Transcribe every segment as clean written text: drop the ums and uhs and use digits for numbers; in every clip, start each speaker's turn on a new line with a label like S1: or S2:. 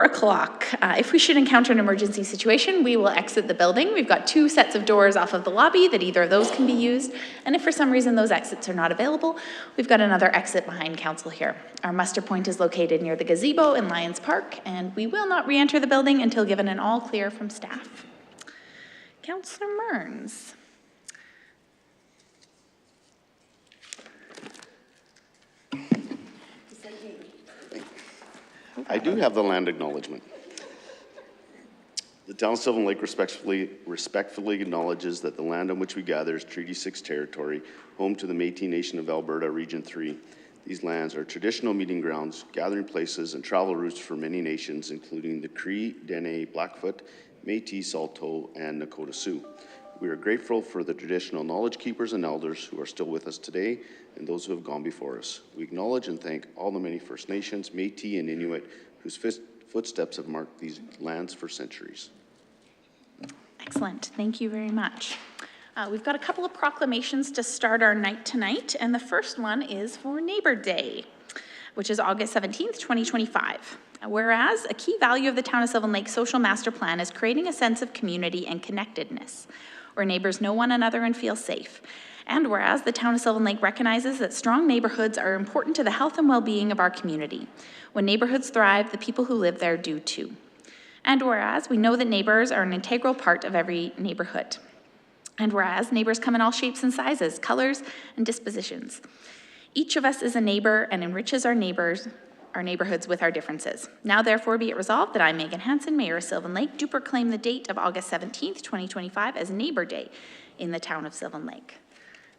S1: o'clock. If we should encounter an emergency situation, we will exit the building. We've got 2 sets of doors off of the lobby that either of those can be used. And if for some reason those exits are not available, we've got another exit behind council here. Our muster point is located near the gazebo in Lions Park, and we will not re-enter the building until given an all clear from staff. Councillor Mearns.
S2: I do have the land acknowledgement. The town of Sylvan Lake respectfully acknowledges that the land on which we gather is Treaty 6 territory, home to the Métis Nation of Alberta, Region 3. These lands are traditional meeting grounds, gathering places, and travel routes for many nations, including the Cree, Dene, Blackfoot, Métis, Saulteaux, and Nakota Sioux. We are grateful for the traditional knowledge keepers and elders who are still with us today and those who have gone before us. We acknowledge and thank all the many First Nations, Métis, and Inuit whose footsteps have marked these lands for centuries.
S1: Excellent. Thank you very much. We've got a couple of proclamations to start our night tonight, and the first one is for Neighbor Day, which is August 17th, 2025. Whereas a key value of the Town of Sylvan Lake Social Master Plan is creating a sense of community and connectedness, where neighbors know one another and feel safe. And whereas the Town of Sylvan Lake recognizes that strong neighborhoods are important to the health and well-being of our community. When neighborhoods thrive, the people who live there do too. And whereas we know that neighbors are an integral part of every neighborhood. And whereas neighbors come in all shapes and sizes, colors, and dispositions. Each of us is a neighbor and enriches our neighborhoods with our differences. Now therefore be it resolved that I, Megan Hansen, Mayor of Sylvan Lake, do proclaim the date of August 17th, 2025 as Neighbor Day in the Town of Sylvan Lake.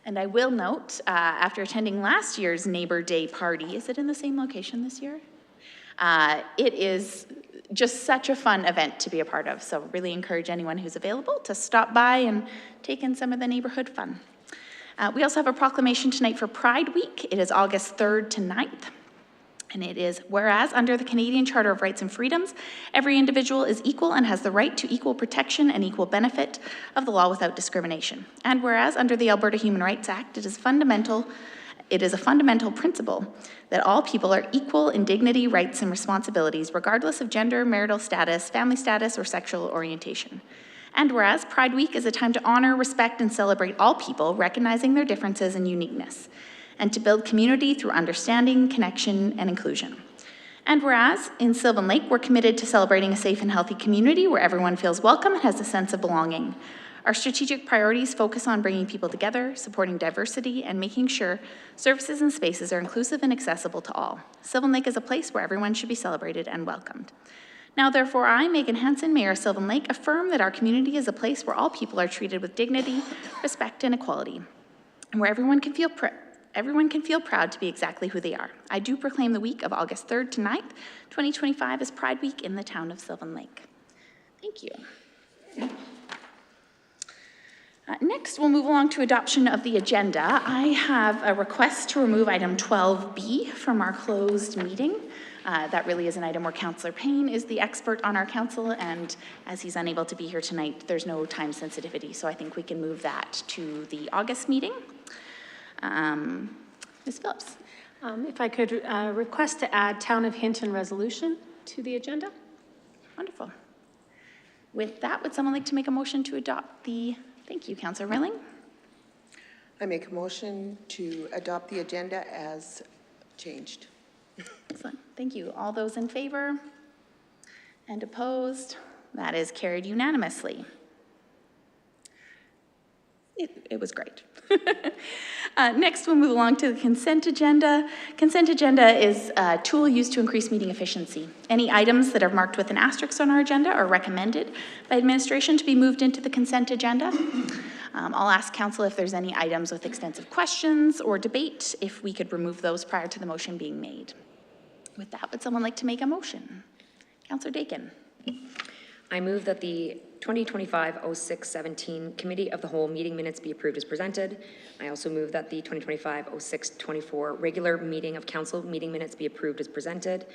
S1: And I will note, after attending last year's Neighbor Day party, is it in the same location this year? It is just such a fun event to be a part of. So really encourage anyone who's available to stop by and take in some of the neighborhood fun. We also have a proclamation tonight for Pride Week. It is August 3rd to 9th. And it is, whereas under the Canadian Charter of Rights and Freedoms, every individual is equal and has the right to equal protection and equal benefit of the law without discrimination. And whereas under the Alberta Human Rights Act, it is a fundamental principle that all people are equal in dignity, rights, and responsibilities, regardless of gender, marital status, family status, or sexual orientation. And whereas Pride Week is a time to honor, respect, and celebrate all people, recognizing their differences and uniqueness, and to build community through understanding, connection, and inclusion. And whereas in Sylvan Lake, we're committed to celebrating a safe and healthy community where everyone feels welcome and has a sense of belonging. Our strategic priorities focus on bringing people together, supporting diversity, and making sure services and spaces are inclusive and accessible to all. Sylvan Lake is a place where everyone should be celebrated and welcomed. Now, therefore, I, Megan Hansen, Mayor of Sylvan Lake, affirm that our community is a place where all people are treated with dignity, respect, and equality, and where everyone can feel proud to be exactly who they are. I do proclaim the week of August 3rd to 9th, 2025 as Pride Week in the Town of Sylvan Lake. Thank you. Next, we'll move along to adoption of the agenda. I have a request to remove item 12B from our closed meeting. That really is an item where Councillor Payne is the expert on our council, and as he's unable to be here tonight, there's no time sensitivity, so I think we can move that to the August meeting. Ms. Phillips.
S3: If I could request to add Town of Hinton resolution to the agenda.
S1: Wonderful. With that, would someone like to make a motion to adopt the, thank you, Councillor Rilling.
S4: I make a motion to adopt the agenda as changed.
S1: Excellent, thank you. All those in favor and opposed? That is carried unanimously. It was great. Next, we'll move along to the consent agenda. Consent agenda is a tool used to increase meeting efficiency. Any items that are marked with an asterisk on our agenda are recommended by administration to be moved into the consent agenda. I'll ask council if there's any items with extensive questions or debate, if we could remove those prior to the motion being made. With that, would someone like to make a motion? Councillor Dakin.
S5: I move that the 2025-06-17 Committee of the Whole meeting minutes be approved as presented. I also move that the 2025-06-24 regular meeting of council meeting minutes be approved as presented.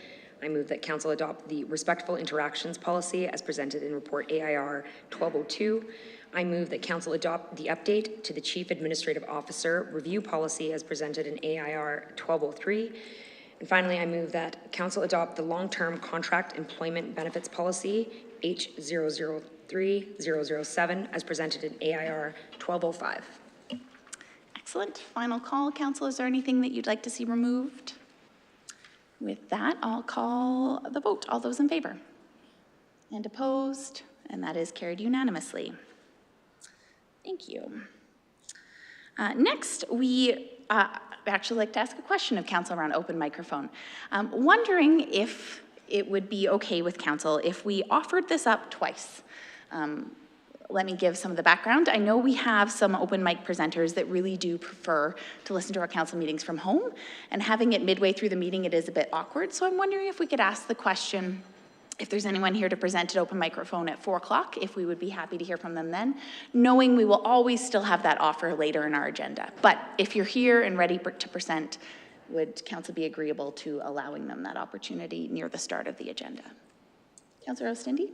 S5: I move that council adopt the respectful interactions policy as presented in report AIR 1202. I move that council adopt the update to the Chief Administrative Officer review policy as presented in AIR 1203. And finally, I move that council adopt the long-term contract employment benefits policy, H003007, as presented in AIR 1205.
S1: Excellent. Final call, council. Is there anything that you'd like to see removed? With that, I'll call the vote. All those in favor? And opposed? And that is carried unanimously. Thank you. Next, we actually like to ask a question of council around open microphone. Wondering if it would be okay with council if we offered this up twice. Let me give some of the background. I know we have some open mic presenters that really do prefer to listen to our council meetings from home, and having it midway through the meeting, it is a bit awkward. So I'm wondering if we could ask the question, if there's anyone here to present at open microphone at 4 o'clock, if we would be happy to hear from them then, knowing we will always still have that offer later in our agenda. But if you're here and ready to present, would council be agreeable to allowing them that opportunity near the start of the agenda? Councillor Ostindi?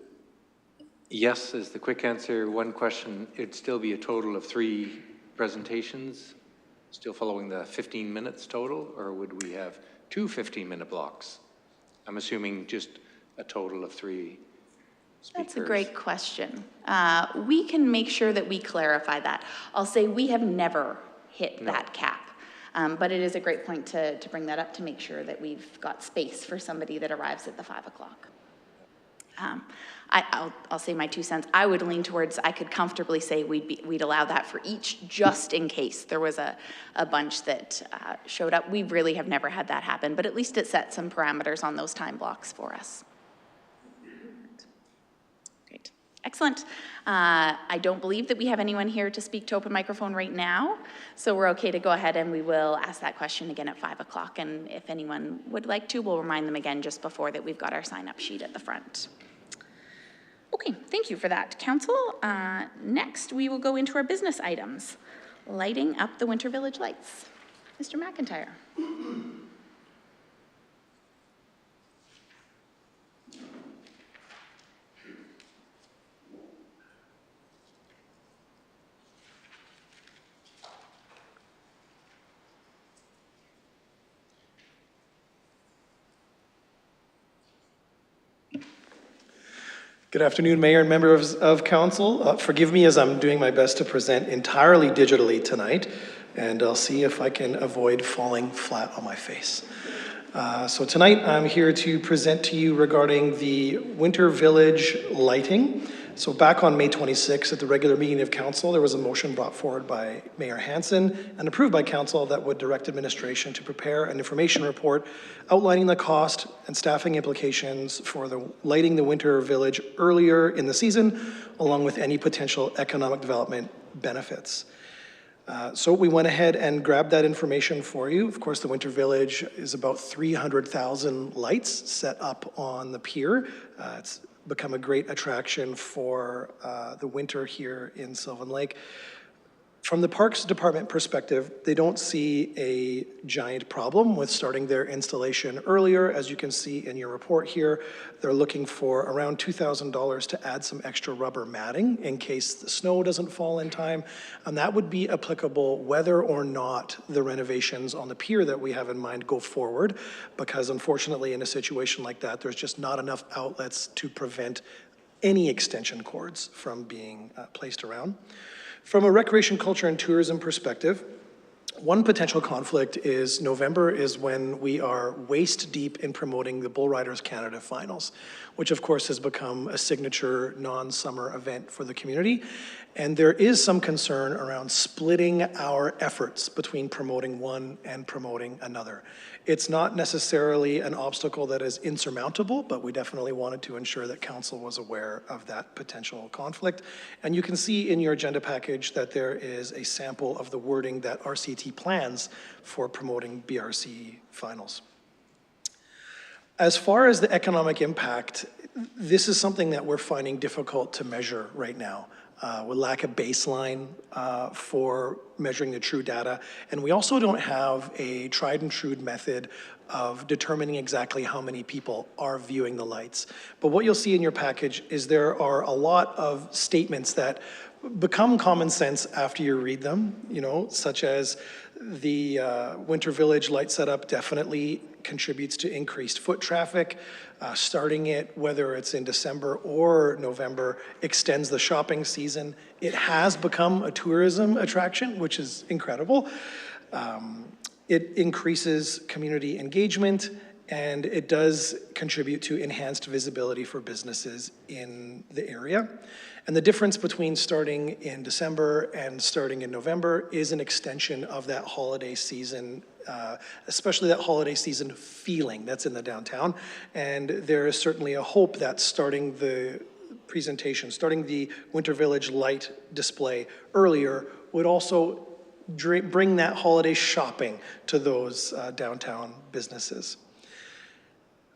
S6: Yes is the quick answer. One question, it'd still be a total of 3 presentations, still following the 15 minutes total, or would we have 2 15-minute blocks? I'm assuming just a total of 3 speakers.
S1: That's a great question. We can make sure that we clarify that. I'll say we have never hit that cap. But it is a great point to bring that up to make sure that we've got space for somebody that arrives at the 5 o'clock. I'll say my 2 cents. I would lean towards, I could comfortably say we'd allow that for each, just in case there was a bunch that showed up. We really have never had that happen, but at least it sets some parameters on those time blocks for us. Great, excellent. I don't believe that we have anyone here to speak to open microphone right now, so we're okay to go ahead and we will ask that question again at 5 o'clock. And if anyone would like to, we'll remind them again just before that we've got our sign-up sheet at the front. Okay, thank you for that, council. Next, we will go into our business items. Lighting up the Winter Village lights. Mr. McIntyre.
S7: Good afternoon, Mayor and members of Council. Forgive me as I'm doing my best to present entirely digitally tonight, and I'll see if I can avoid falling flat on my face. So tonight I'm here to present to you regarding the Winter Village lighting. So back on May 26th at the regular meeting of Council, there was a motion brought forward by Mayor Hansen and approved by Council that would direct administration to prepare an information report outlining the cost and staffing implications for lighting the Winter Village earlier in the season, along with any potential economic development benefits. So we went ahead and grabbed that information for you. Of course, the Winter Village is about 300,000 lights set up on the pier. It's become a great attraction for the winter here in Sylvan Lake. From the Parks Department perspective, they don't see a giant problem with starting their installation earlier. As you can see in your report here, they're looking for around $2,000 to add some extra rubber matting in case the snow doesn't fall in time. And that would be applicable whether or not the renovations on the pier that we have in mind go forward, because unfortunately in a situation like that, there's just not enough outlets to prevent any extension cords from being placed around. From a recreation, culture, and tourism perspective, one potential conflict is November is when we are waist deep in promoting the Bull Riders Canada Finals, which of course has become a signature non-summer event for the community. And there is some concern around splitting our efforts between promoting one and promoting another. It's not necessarily an obstacle that is insurmountable, but we definitely wanted to ensure that Council was aware of that potential conflict. And you can see in your agenda package that there is a sample of the wording that RCT plans for promoting BRC finals. As far as the economic impact, this is something that we're finding difficult to measure right now. We lack a baseline for measuring the true data, and we also don't have a tried and true method of determining exactly how many people are viewing the lights. But what you'll see in your package is there are a lot of statements that become common sense after you read them, you know, such as The Winter Village light setup definitely contributes to increased foot traffic. Starting it, whether it's in December or November, extends the shopping season. It has become a tourism attraction, which is incredible. It increases community engagement, and it does contribute to enhanced visibility for businesses in the area. And the difference between starting in December and starting in November is an extension of that holiday season, especially that holiday season feeling that's in the downtown. And there is certainly a hope that starting the presentation, starting the Winter Village light display earlier would also bring that holiday shopping to those downtown businesses.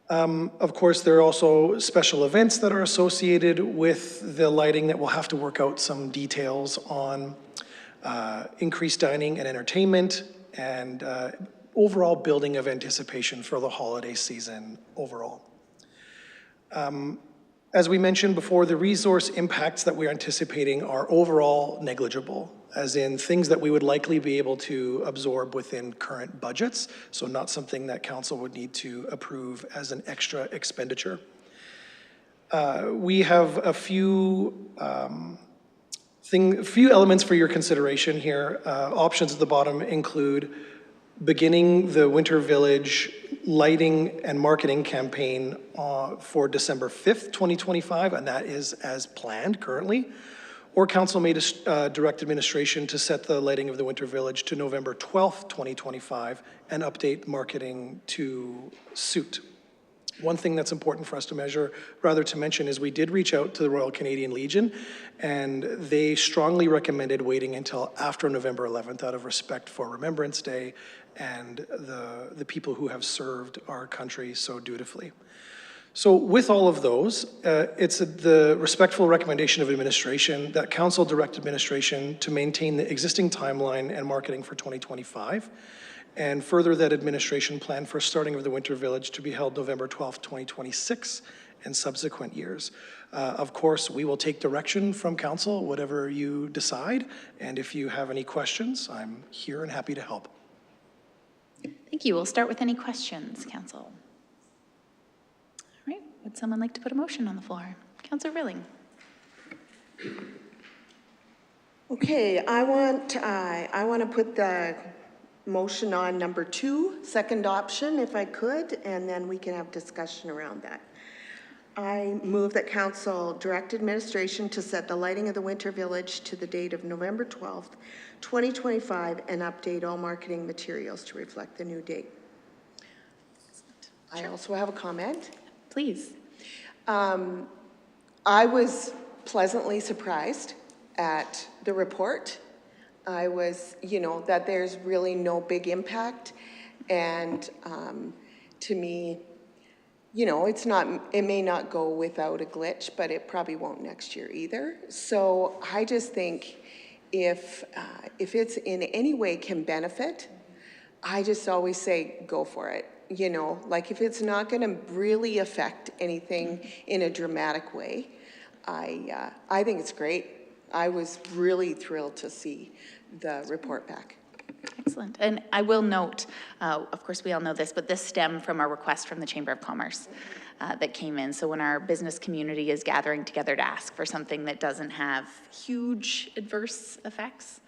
S7: Of course, there are also special events that are associated with the lighting that we'll have to work out some details on, increased dining and entertainment, and overall building of anticipation for the holiday season overall. As we mentioned before, the resource impacts that we're anticipating are overall negligible, as in things that we would likely be able to absorb within current budgets, so not something that council would need to approve as an extra expenditure. We have a few elements for your consideration here. Options at the bottom include beginning the Winter Village lighting and marketing campaign for December 5th, 2025, and that is as planned currently. Or council may direct administration to set the lighting of the Winter Village to November 12th, 2025, and update marketing to suit. One thing that's important for us to mention is we did reach out to the Royal Canadian Legion, and they strongly recommended waiting until after November 11th out of respect for Remembrance Day and the people who have served our country so dutifully. So with all of those, it's the respectful recommendation of administration that council direct administration to maintain the existing timeline and marketing for 2025, and further that administration plan for starting of the Winter Village to be held November 12th, 2026, and subsequent years. Of course, we will take direction from council, whatever you decide, and if you have any questions, I'm here and happy to help.
S1: Thank you. We'll start with any questions, council. All right, would someone like to put a motion on the floor? Councillor Rilling.
S4: Okay, I want to put the motion on number 2, second option, if I could, and then we can have discussion around that. I move that council direct administration to set the lighting of the Winter Village to the date of November 12th, 2025, and update all marketing materials to reflect the new date. I also have a comment.
S1: Please.
S4: I was pleasantly surprised at the report. I was, that there's really no big impact. And to me, it may not go without a glitch, but it probably won't next year either. So I just think if it's in any way can benefit, I just always say, go for it. Like if it's not going to really affect anything in a dramatic way, I think it's great. I was really thrilled to see the report back.
S1: Excellent. And I will note, of course, we all know this, but this stemmed from our request from the Chamber of Commerce that came in. So when our business community is gathering together to ask for something that doesn't have huge adverse effects,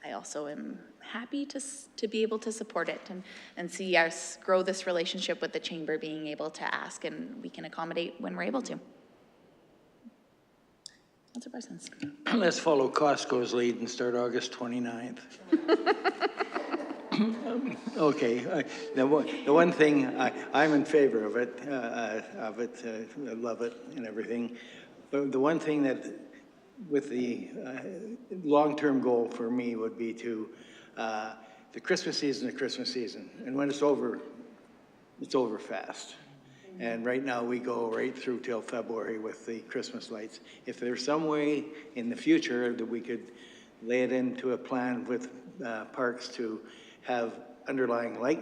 S1: I also am happy to be able to support it and see us grow this relationship with the Chamber, being able to ask, and we can accommodate when we're able to. Councilor Parsons.
S8: Let's follow Costco's lead and start August 29th. Okay, the one thing, I'm in favor of it, I love it and everything. But the one thing that, with the long-term goal for me would be to, the Christmas season, and when it's over fast. And right now we go right through till February with the Christmas lights. If there's some way in the future that we could lay it into a plan with parks to have underlying white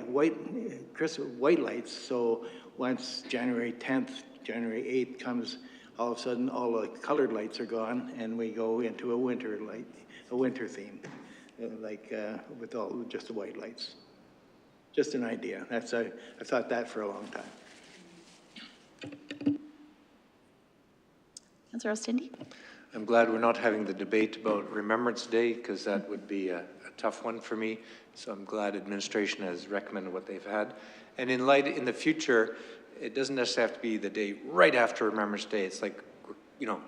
S8: lights, so once January 10th, January 8th comes, all of a sudden all the colored lights are gone and we go into a winter theme. with just the white lights. Just an idea. I thought that for a long time.
S1: Councillor Ostindi?
S6: I'm glad we're not having the debate about Remembrance Day, because that would be a tough one for me. So I'm glad administration has recommended what they've had. And in the future, it doesn't necessarily have to be the day right after Remembrance Day. It's like, you know,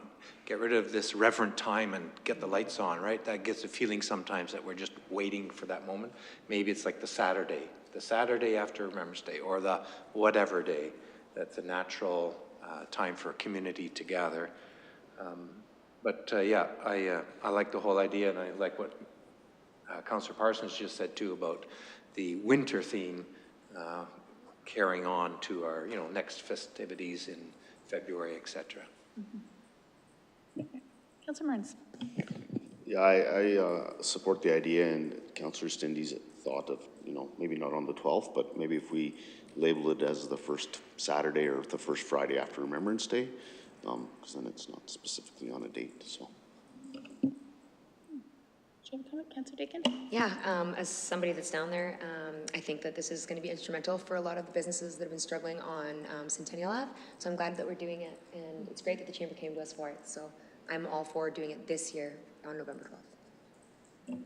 S6: get rid of this reverent time and get the lights on, right? That gives a feeling sometimes that we're just waiting for that moment. Maybe it's like the Saturday after Remembrance Day, or the whatever day. That's a natural time for a community to gather. Yeah, I like the whole idea, and I like what Councillor Parsons just said too about the winter theme carrying on to our, you know, next festivities in February, etc.
S1: Councillor Mearns?
S2: Yeah, I support the idea and Councillor Stindy's thought of, you know, maybe not on the 12th, but maybe if we label it as the first Saturday or the first Friday after Remembrance Day, because then it's not specifically on a date, so.
S1: Do you have a comment, Councillor Dakin?
S5: Yeah, as somebody that's down there, I think that this is going to be instrumental for a lot of the businesses that have been struggling on Centennial Ave. So I'm glad that we're doing it, and it's great that the Chamber came to us for it. So I'm all for doing it this year on November 12th.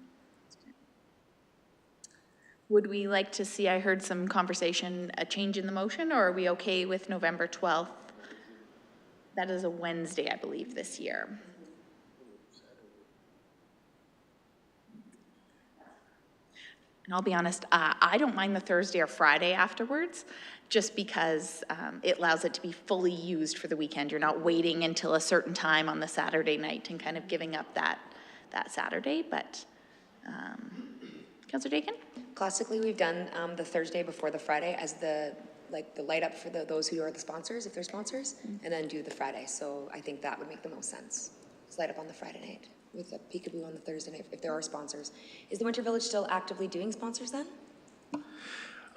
S1: Would we like to see, I heard some conversation, a change in the motion, or are we okay with November 12th? That is a Wednesday, I believe, this year. And I'll be honest, I don't mind the Thursday or Friday afterwards, just because it allows it to be fully used for the weekend. You're not waiting until a certain time on the Saturday night and kind of giving up that Saturday, but Councillor Dakin?
S5: Classically, we've done the Thursday before the Friday as the light up for those who are the sponsors, if they're sponsors, and then do the Friday. So I think that would make the most sense. Just light up on the Friday night with a peekaboo on the Thursday night if there are sponsors. Is the Winter Village still actively doing sponsors then?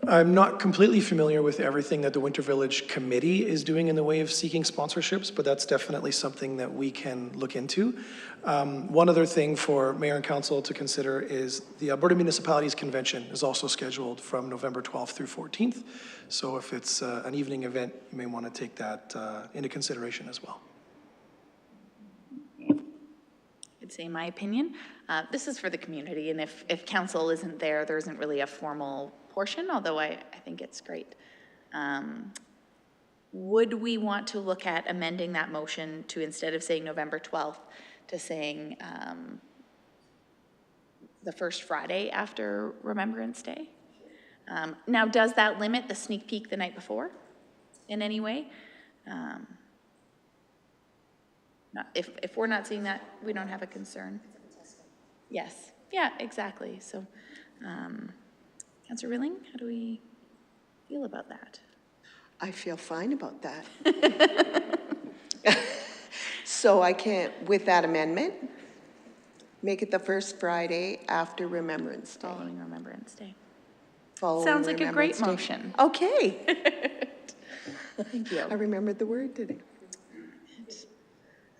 S7: I'm not completely familiar with everything that the Winter Village Committee is doing in the way of seeking sponsorships, but that's definitely something that we can look into. One other thing for Mayor and Council to consider is the Alberta Municipalities Convention is also scheduled from November 12th through 14th. So if it's an evening event, you may want to take that into consideration as well.
S1: I'd say my opinion. This is for the community, and if council isn't there, there isn't really a formal portion, although I think it's great. Would we want to look at amending that motion to, instead of saying November 12th, to saying the first Friday after Remembrance Day? Now, does that limit the sneak peek the night before in any way? If we're not seeing that, we don't have a concern. Yes, yeah, exactly. So, Councillor Rilling, how do we feel about that?
S4: I feel fine about that. So I can't, with that amendment, make it the first Friday after Remembrance Day.
S1: Following Remembrance Day.
S4: Following
S1: Sounds like a great
S4: Remembrance Day.
S1: motion.
S4: Okay.
S1: Thank you.
S4: I remembered the word today.
S1: That's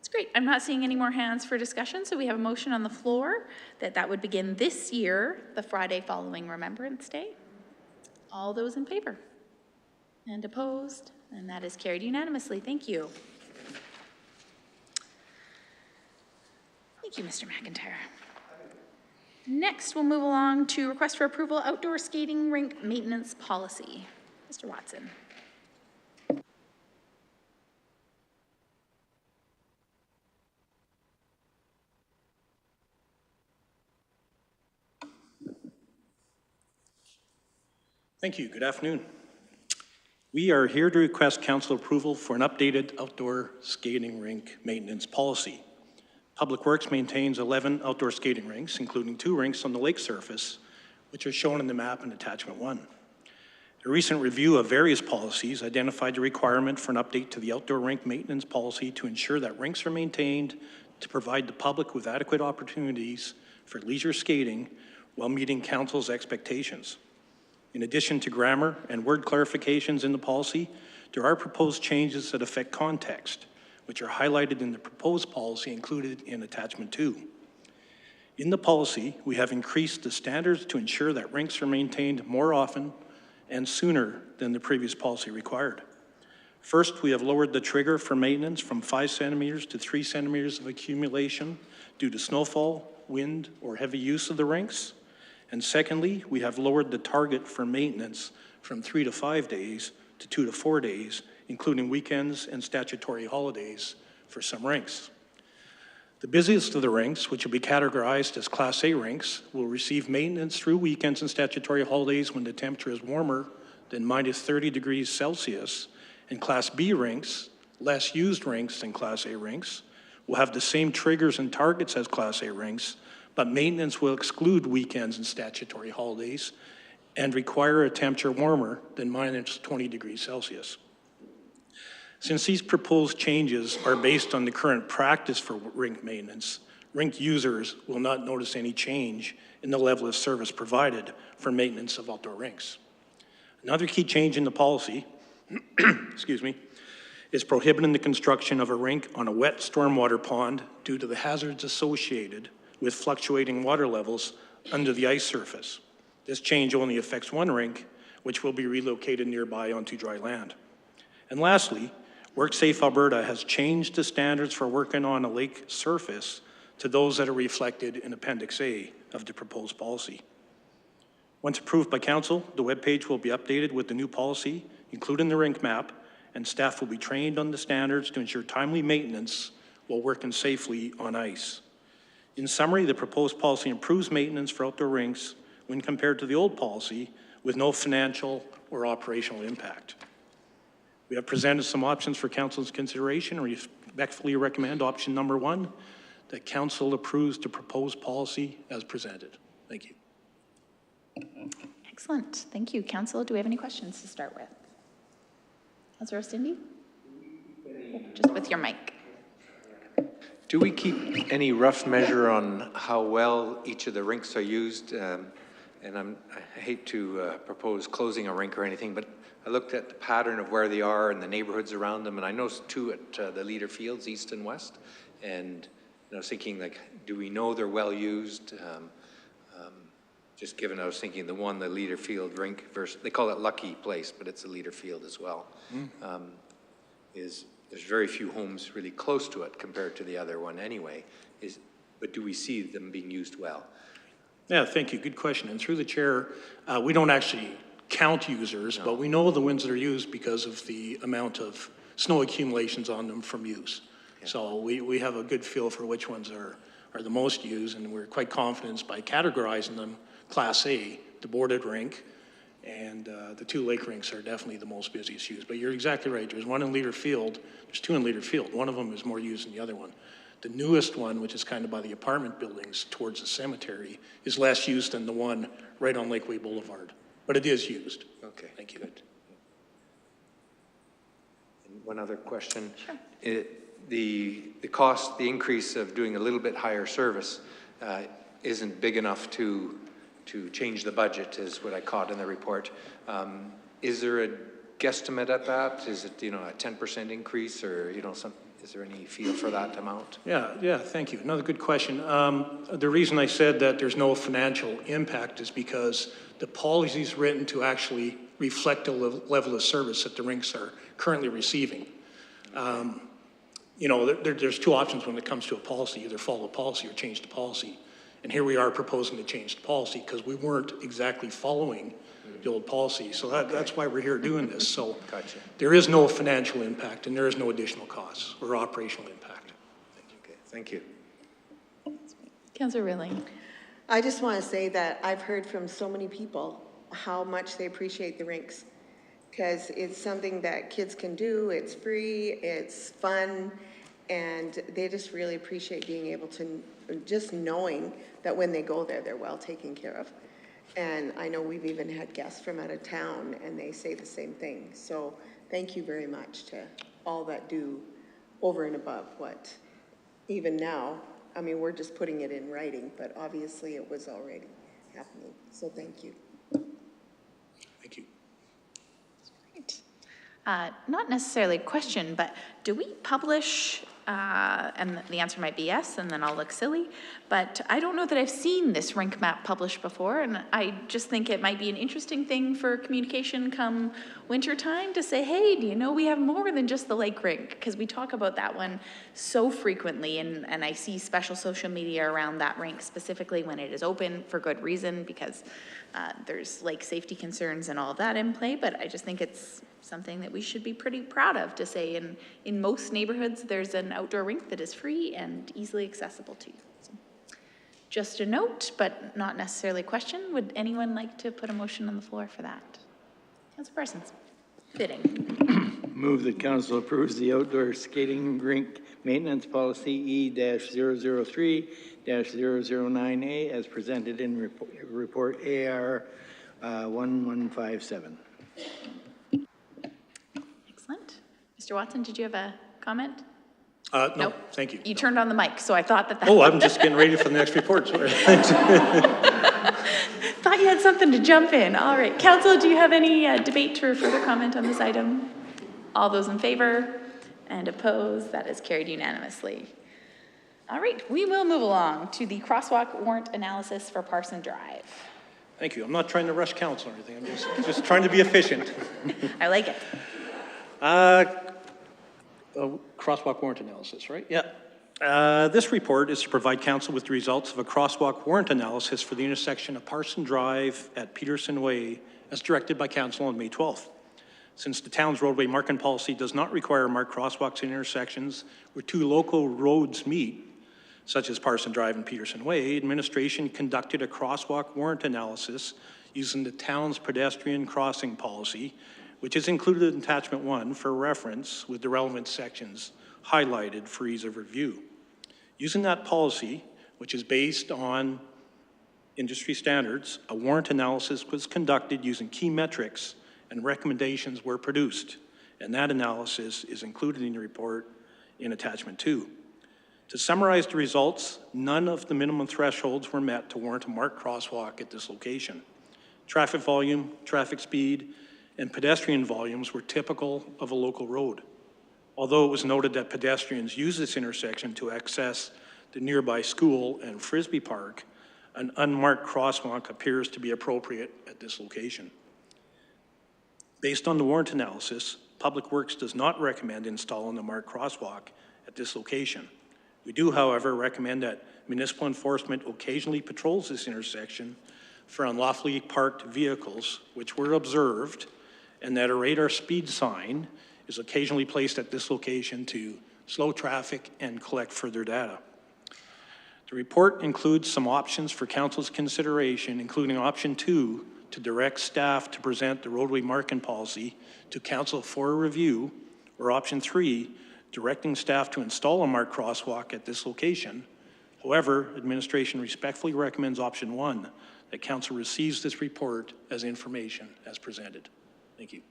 S1: great. I'm not seeing any more hands for discussion, so we have a motion on the floor that would begin this year, the Friday following Remembrance Day. All those in favor? And opposed? And that is carried unanimously. Thank you. Thank you, Mr. McIntyre. Next, we'll move along to request for approval outdoor skating rink maintenance policy. Mr. Watson.
S9: Thank you. Good afternoon. We are here to request council approval for an updated outdoor skating rink maintenance policy. Public Works maintains 11 outdoor skating rinks, including 2 rinks on the lake surface, which are shown in the map in attachment 1. A recent review of various policies identified the requirement for an update to the outdoor rink maintenance policy to ensure that rinks are maintained to provide the public with adequate opportunities for leisure skating while meeting council's expectations. In addition to grammar and word clarifications in the policy, there are proposed changes that affect context, which are highlighted in the proposed policy included in attachment 2. In the policy, we have increased the standards to ensure that rinks are maintained more often and sooner than the previous policy required. First, we have lowered the trigger for maintenance from 5 centimeters to 3 centimeters of accumulation due to snowfall, wind, or heavy use of the rinks. And secondly, we have lowered the target for maintenance from 3 to 5 days to 2 to 4 days, including weekends and statutory holidays for some rinks. The busiest of the rinks, which will be categorized as Class A rinks, will receive maintenance through weekends and statutory holidays when the temperature is warmer than minus 30 degrees Celsius. And Class B rinks, less used rinks than Class A rinks, will have the same triggers and targets as Class A rinks, but maintenance will exclude weekends and statutory holidays and require a temperature warmer than minus 20 degrees Celsius. Since these proposed changes are based on the current practice for rink maintenance, rink users will not notice any change in the level of service provided for maintenance of outdoor rinks. Another key change in the policy excuse me, is prohibiting the construction of a rink on a wet stormwater pond due to the hazards associated with fluctuating water levels under the ice surface. This change only affects one rink, which will be relocated nearby onto dry land. And lastly, WorkSafe Alberta has changed the standards for working on a lake surface to those that are reflected in Appendix A of the proposed policy. Once approved by Council, the webpage will be updated with the new policy, including the rink map, and staff will be trained on the standards to ensure timely maintenance while working safely on ice. In summary, the proposed policy improves maintenance for outdoor rinks when compared to the old policy with no financial or operational impact. We have presented some options for Council's consideration and respectfully recommend option number 1, that Council approves the proposed policy as presented. Thank you.
S1: Excellent. Thank you. Council, do we have any questions to start with? Councilor Cindy? Just with your mic.
S6: Do we keep any rough measure on how well each of the rinks are used? And I hate to propose closing a rink or anything, but I looked at the pattern of where they are and the neighborhoods around them, and I noticed 2 at the Leader Fields, east and west. And I was thinking, like, do we know they're well used? Just given, I was thinking the Leader Field rink versus, they call it Lucky Place, but it's a Leader Field as well. There's very few homes really close to it compared to the other one anyway. But do we see them being used well?
S9: Yeah, thank you. Good question. And through the chair, we don't actually count users, but we know the ones that are used because of the amount of snow accumulations on them from use. Yeah. So we have a good feel for which ones are the most used, and we're quite confident by categorizing them. Class A, the boarded rink, and the 2 lake rinks are definitely the most busiest used. But you're exactly right. There's one in Leader Field. There's 2 in Leader Field. One of them is more used than the other one. The newest one, which is kind of by the apartment buildings towards the cemetery, is less used than the one right on Lakeway Boulevard. But it is used.
S6: Okay.
S9: Thank you.
S6: Good. And one other question.
S1: Sure.
S6: The cost, the increase of doing a little bit higher service isn't big enough to change the budget, is what I caught in the report. Is there a guesstimate at that? Is it, a 10% increase, or, is there any feel for that amount?
S9: Yeah, thank you. Another good question. The reason I said that there's no financial impact is because the policy is written to actually reflect the level of service that the rinks are currently receiving. There's 2 options when it comes to a policy: either follow the policy or change the policy. And here we are proposing to change the policy because we weren't exactly following the old policy. So that's why we're here doing this. So
S6: Gotcha.
S9: There is no financial impact and there is no additional costs or operational impact.
S6: Okay, thank you.
S1: Councilor Rilling.
S4: I just want to say that I've heard from so many people how much they appreciate the rinks, because it's something that kids can do. It's free, it's fun, and they just really appreciate being able to, just knowing that when they go there, they're well taken care of. And I know we've even had guests from out of town, and they say the same thing. So thank you very much to all that do over and above what, even now, I mean, we're just putting it in writing, but obviously it was already happening. So thank you.
S9: Thank you.
S1: Great. Not necessarily a question, but do we publish And the answer might be yes, and then I'll look silly. But I don't know that I've seen this rink map published before, and I just think it might be an interesting thing for communication come winter time to say, hey, do you know we have more than just the lake rink? Because we talk about that one so frequently, and I see special social media around that rink specifically when it is open for good reason, because there's lake safety concerns and all of that in play. But I just think it's something that we should be pretty proud of, to say in most neighborhoods there's an outdoor rink that is free and easily accessible to you. So, just a note, but not necessarily a question. Would anyone like to put a motion on the floor for that? Councilor Parsons. Fitting.
S8: Move that council approves the outdoor skating rink maintenance policy E-003-009A as presented in report AR 1157.
S1: Excellent. Mr. Watson, did you have a comment?
S9: No,
S1: Nope.
S9: thank you.
S1: You turned on the mic, so I thought that.
S9: Oh, I'm just getting ready for the next report, sorry. Thanks.
S1: Thought you had something to jump in. All right. Council, do you have any debate or further comment on this item? All those in favor and opposed? That is carried unanimously. All right. We will move along to the crosswalk warrant analysis for Parson Drive.
S9: Thank you. I'm not trying to rush council or anything. I'm just trying to be efficient.
S1: I like it.
S9: Crosswalk warrant analysis, right? Yeah. This report is to provide council with the results of a crosswalk warrant analysis for the intersection of Parson Drive at Peterson Way as directed by council on May 12th. Since the town's roadway marking policy does not require marked crosswalks in intersections where two local roads meet, such as Parson Drive and Peterson Way, administration conducted a crosswalk warrant analysis using the town's pedestrian crossing policy, which is included in attachment 1 for reference with the relevant sections highlighted for ease of review. Using that policy, which is based on industry standards, a warrant analysis was conducted using key metrics and recommendations were produced, and that analysis is included in the report in attachment 2. To summarize the results, none of the minimum thresholds were met to warrant a marked crosswalk at this location. Traffic volume, traffic speed, and pedestrian volumes were typical of a local road. Although it was noted that pedestrians use this intersection to access the nearby school and Frisbee Park, an unmarked crosswalk appears to be appropriate at this location. Based on the warrant analysis, Public Works does not recommend installing a marked crosswalk at this location. We do, however, recommend that municipal enforcement occasionally patrols this intersection for unlawfully parked vehicles, which were observed, and that a radar speed sign is occasionally placed at this location to slow traffic and collect further data. The report includes some options for council's consideration, including option 2, to direct staff to present the roadway marking policy to council for a review, or option 3, directing staff to install a marked crosswalk at this location. However, administration respectfully recommends option 1, that council receives this report as information as presented. Thank you.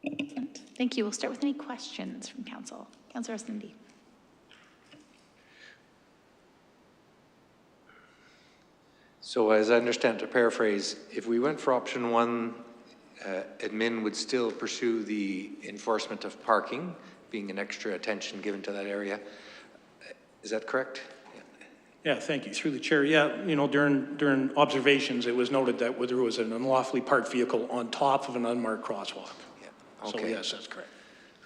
S1: Excellent. Thank you. We'll start with any questions from council. Councilor Cindy.
S6: So as I understand, to paraphrase, if we went for option 1, admin would still pursue the enforcement of parking, being an extra attention given to that area. Is that correct?
S9: Yeah, thank you. Through the chair, yeah, you know, during observations, it was noted that there was an unlawfully parked vehicle on top of an unmarked crosswalk.
S6: Yeah. Okay.
S9: So yes, that's correct.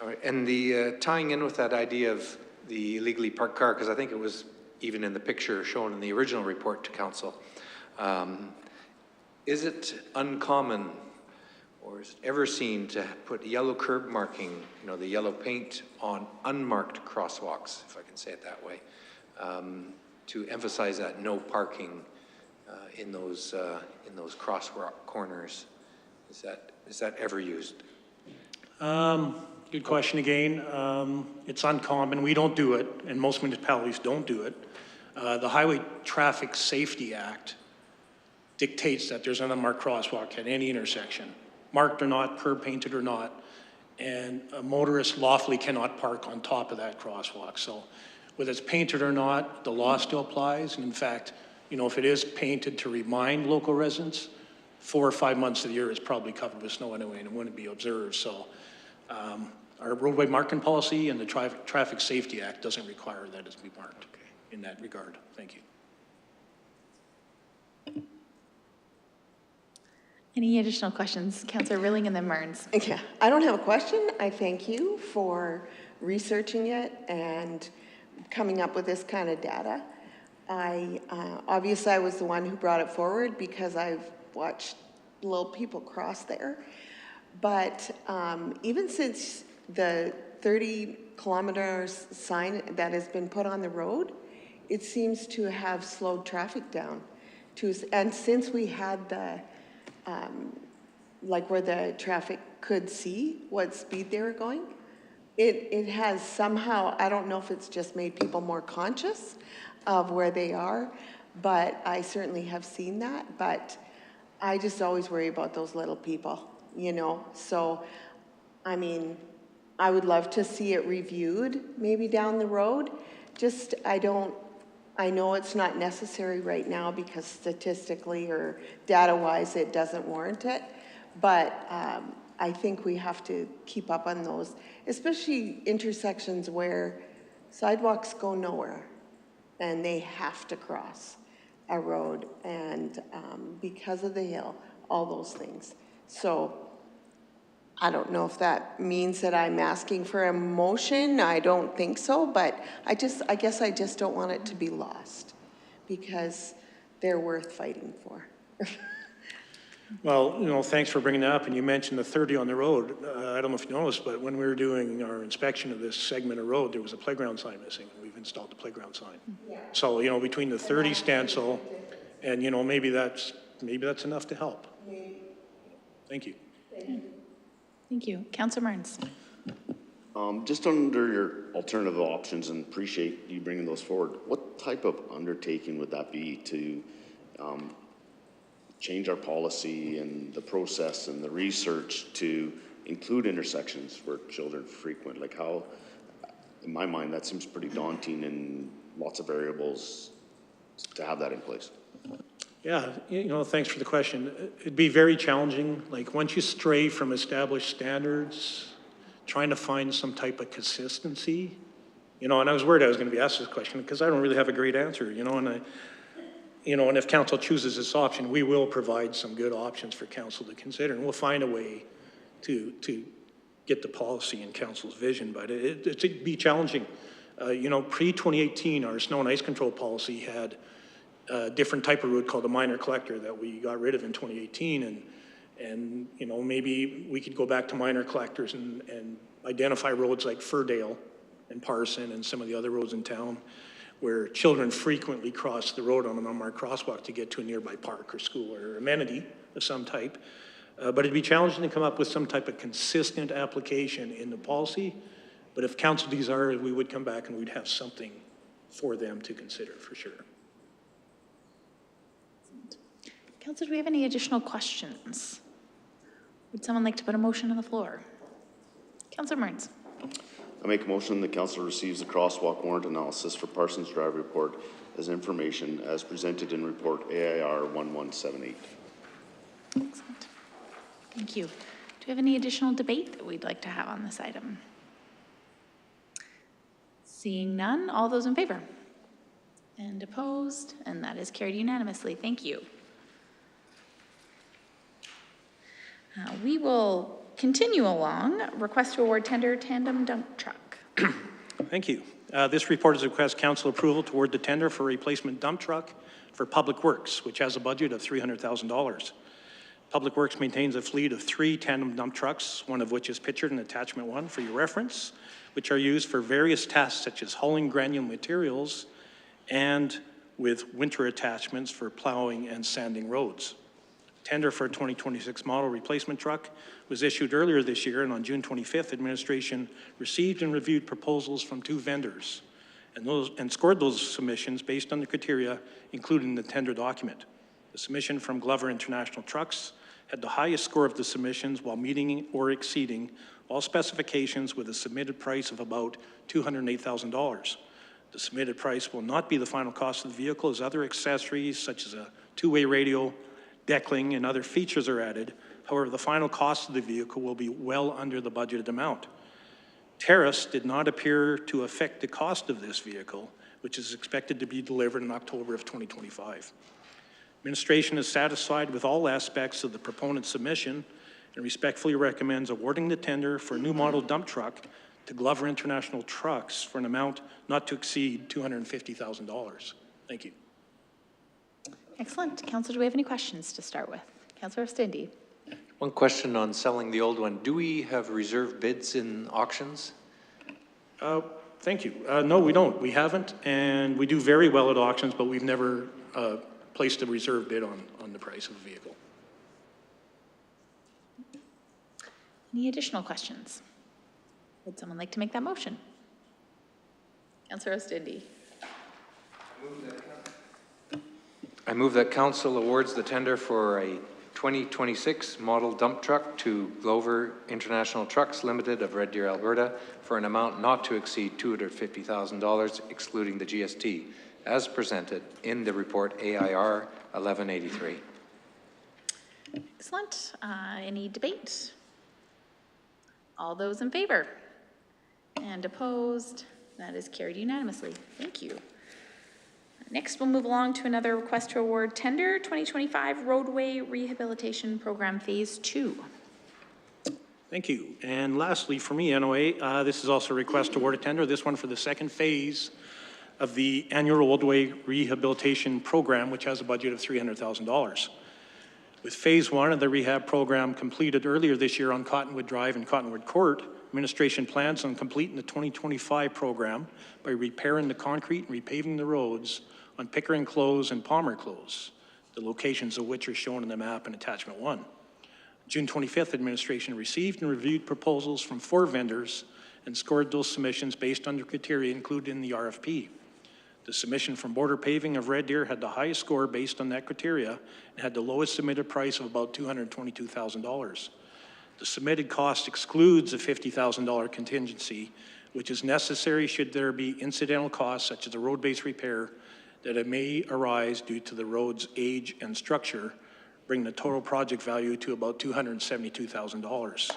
S6: All right, and the tying in with that idea of the illegally parked car, because I think it was even in the picture shown in the original report to council, is it uncommon or is it ever seen to put yellow curb marking, you know, the yellow paint on unmarked crosswalks, if I can say it that way, to emphasize that no parking in those crosswalk corners? Is that ever used?
S9: Good question again. It's uncommon. We don't do it, and most municipalities don't do it. The Highway Traffic Safety Act dictates that there's an unmarked crosswalk at any intersection, marked or not, curb painted or not, and a motorist lawfully cannot park on top of that crosswalk. So whether it's painted or not, the law still applies. And in fact, you know, if it is painted to remind local residents, 4 or 5 months of the year it's probably covered with snow anyway and it wouldn't be observed. So Our roadway marking policy and the Traffic Safety Act doesn't require that it be marked in that regard. Thank you.
S1: Any additional questions? Councillor Rilling and then Mearns.
S4: Yeah, I don't have a question. I thank you for researching it and coming up with this kind of data. Obviously I was the one who brought it forward because I've watched little people cross there. But even since the 30 kilometers sign that has been put on the road, it seems to have slowed traffic down. And since we had the like where the traffic could see what speed they were going, it has somehow, I don't know if it's just made people more conscious of where they are, but I certainly have seen that. But I just always worry about those little people, you know? So, I mean, I would love to see it reviewed maybe down the road. Just, I know it's not necessary right now because statistically or data-wise it doesn't warrant it, but I think we have to keep up on those, especially intersections where sidewalks go nowhere and they have to cross a road and because of the hill, all those things. So I don't know if that means that I'm asking for a motion. I don't think so, but I guess I just don't want it to be lost because they're worth fighting for.
S9: Well, you know, thanks for bringing that up. And you mentioned the 30 on the road. I don't know if you noticed, but when we were doing our inspection of this segment of road, there was a playground sign missing. We've installed the playground sign. Yeah. So, you know, between the 30 stencil and, you know, maybe that's enough to help. Thank you.
S1: Thank you. Councillor Mearns.
S2: Just under your alternative options, and appreciate you bringing those forward, what type of undertaking would that be to change our policy and the process and the research to include intersections where children frequent? Like how, in my mind, that seems pretty daunting and lots of variables to have that in place.
S9: Yeah, you know, thanks for the question. It'd be very challenging. Like once you stray from established standards, trying to find some type of consistency, you know, and I was worried I was going to be asked this question because I don't really have a great answer, you know, and if council chooses this option, we will provide some good options for council to consider, and we'll find a way to get the policy in council's vision, but it'd be challenging. You know, pre-2018, our snow and ice control policy had a different type of road called a minor collector that we got rid of in 2018, and you know, maybe we could go back to minor collectors and identify roads like Firdale and Parson and some of the other roads in town where children frequently cross the road on an unmarked crosswalk to get to a nearby park or school or amenity of some type. But it'd be challenging to come up with some type of consistent application in the policy. But if council desires, we would come back and we'd have something for them to consider for sure.
S1: Councillor, do we have any additional questions? Would someone like to put a motion on the floor? Councillor Mearns.
S2: I make a motion that council receives the crosswalk warrant analysis for Parsons Drive report as information as presented in report AIR 1178.
S1: Excellent. Thank you. Do we have any additional debate that we'd like to have on this item? Seeing none, all those in favor? And opposed? And that is carried unanimously. Thank you. We will continue along. Request to award tender tandem dump truck.
S9: Thank you. This report is a request council approval to award the tender for replacement dump truck for Public Works, which has a budget of $300,000. Public Works maintains a fleet of 3 tandem dump trucks, one of which is pictured in attachment 1 for your reference, which are used for various tasks such as hauling granular materials and with winter attachments for plowing and sanding roads. Tender for a 2026 model replacement truck was issued earlier this year, and on June 25th, administration received and reviewed proposals from 2 vendors and scored those submissions based on the criteria included in the tender document. The submission from Glover International Trucks had the highest score of the submissions while meeting or exceeding all specifications with a submitted price of about $208,000. The submitted price will not be the final cost of the vehicle as other accessories such as a 2-way radio, deckling, and other features are added. However, the final cost of the vehicle will be well under the budgeted amount. Tariffs did not appear to affect the cost of this vehicle, which is expected to be delivered in October of 2025. Administration is satisfied with all aspects of the proponent's submission and respectfully recommends awarding the tender for a new model dump truck to Glover International Trucks for an amount not to exceed $250,000. Thank you.
S1: Excellent. Council, do we have any questions to start with? Councillor Stindy.
S6: One question on selling the old one. Do we have reserve bids in auctions?
S9: Thank you. No, we don't. We haven't, and we do very well at auctions, but we've never placed a reserve bid on the price of a vehicle.
S1: Any additional questions? Would someone like to make that motion? Councillor Stindy.
S6: I move that council awards the tender for a 2026 model dump truck to Glover International Trucks Limited of Red Deer, Alberta for an amount not to exceed $250,000 excluding the GST as presented in the report AIR 1183.
S1: Excellent. Any debate? All those in favor? And opposed? That is carried unanimously. Thank you. Next, we'll move along to another request to award tender 2025 roadway rehabilitation program phase 2.
S9: Thank you. And lastly, for me, NOA, this is also a request to award a tender, this one for the second phase of the annual roadway rehabilitation program, which has a budget of $300,000. With phase 1 of the rehab program completed earlier this year on Cottonwood Drive and Cottonwood Court, administration plans on completing the 2025 program by repairing the concrete and repaving the roads on Pickering Close and Palmer Close, the locations of which are shown in the map in attachment 1. June 25th, administration received and reviewed proposals from 4 vendors and scored those submissions based on the criteria included in the RFP. The submission from Border Paving of Red Deer had the highest score based on that criteria and had the lowest submitted price of about $222,000. The submitted cost excludes a $50,000 contingency, which is necessary should there be incidental costs such as a road-based repair that it may arise due to the road's age and structure, bringing the total project value to about $272,000. The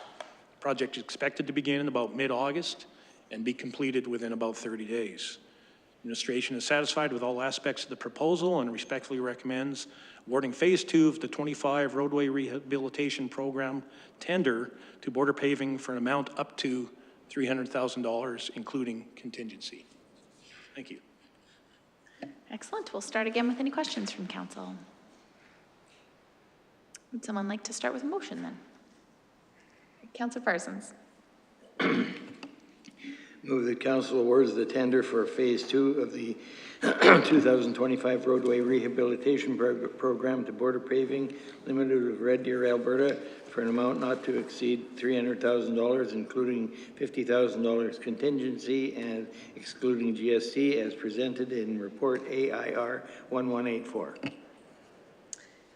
S9: project is expected to begin in about mid-August and be completed within about 30 days. Administration is satisfied with all aspects of the proposal and respectfully recommends awarding phase 2 of the 25 roadway rehabilitation program tender to Border Paving for an amount up to $300,000, including contingency. Thank you.
S1: Excellent. We'll start again with any questions from council. Would someone like to start with a motion then? Councillor Parsons.
S8: Move that council awards the tender for phase 2 of the 2025 roadway rehabilitation program to Border Paving Limited of Red Deer, Alberta for an amount not to exceed $300,000, including $50,000 contingency and excluding GST as presented in report AIR 1184.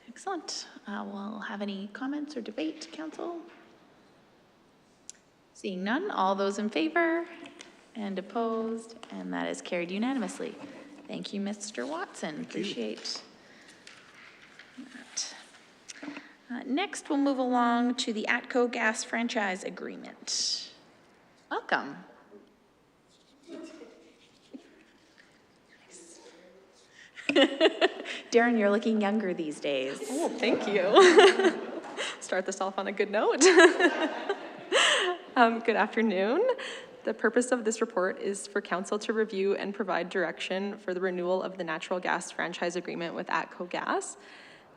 S1: Excellent. We'll have any comments or debate, council? Seeing none, all those in favor and opposed, and that is carried unanimously. Thank you, Mr. Watson. Appreciate that. Next, we'll move along to the ATCO Gas Franchise Agreement. Welcome. Darren, you're looking younger these days.
S10: Oh, thank you. Start this off on a good note. Good afternoon. The purpose of this report is for council to review and provide direction for the renewal of the natural gas franchise agreement with ATCO Gas.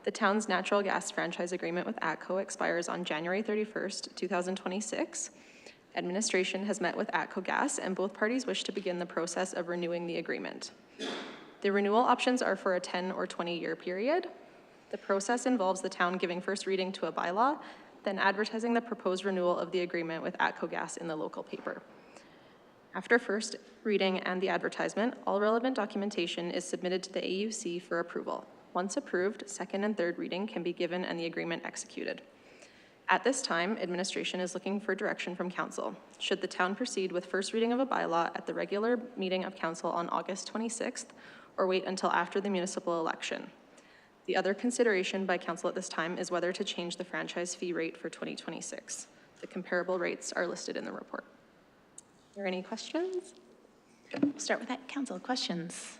S10: The town's natural gas franchise agreement with ATCO expires on January 31st, 2026. Administration has met with ATCO Gas and both parties wish to begin the process of renewing the agreement. The renewal options are for a 10 or 20-year period. The process involves the town giving first reading to a bylaw, then advertising the proposed renewal of the agreement with ATCO Gas in the local paper. After first reading and the advertisement, all relevant documentation is submitted to the AUC for approval. Once approved, second and third reading can be given and the agreement executed. At this time, administration is looking for direction from council. Should the town proceed with first reading of a bylaw at the regular meeting of council on August 26th, or wait until after the municipal election? The other consideration by council at this time is whether to change the franchise fee rate for 2026. The comparable rates are listed in the report. there any questions?
S1: We'll start with that. Council, questions?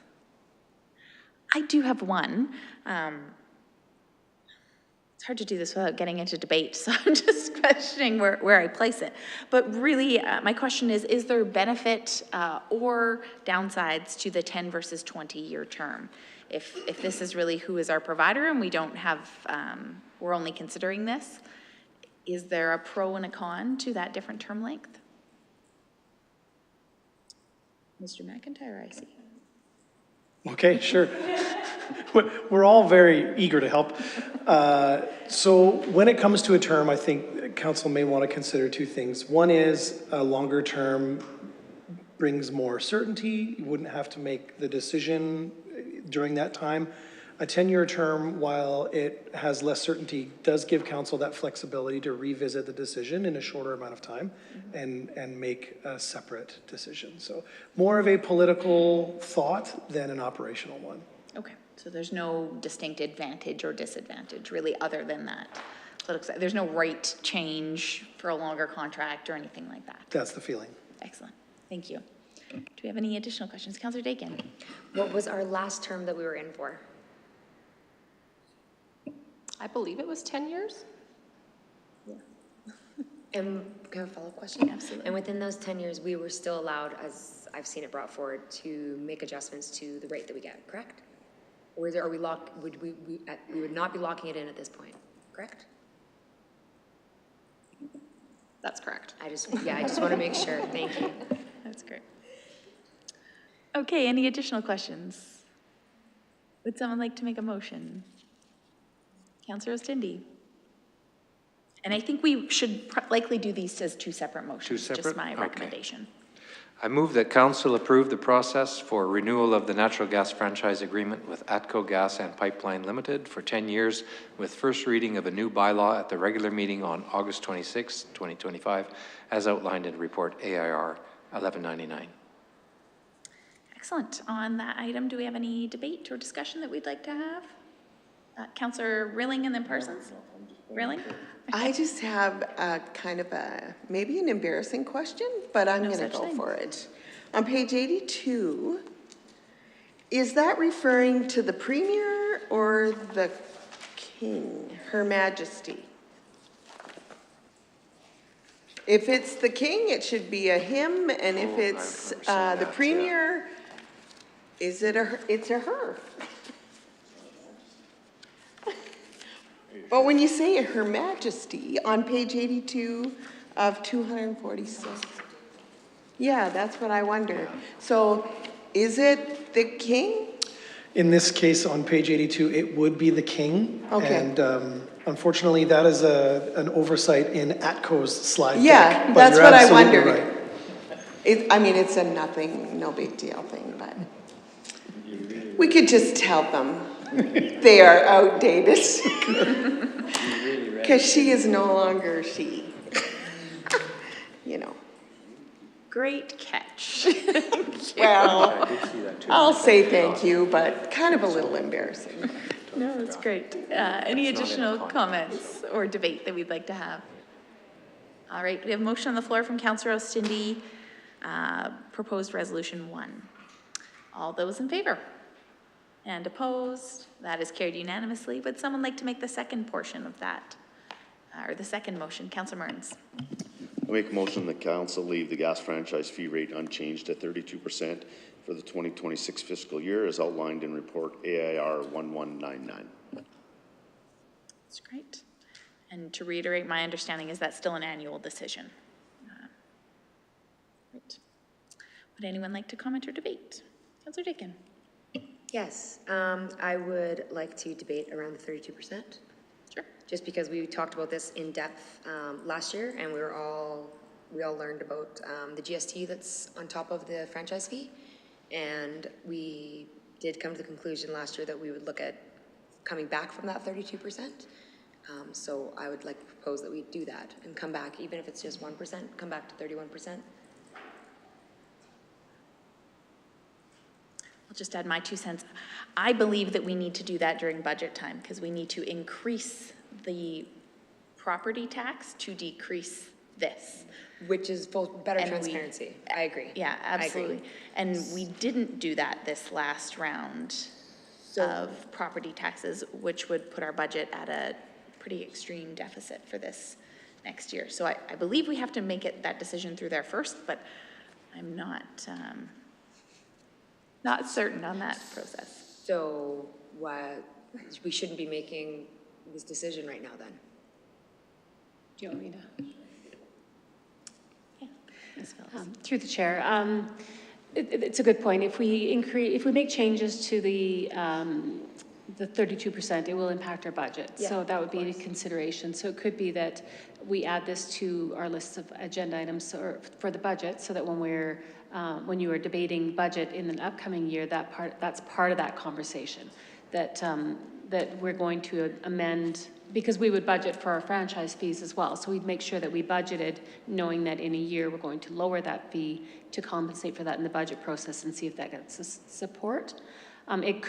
S1: I do have one. It's hard to do this without getting into debate, so I'm just questioning where I place it. But really, my question is there benefit or downsides to the 10 versus 20-year term? If this is really who is our provider and we don't have, we're only considering this, is there a pro and a con to that different term length? Mr. McIntyre, I see.
S7: Okay, sure. We're all very eager to help. So when it comes to a term, I think council may want to consider two things. One is a longer term brings more certainty. You wouldn't have to make the decision during that time. A 10-year term, while it has less certainty, does give council that flexibility to revisit the decision in a shorter amount of time and make a separate decision. So more of a political thought than an operational one.
S1: Okay, so there's no distinct advantage or disadvantage really other than that. So it looks like there's no right change for a longer contract or anything like that.
S7: That's the feeling.
S1: Excellent, thank you. Do we have any additional questions? Councillor Dakin.
S5: What was our last term that we were in for?
S10: I believe it was 10 years.
S5: And can I have a follow-up question?
S1: Absolutely.
S5: And within those 10 years, we were still allowed, as I've seen it brought forward, to make adjustments to the rate that we get, correct? Or is there, are we locked, we would not be locking it in at this point, correct?
S10: That's correct.
S5: I just want to make sure, thank you.
S1: That's great. Okay, any additional questions? Would someone like to make a motion? Councillor Ostindi. And I think we should likely do these as two separate motions.
S6: Two separate?
S1: Just my
S6: Okay.
S1: recommendation.
S6: I move that council approve the process for renewal of the natural gas franchise agreement with ATCO Gas and Pipeline Limited for 10 years with first reading of a new bylaw at the regular meeting on August 26, 2025, as outlined in report AIR 1199.
S1: Excellent. On that item, do we have any debate or discussion that we'd like to have? Councillor Rilling and then Parsons? Rilling?
S4: I just have a kind of maybe an embarrassing question, but I'm
S1: No
S4: going to
S1: such
S4: go
S1: thing.
S4: for it. On page 82, is that referring to the Premier or the King, Her Majesty? If it's the King, it should be a him, and if it's the Premier, is it it's a her? But when you say Her Majesty on page 82 of 246, yeah, that's what I wonder. So is it the King?
S7: In this case, on page 82, it would be the King.
S4: Okay.
S7: And unfortunately, that is an oversight in ATCO's slide deck.
S4: Yeah,
S7: but
S4: that's
S7: you're
S4: what I
S7: absolutely
S4: wondered.
S7: right.
S4: I mean, it's a nothing, no big deal thing, but we could just tell them they are outdated. Because she is no longer she. You know.
S1: Great catch.
S4: Well, I'll say thank you, but kind of a little embarrassing.
S1: No, that's great. Any additional comments or debate that we'd like to have? All right, we have a motion on the floor from Councillor Ostindi, proposed resolution 1. All those in favor? And opposed? That is carried unanimously. Would someone like to make the second portion of that? Or the second motion? Councillor Mearns.
S2: I make a motion that council leave the gas franchise fee rate unchanged at 32% for the 2026 fiscal year as outlined in report AIR 1199.
S1: That's great. And to reiterate, my understanding is that's still an annual decision. Right. Would anyone like to comment or debate? Councillor Dakin.
S5: Yes, I would like to debate around the 32%.
S1: Sure.
S5: Just because we talked about this in depth last year, and we all learned about the GST that's on top of the franchise fee, and we did come to the conclusion last year that we would look at coming back from that 32%. So I would like to propose that we do that and come back, even if it's just 1%, come back to 31%.
S1: I'll just add my 2 cents. I believe that we need to do that during budget time because we need to increase the property tax to decrease this.
S5: Which is better
S1: And we-
S5: transparency. I agree.
S1: Yeah,
S5: I agree.
S1: absolutely. And we didn't do that this last round of property taxes, which would put our budget at a pretty extreme deficit for this next year. So I believe we have to make that decision through there first, but I'm not certain on that process.
S5: So what, we shouldn't be making this decision right now then?
S3: Do you want me to?
S1: Ms. Phillips.
S3: Through the chair, it's a good point. If we make changes to the 32%, it will impact our budget. So that would be a consideration. So it could be that we add this to our list of agenda items for the budget, so that when you are debating budget in the upcoming year, that's part of that conversation. That we're going to amend, because we would budget for our franchise fees as well. So we'd make sure that we budgeted knowing that in a year we're going to lower that fee to compensate for that in the budget process and see if that gets support. It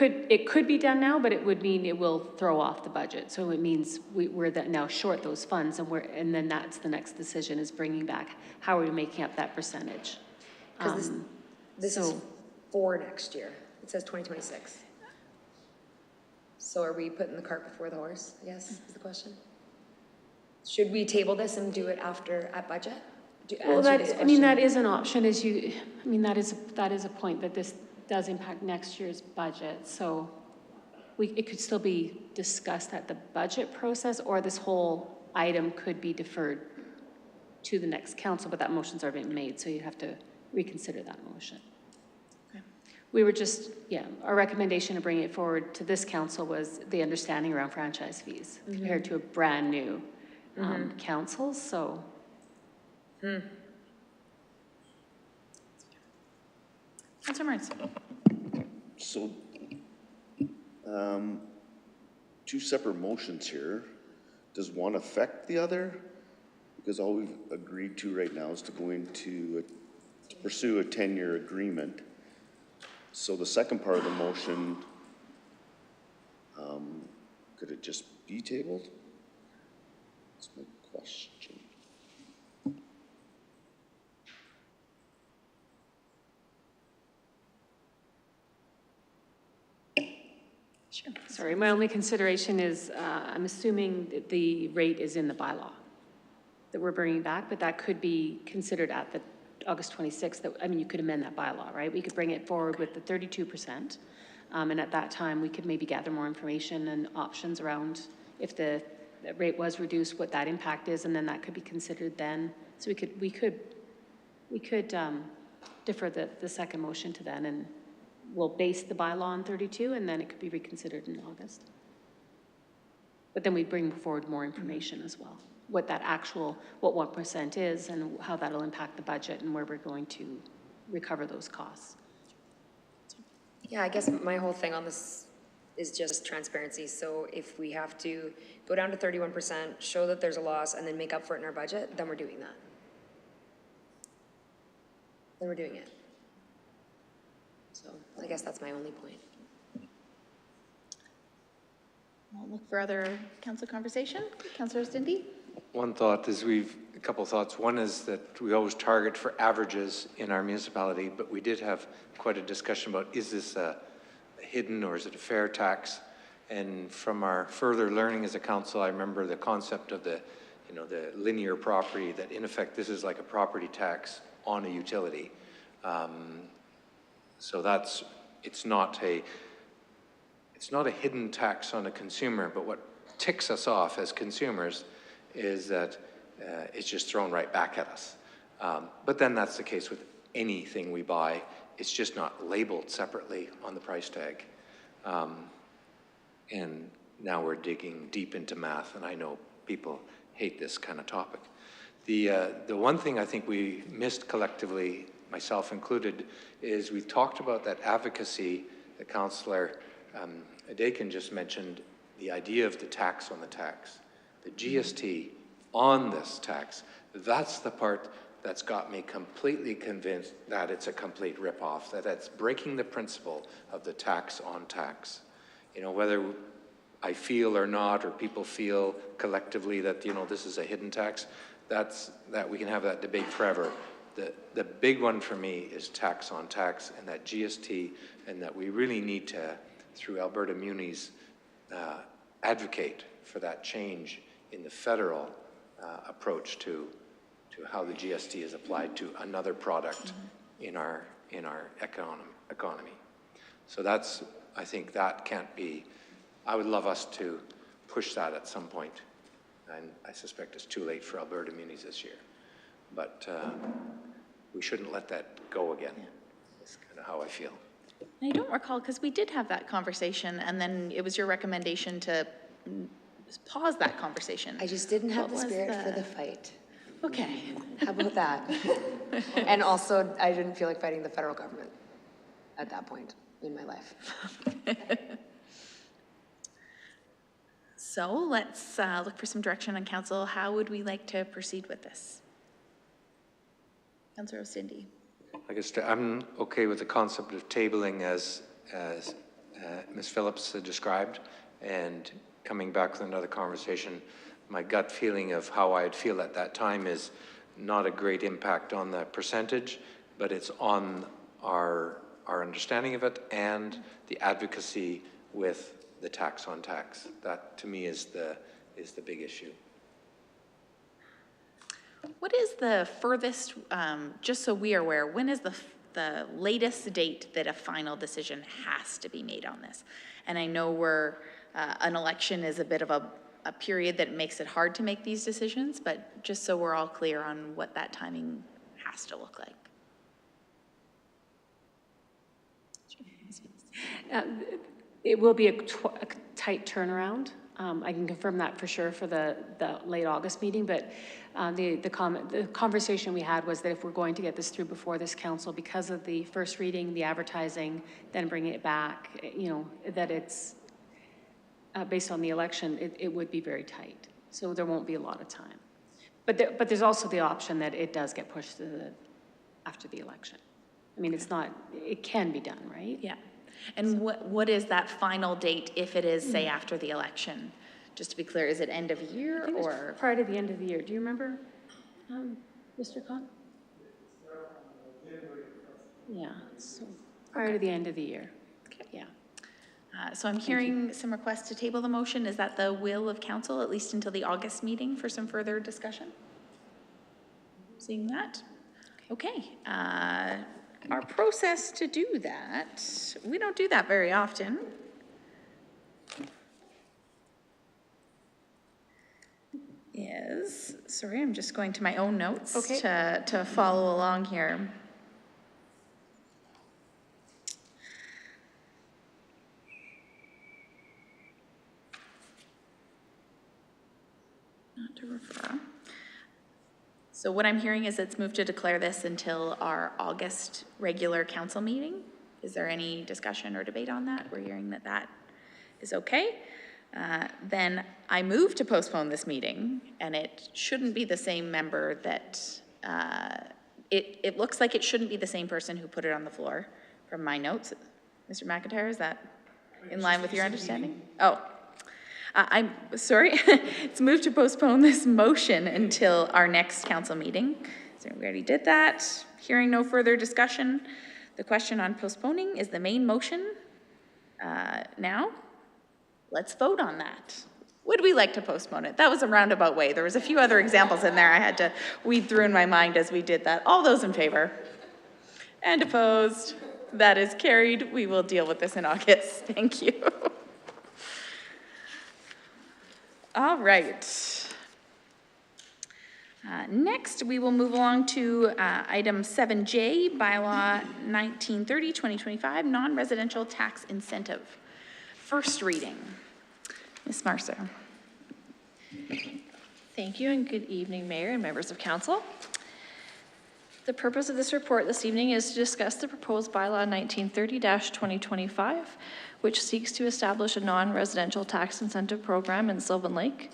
S3: could be done now, but it would mean it will throw off the budget. So it means we're now short those funds, and then that's the next decision, is bringing back how are we making up that percentage.
S5: Because this is for next year. It says 2026. So are we putting the cart before the horse, I guess, is the question? Should we table this and do it at budget?
S3: Well, that is an option, that is a point, that this does impact next year's budget. So it could still be discussed at the budget process, or this whole item could be deferred to the next council, but that motion's already been made, so you have to reconsider that motion. We were just, our recommendation to bring it forward to this council was the understanding around franchise fees compared to a brand new council, so.
S1: Councilor Marks.
S2: So, two separate motions here. Does one affect the other? Because all we've agreed to right now is to go into, to pursue a 10-year agreement. So the second part of the motion, could it just be tabled? That's my question.
S1: Sure.
S3: Sorry, my only consideration is, I'm assuming that the rate is in the bylaw that we're bringing back, but that could be considered at the August 26th, you could amend that bylaw, right? We could bring it forward with the 32%, and at that time, we could maybe gather more information and options around if the rate was reduced, what that impact is, and then that could be considered then. So we could defer the second motion to then, and we'll base the bylaw on 32, and then it could be reconsidered in August. But then we bring forward more information as well. What 1% is and how that'll impact the budget and where we're going to recover those costs.
S5: Yeah, I guess my whole thing on this is just transparency. So if we have to go down to 31%, show that there's a loss, and then make up for it in our budget, then we're doing that. Then we're doing it. So I guess that's my only point.
S1: We'll look for other council conversation. Councilor Stindy?
S6: One thought is a couple thoughts. One is that we always target for averages in our municipality, but we did have quite a discussion about, is this a hidden or is it a fair tax? And from our further learning as a council, I remember the concept of the linear property, that in effect, this is like a property tax on a utility. So it's not a hidden tax on a consumer, but what ticks us off as consumers is that it's just thrown right back at us. But then that's the case with anything we buy. It's just not labeled separately on the price tag. And now we're digging deep into math, and I know people hate this kind of topic. The one thing I think we missed collectively, myself included, is we've talked about that advocacy that Councillor Dakin just mentioned, the idea of the tax on the tax. The GST on this tax, that's the part that's got me completely convinced that it's a complete ripoff, that it's breaking the principle of the tax on tax. Whether I feel or not, or people feel collectively that, this is a hidden tax, that we can have that debate forever. The big one for me is tax on tax and that GST, and that we really need to, through Alberta Munis, advocate for that change in the federal approach to how the GST is applied to another product in our economy. So that's, I think that can't be, I would love us to push that at some point, and I suspect it's too late for Alberta Munis this year. But we shouldn't let that go again. That's kind of how I feel.
S1: I don't recall, because we did have that conversation, and then it was your recommendation to pause that conversation.
S5: I just didn't have
S1: What
S5: the
S1: was
S5: spirit for the fight.
S1: Okay.
S5: How about that? And also, I didn't feel like fighting the federal government at that point in my life.
S1: So let's look for some direction on council. How would we like to proceed with this? Councillor Cindy.
S6: I guess I'm okay with the concept of tabling as Ms. Phillips described, and coming back with another conversation. My gut feeling of how I'd feel at that time is not a great impact on the percentage, but it's on our understanding of it and the advocacy with the tax on tax. That to me is the big issue.
S1: What is the furthest, just so we are aware, when is the latest date that a final decision has to be made on this? And I know an election is a bit of a period that makes it hard to make these decisions, but just so we're all clear on what that timing has to look like.
S3: It will be a tight turnaround. I can confirm that for sure for the late August meeting, but the conversation we had was that if we're going to get this through before this council, because of the first reading, the advertising, then bringing it back, you know, that it's based on the election, it would be very tight. So there won't be a lot of time. But there's also the option that it does get pushed to after the election. I mean, it can be done, right?
S1: Yeah. And what is that final date if it is, say, after the election? Just to be clear, is it end of year or?
S3: Prior to the end of the year. Do you remember, Mr. Kahn? Yeah, so prior to the end of the year.
S1: Okay.
S3: Yeah.
S1: So I'm hearing some requests to table the motion. Is that the will of council, at least until the August meeting for some further discussion? Seeing that? Okay. Our process to do that, we don't do that very often. Sorry, I'm just going to my own notes to follow along here. Not to refer. So what I'm hearing is it's moved to declare this until our August regular council meeting. Is there any discussion or debate on that? We're hearing that that is okay. Then I move to postpone this meeting, and it shouldn't be the same member that, it looks like it shouldn't be the same person who put it on the floor from my notes. Mr. McIntyre, is that in line with your understanding? Oh. I'm sorry, it's moved to postpone this motion until our next council meeting. So we already did that. Hearing no further discussion, the question on postponing is the main motion. Now, let's vote on that. Would we like to postpone it? That was a roundabout way. There was a few other examples in there I had to weed through in my mind as we did that. All those in favor? And opposed? That is carried. We will deal with this in August. Thank you. All right. Next, we will move along to item 7J, bylaw 1930-2025, non-residential tax incentive. First reading. Ms. Marcer.
S10: Thank you and good evening, Mayor and members of council. The purpose of this report this evening is to discuss the proposed bylaw 1930-2025, which seeks to establish a non-residential tax incentive program in Sylvan Lake.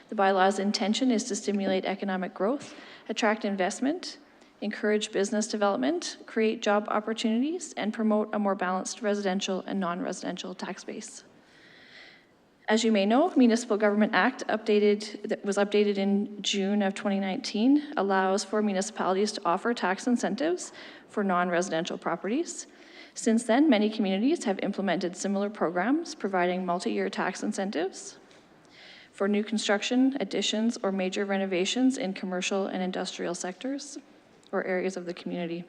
S10: The bylaw's intention is to stimulate economic growth, attract investment, encourage business development, create job opportunities, and promote a more balanced residential and non-residential tax base. As you may know, Municipal Government Act that was updated in June of 2019 allows for municipalities to offer tax incentives for non-residential properties. Since then, many communities have implemented similar programs providing multi-year tax incentives for new construction, additions, or major renovations in commercial and industrial sectors or areas of the community.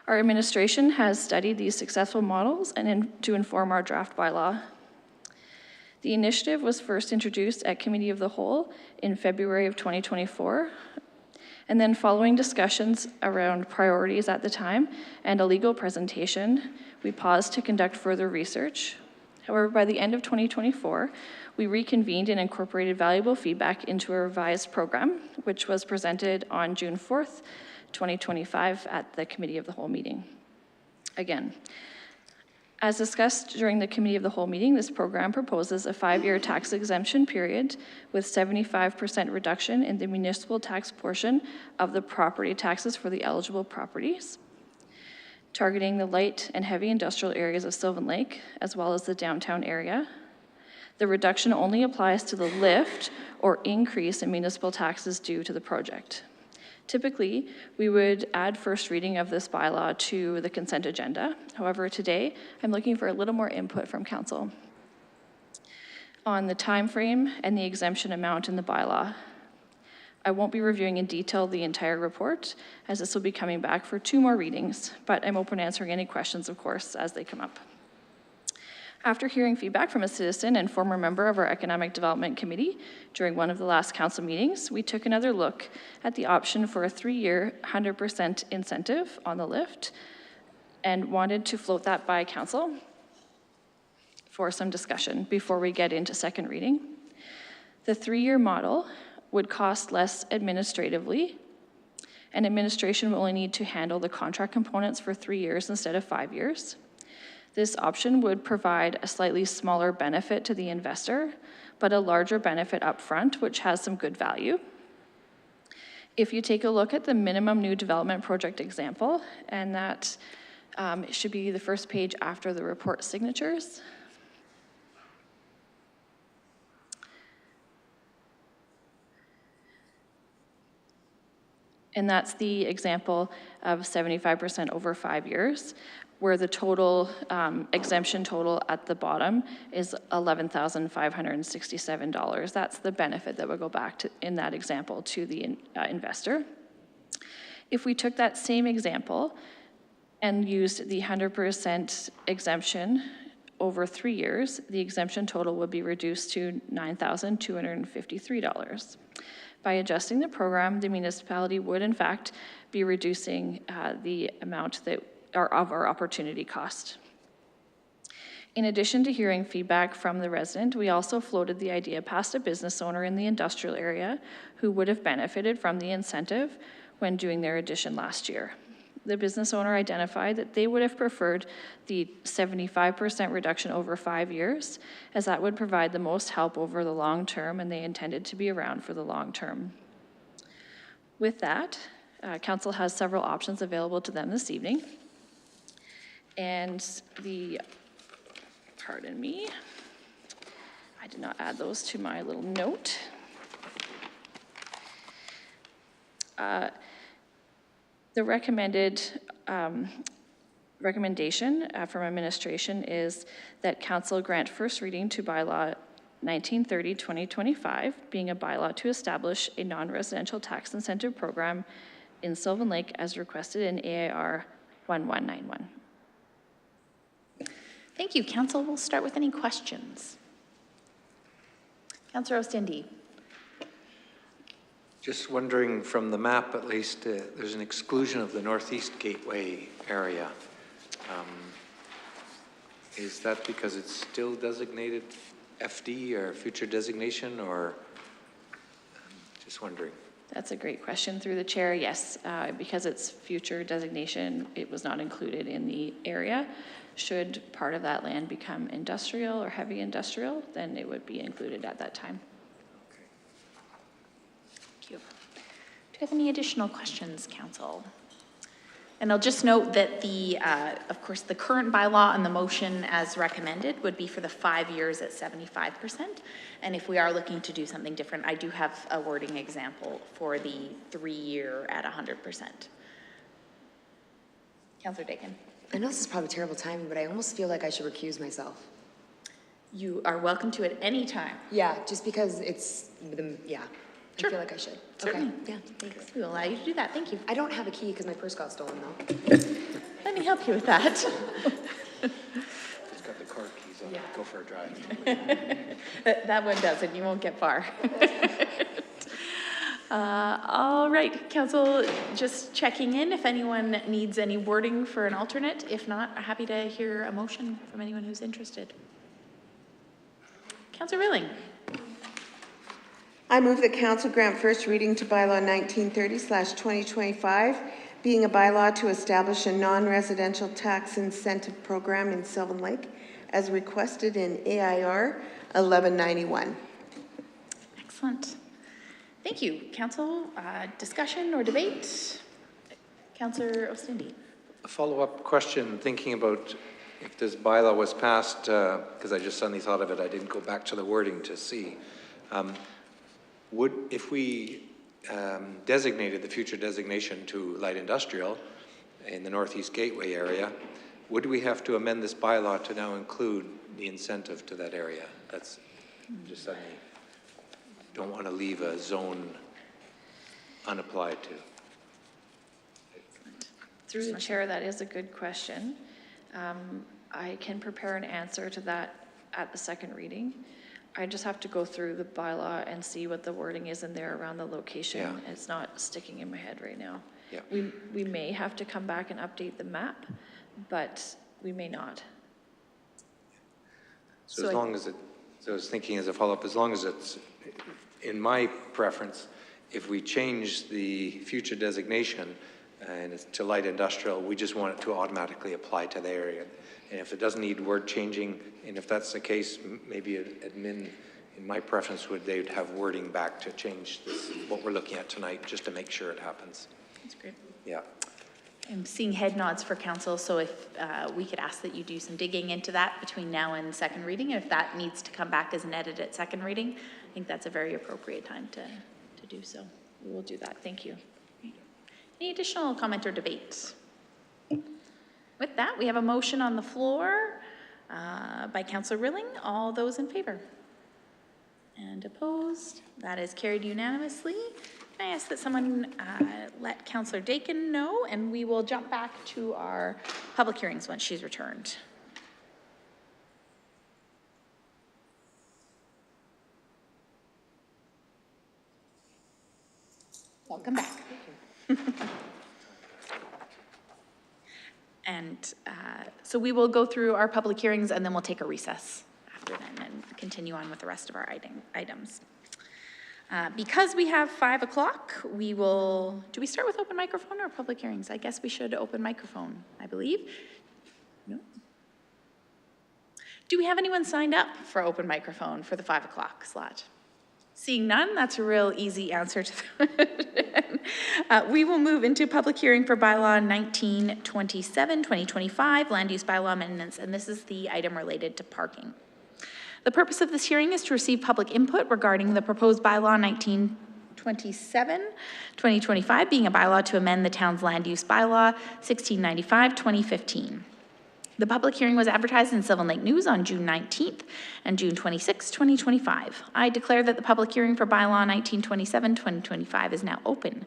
S10: Our administration has studied these successful models to inform our draft bylaw. The initiative was first introduced at Committee of the Whole in February of 2024, and then following discussions around priorities at the time and a legal presentation, we paused to conduct further research. However, by the end of 2024, we reconvened and incorporated valuable feedback into a revised program, which was presented on June 4th, 2025 at the Committee of the Whole meeting. Again, as discussed during the Committee of the Whole meeting, this program proposes a 5-year tax exemption period with 75% reduction in the municipal tax portion of the property taxes for the eligible properties, targeting the light and heavy industrial areas of Sylvan Lake, as well as the downtown area. The reduction only applies to the lift or increase in municipal taxes due to the project. Typically, we would add first reading of this bylaw to the consent agenda. However, today, I'm looking for a little more input from council on the time frame and the exemption amount in the bylaw. I won't be reviewing in detail the entire report, as this will be coming back for 2 more readings, but I'm open to answering any questions, of course, as they come up. After hearing feedback from a citizen and former member of our Economic Development Committee during one of the last council meetings, we took another look at the option for a 3-year 100% incentive on the lift and wanted to float that by council for some discussion before we get into second reading. The 3-year model would cost less administratively, and administration will only need to handle the contract components for 3 years instead of 5 years. This option would provide a slightly smaller benefit to the investor, but a larger benefit upfront, which has some good value. If you take a look at the minimum new development project example, and that should be the first page after the report signatures. And that's the example of 75% over 5 years, where the total exemption total at the bottom is $11,567. That's the benefit that would go back to, in that example, to the investor. If we took that same example and used the 100% exemption over 3 years, the exemption total would be reduced to $9,253. By adjusting the program, the municipality would in fact be reducing the amount that of our opportunity cost. In addition to hearing feedback from the resident, we also floated the idea past a business owner in the industrial area who would have benefited from the incentive when doing their addition last year. The business owner identified that they would have preferred the 75% reduction over 5 years, as that would provide the most help over the long term, and they intended to be around for the long term. With that, council has several options available to them this evening. And pardon me, I did not add those to my little note. The recommended recommendation from administration is that council grant first reading to bylaw 1930-2025, being a bylaw to establish a non-residential tax incentive program in Sylvan Lake as requested in AIR 1191.
S1: Thank you, council. We'll start with any questions. Councillor Oostende.
S6: Just wondering, from the map at least, there's an exclusion of the Northeast Gateway area. Is that because it's still designated FD or future designation, or just wondering?
S10: That's a great question through the chair. Yes, because it's future designation, it was not included in the area. Should part of that land become industrial or heavy industrial, then it would be included at that time.
S6: Okay.
S1: Thank you. Do you have any additional questions, council? And I'll just note that of course, the current bylaw and the motion as recommended would be for the 5 years at 75%. And if we are looking to do something different, I do have a wording example for the 3-year at 100%. Councillor Dakin.
S5: I know this is probably terrible timing, but I almost feel like I should recuse myself.
S1: You are welcome to at any time.
S5: Yeah, just because yeah.
S1: Sure.
S5: I feel like I should.
S1: Certainly.
S5: Okay, yeah, thanks.
S1: We will allow you to do that. Thank you.
S5: I don't have a key because my purse got stolen though.
S1: Let me help you with that.
S6: It's got the car keys on it. Go for a drive.
S1: That one does, and you won't get far. All right, council, just checking in if anyone needs any wording for an alternate. If not, happy to hear a motion from anyone who's interested. Councillor Rilling.
S4: I move that council grant first reading to bylaw 1930/2025, being a bylaw to establish a non-residential tax incentive program in Sylvan Lake as requested in AIR 1191.
S1: Excellent. Thank you. Council, discussion or debate? Councillor Ostindi.
S6: A follow-up question, thinking about if this bylaw was passed, because I just suddenly thought of it, I didn't go back to the wording to see. If we designated the future designation to light industrial in the Northeast Gateway area, would we have to amend this bylaw to now include the incentive to that area? That's just suddenly, don't want to leave a zone unapplied to.
S11: Through the chair, that is a good question. I can prepare an answer to that at the second reading. I just have to go through the bylaw and see what the wording is in there around the location.
S6: Yeah.
S11: It's not sticking in my head right now.
S6: Yeah.
S11: We may have to come back and update the map, but we may not.
S6: So as long as it, so I was thinking as a follow-up, as long as it's, in my preference, if we change the future designation and it's to light industrial, we just want it to automatically apply to the area. And if it doesn't need word changing, and if that's the case, maybe admin, in my preference, they'd have wording back to change this, what we're looking at tonight, just to make sure it happens.
S1: That's great.
S6: Yeah.
S1: I'm seeing head nods for council, so if we could ask that you do some digging into that between now and second reading, and if that needs to come back as an edit at second reading, I think that's a very appropriate time to do so.
S11: We will do that. Thank you.
S1: Any additional comment or debate? With that, we have a motion on the floor by Councillor Rilling. All those in favor? And opposed? That is carried unanimously. Can I ask that someone let Councillor Dakin know, and we will jump back to our public hearings once she's returned. Welcome back. And so we will go through our public hearings and then we'll take a recess after then and continue on with the rest of our items. Because we have 5 o'clock, we will, do we start with open microphone or public hearings? I guess we should open microphone, I believe. No. Do we have anyone signed up for open microphone for the 5 o'clock slot? Seeing none, that's a real easy answer to that. We will move into public hearing for bylaw 1927, 2025, land use bylaw amendments, and this is the item related to parking. The purpose of this hearing is to receive public input regarding the proposed bylaw 1927, 2025, being a bylaw to amend the town's land use bylaw 1695, 2015. The public hearing was advertised in Sylvan Lake News on June 19th and June 26, 2025. I declare that the public hearing for bylaw 1927, 2025 is now open.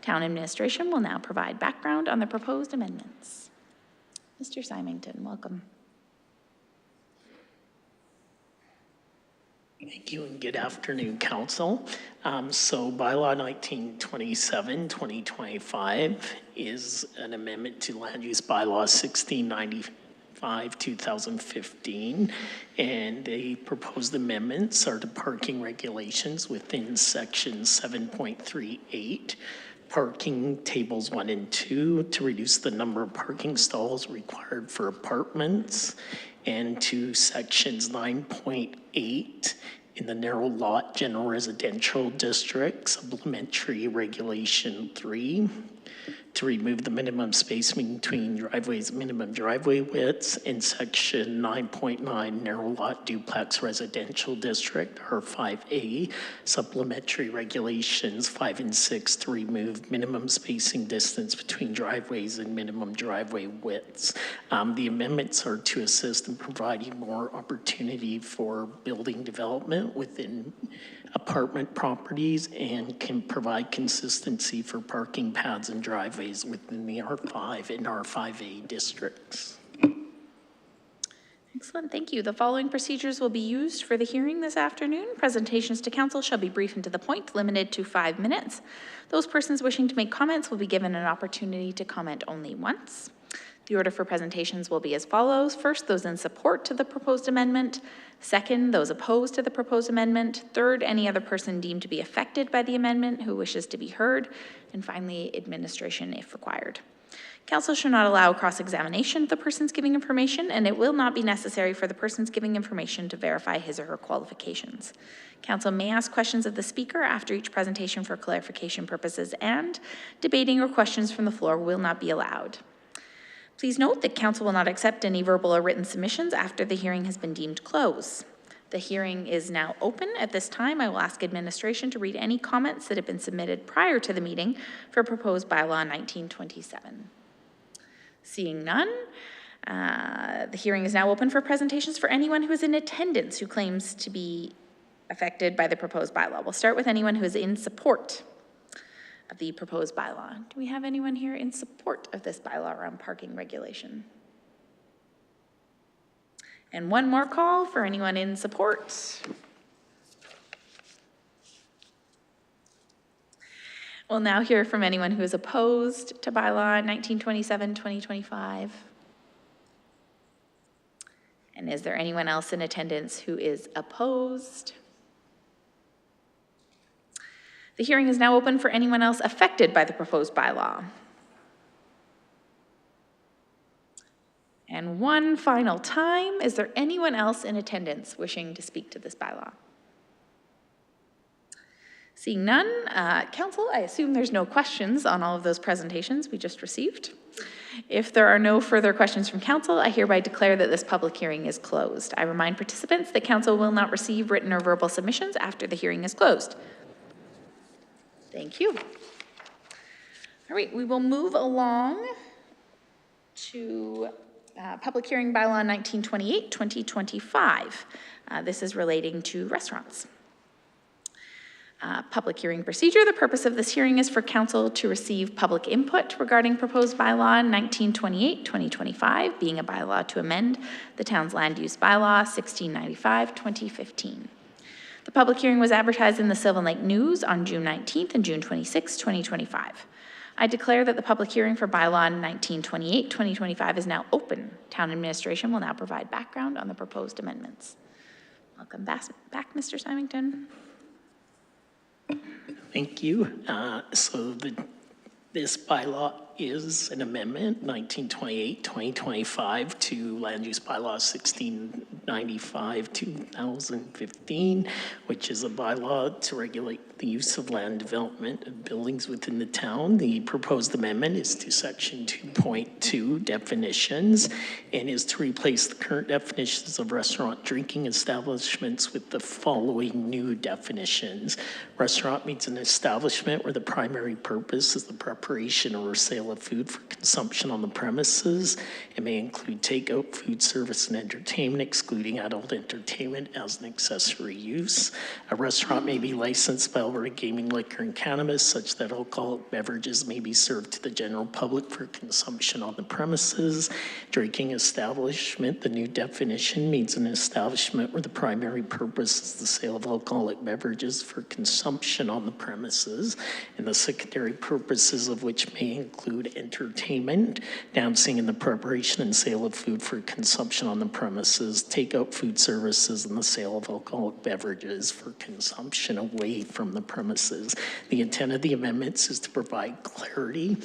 S1: Town administration will now provide background on the proposed amendments. Mr. Symington, welcome.
S12: Thank you and good afternoon, Council. So bylaw 1927, 2025 is an amendment to land use bylaw 1695, 2015, and the proposed amendments are to parking regulations within section 7.38, parking tables 1 and 2 to reduce the number of parking stalls required for apartments, and to sections 9.8 in the narrow lot general residential district, supplementary regulation 3, to remove the minimum spacing between driveways and minimum driveway widths in section 9.9 narrow lot duplex residential district, R5A, supplementary regulations 5 and 6 to remove minimum spacing distance between driveways and minimum driveway widths. The amendments are to assist in providing more opportunity for building development within apartment properties and can provide consistency for parking paths and driveways within the R5 and R5A districts.
S1: Excellent, thank you. The following procedures will be used for the hearing this afternoon. Presentations to council shall be brief and to the point, limited to 5 minutes. Those persons wishing to make comments will be given an opportunity to comment only once. The order for presentations will be as follows. First, those in support to the proposed amendment. Second, those opposed to the proposed amendment. Third, any other person deemed to be affected by the amendment who wishes to be heard. And finally, administration if required. Council shall not allow cross-examination of the persons giving information, and it will not be necessary for the persons giving information to verify his or her qualifications. Council may ask questions of the speaker after each presentation for clarification purposes, and debating or questions from the floor will not be allowed. Please note that council will not accept any verbal or written submissions after the hearing has been deemed closed. The hearing is now open. At this time, I will ask administration to read any comments that have been submitted prior to the meeting for proposed bylaw 1927. Seeing none, the hearing is now open for presentations for anyone who is in attendance who claims to be affected by the proposed bylaw. We'll start with anyone who is in support of the proposed bylaw. Do we have anyone here in support of this bylaw around parking regulation? And one more call for anyone in support. We'll now hear from anyone who is opposed to bylaw 1927-2025. And is there anyone else in attendance who is opposed? The hearing is now open for anyone else affected by the proposed bylaw. And one final time, is there anyone else in attendance wishing to speak to this bylaw? Seeing none, council, I assume there's no questions on all of those presentations we just received. If there are no further questions from council, I hereby declare that this public hearing is closed. I remind participants that council will not receive written or verbal submissions after the hearing is closed. Thank you. All right, we will move along to public hearing bylaw 1928-2025. This is relating to restaurants. Public hearing procedure. The purpose of this hearing is for council to receive public input regarding proposed bylaw 1928-2025, being a bylaw to amend the town's land use bylaw 1695-2015. The public hearing was advertised in the Sylvan Lake News on June 19th and June 26th, 2025. I declare that the public hearing for bylaw 1928-2025 is now open. Town administration will now provide background on the proposed amendments. Welcome back, Mr. Symington.
S12: Thank you. This bylaw is an amendment, 1928-2025, to Land Use Bylaw 1695-2015, which is a bylaw to regulate the use of land development of buildings within the town. The proposed amendment is to section 2.2 definitions and is to replace the current definitions of restaurant drinking establishments with the following new definitions. Restaurant means an establishment where the primary purpose is the preparation or sale of food for consumption on the premises. It may include takeout, food service, and entertainment, excluding adult entertainment as an accessory use. A restaurant may be licensed by Alberta Gaming, Liquor, and Cannabis, such that alcoholic beverages may be served to the general public for consumption on the premises. Drinking establishment, the new definition, means an establishment where the primary purpose is the sale of alcoholic beverages for consumption on the premises, and the secondary purposes of which may include entertainment, dancing, and the preparation and sale of food for consumption on the premises, takeout food services, and the sale of alcoholic beverages for consumption away from the premises. The intent of the amendments is to provide clarity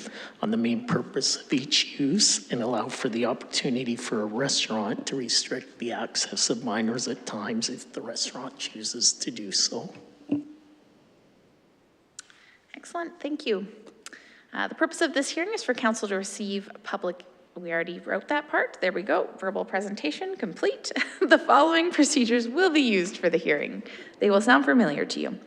S12: on the main purpose of each use and allow for the opportunity for a restaurant to restrict the access of minors at times if the restaurant chooses to do so.
S1: Excellent, thank you. The purpose of this hearing is for council to receive public, we already wrote that part, there we go, verbal presentation complete. The following procedures will be used for the hearing. They will sound familiar to you.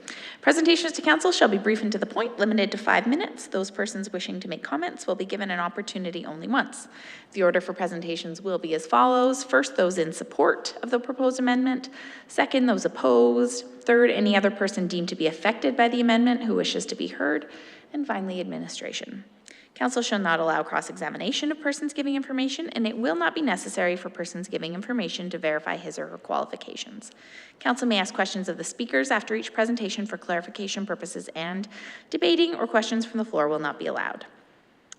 S1: Presentations to council shall be brief and to the point, limited to 5 minutes. Those persons wishing to make comments will be given an opportunity only once. The order for presentations will be as follows. First, those in support of the proposed amendment. Second, those opposed. Third, any other person deemed to be affected by the amendment who wishes to be heard. And finally, administration. Council shall not allow cross-examination of persons giving information, and it will not be necessary for persons giving information to verify his or her qualifications. Council may ask questions of the speakers after each presentation for clarification purposes, and debating or questions from the floor will not be allowed.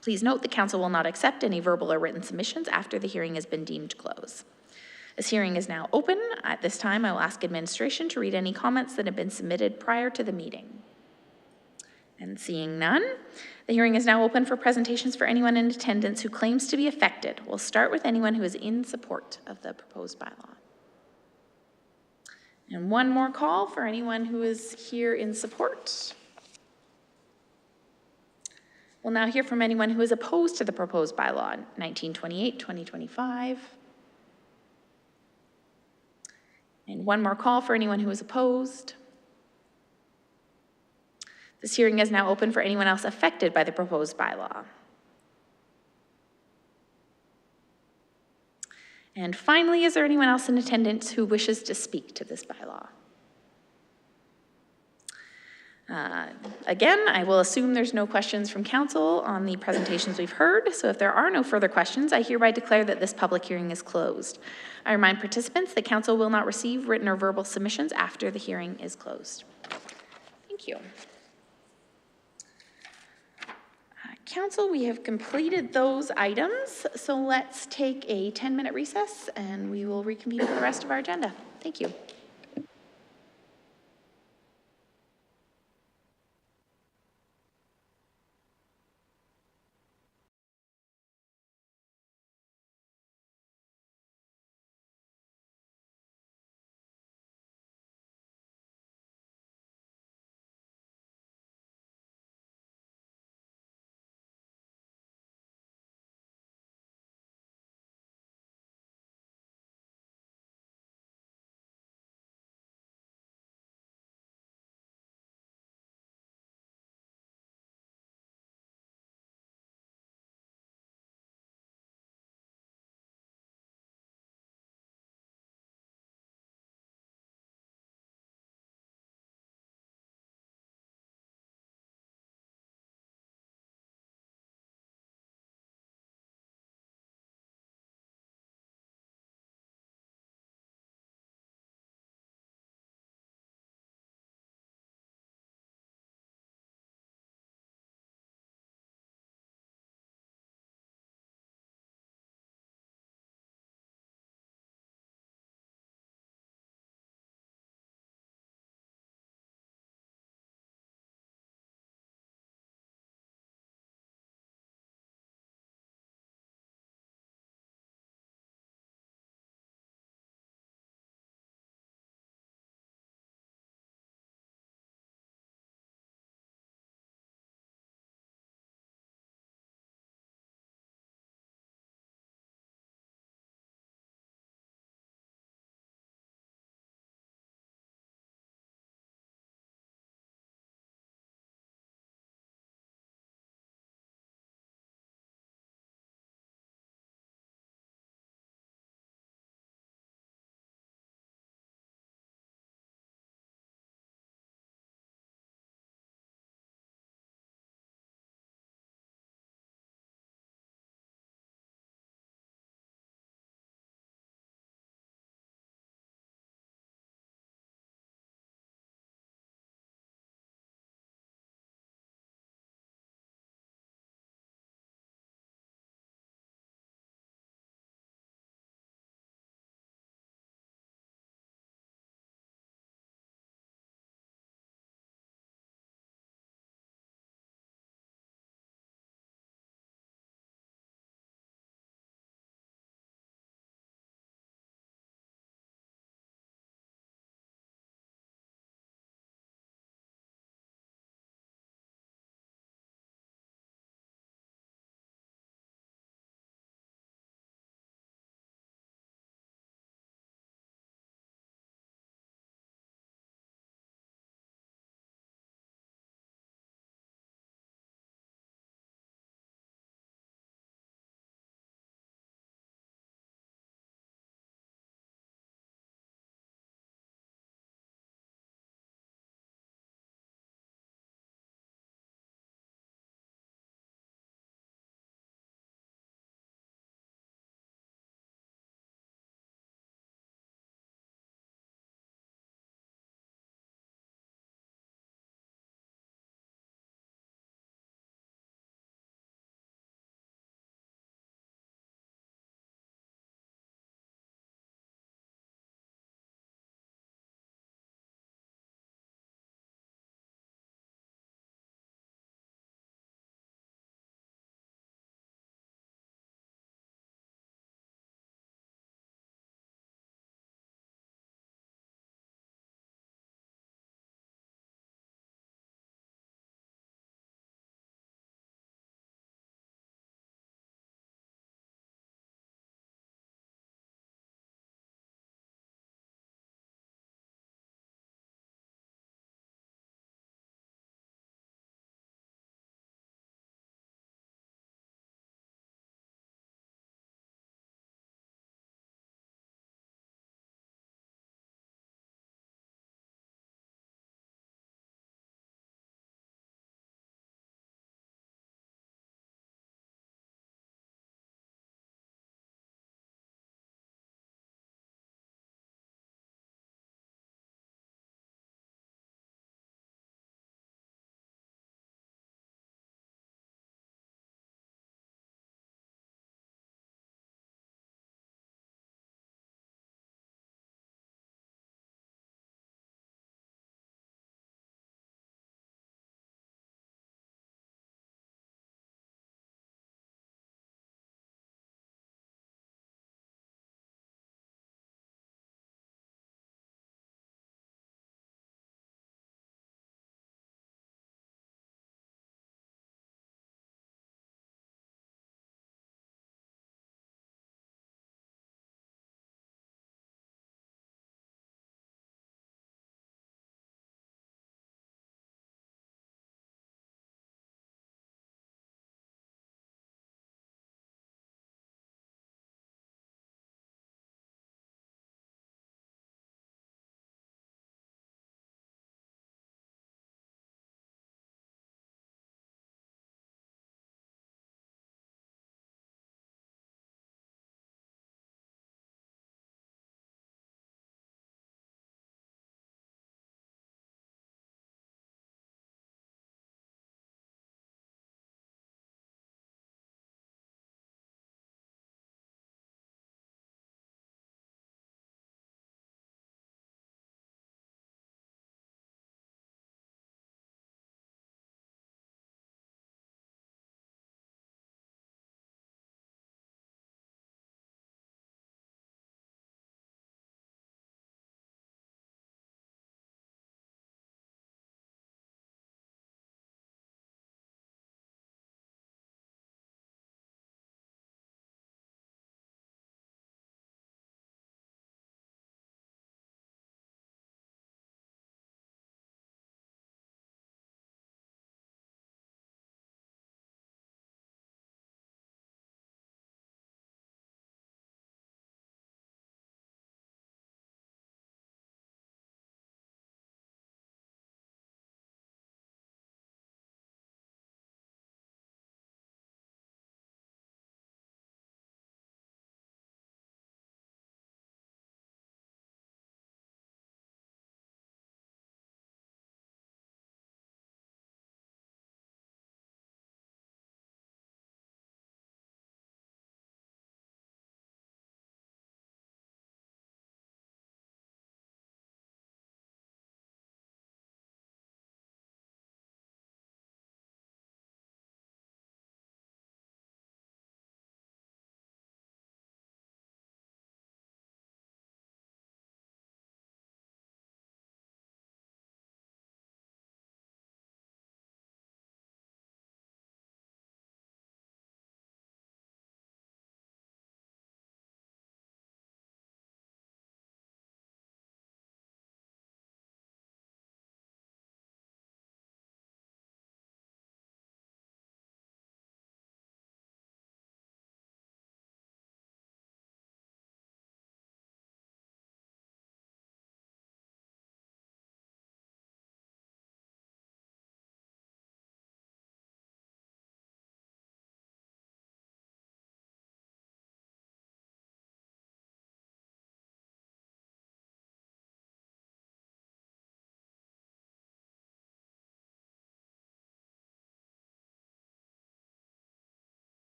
S1: Please note the council will not accept any verbal or written submissions after the hearing has been deemed closed. This hearing is now open. At this time, I will ask administration to read any comments that have been submitted prior to the meeting. And seeing none, the hearing is now open for presentations for anyone in attendance who claims to be affected. We'll start with anyone who is in support of the proposed bylaw. And one more call for anyone who is here in support. We'll now hear from anyone who is opposed to the proposed bylaw, 1928-2025. And one more call for anyone who is opposed. This hearing is now open for anyone else affected by the proposed bylaw. And finally, is there anyone else in attendance who wishes to speak to this bylaw? Again, I will assume there's no questions from council on the presentations we've heard, so if there are no further questions, I hereby declare that this public hearing is closed. I remind participants that council will not receive written or verbal submissions after the hearing is closed. Thank you. Council, we have completed those items, so let's take a 10-minute recess and we will reconvene for the rest of our agenda. Thank you.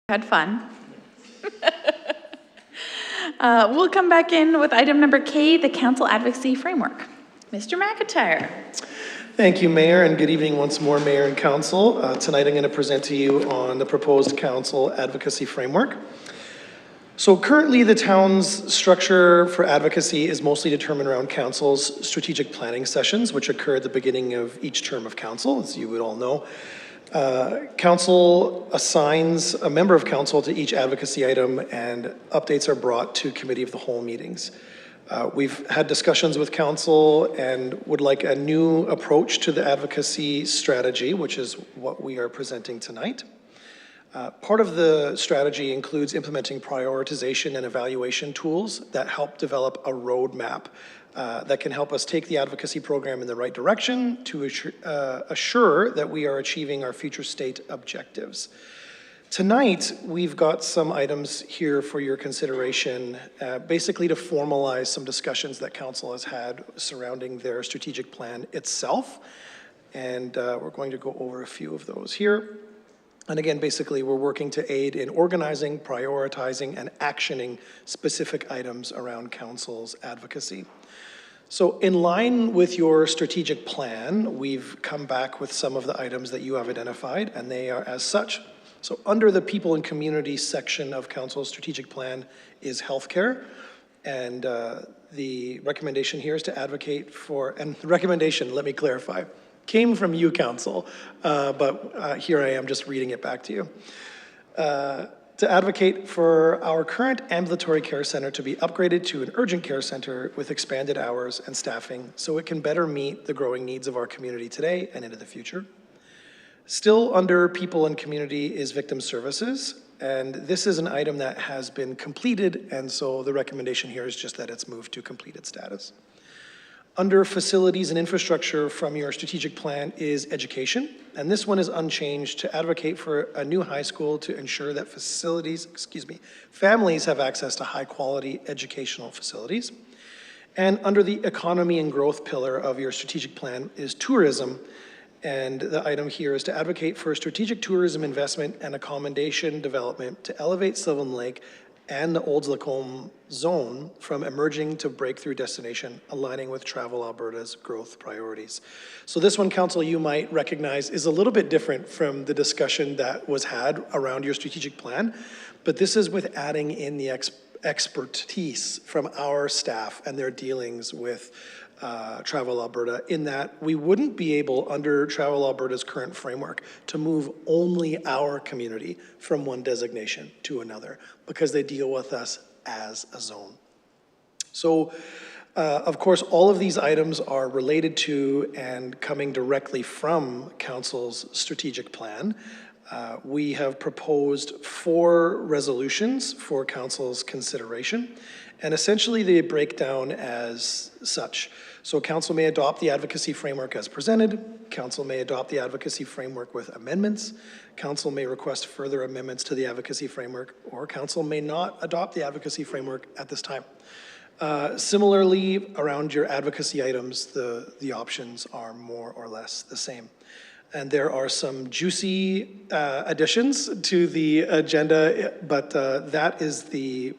S1: Had fun. We'll come back in with item number K, the Council Advocacy Framework. Mr. McIntyre.
S7: Thank you, Mayor, and good evening once more, Mayor and Council. Tonight I'm going to present to you on the proposed Council Advocacy Framework. So currently the town's structure for advocacy is mostly determined around council's strategic planning sessions, which occur at the beginning of each term of council, as you would all know. Council assigns a member of council to each advocacy item, and updates are brought to committee of the whole meetings. We've had discussions with council and would like a new approach to the advocacy strategy, which is what we are presenting tonight. Part of the strategy includes implementing prioritization and evaluation tools that help develop a roadmap that can help us take the advocacy program in the right direction to assure that we are achieving our future state objectives. Tonight, we've got some items here for your consideration, basically to formalize some discussions that council has had surrounding their strategic plan itself. And we're going to go over a few of those here. And again, basically, we're working to aid in organizing, prioritizing, and actioning specific items around council's advocacy. So in line with your strategic plan, we've come back with some of the items that you have identified, and they are as such. So under the people and community section of council's strategic plan is healthcare. And the recommendation here is to advocate for, and the recommendation, let me clarify, came from you, council, but here I am just reading it back to you. To advocate for our current ambulatory care center to be upgraded to an urgent care center with expanded hours and staffing so it can better meet the growing needs of our community today and into the future. Still under people and community is victim services, and this is an item that has been completed, and so the recommendation here is just that it's moved to completed status. Under facilities and infrastructure from your strategic plan is education, and this one is unchanged to advocate for a new high school to ensure that families have access to high quality educational facilities. And under the economy and growth pillar of your strategic plan is tourism, and the item here is to advocate for strategic tourism investment and accommodation development to elevate Sylvan Lake and the Olds Lacombe zone from emerging to breakthrough destination, aligning with Travel Alberta's growth priorities. So this one, council, you might recognize is a little bit different from the discussion that was had around your strategic plan, but this is with adding in the expertise from our staff and their dealings with Travel Alberta, in that we wouldn't be able, under Travel Alberta's current framework, to move only our community from one designation to another because they deal with us as a zone. So, of course, all of these items are related to and coming directly from Council's strategic plan. We have proposed 4 resolutions for Council's consideration, and essentially they break down as such. So Council may adopt the advocacy framework as presented. Council may adopt the advocacy framework with amendments. Council may request further amendments to the advocacy framework, or Council may not adopt the advocacy framework at this time. Similarly, around your advocacy items, the options are more or less the same. And there are some juicy additions to the agenda, but that is the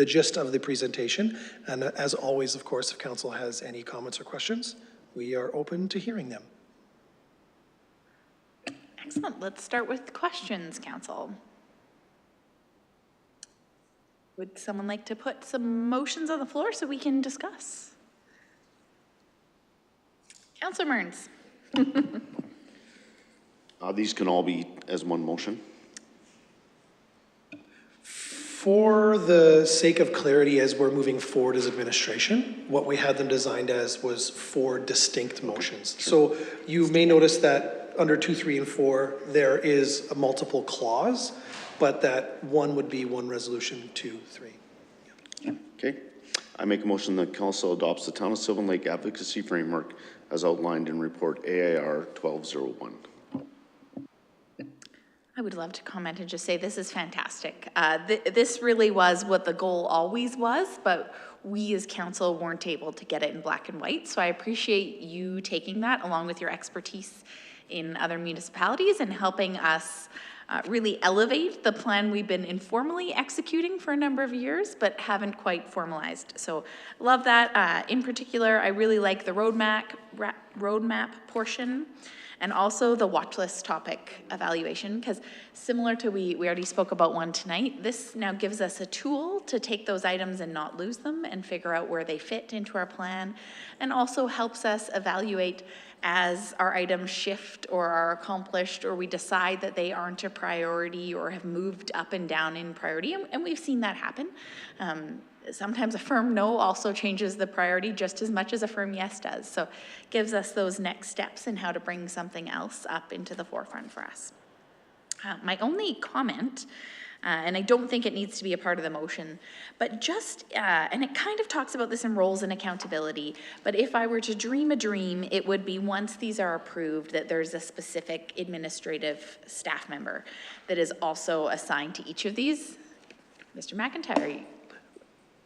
S7: gist of the presentation. And as always, of course, if council has any comments or questions, we are open to hearing them.
S1: Excellent. Let's start with questions, council. Would someone like to put some motions on the floor so we can discuss? Councilor Mearns.
S2: These can all be as one motion.
S7: For the sake of clarity, as we're moving forward as administration, what we had them designed as was 4 distinct motions. So you may notice that under 2, 3, and 4, there is a multiple clause, but that one would be one resolution, 2, 3.
S2: Yeah. Okay. I make a motion that council adopts the Town of Sylvan Lake Advocacy Framework as outlined in report AIR 1201.
S1: I would love to comment and just say this is fantastic. This really was what the goal always was, but we as council weren't able to get it in black and white. So I appreciate you taking that along with your expertise in other municipalities and helping us really elevate the plan we've been informally executing for a number of years, but haven't quite formalized. So love that. In particular, I really like the roadmap portion, and also the watch list topic evaluation, because similar to we already spoke about one tonight, this now gives us a tool to take those items and not lose them and figure out where they fit into our plan, and also helps us evaluate as our items shift or are accomplished, or we decide that they aren't a priority or have moved up and down in priority, and we've seen that happen. Sometimes a firm no also changes the priority just as much as a firm yes does. So gives us those next steps in how to bring something else up into the forefront for us. My only comment, and I don't think it needs to be a part of the motion, but just, and it kind of talks about this in roles and accountability, but if I were to dream a dream, it would be once these are approved that there's a specific administrative staff member that is also assigned to each of these. Mr. McIntyre.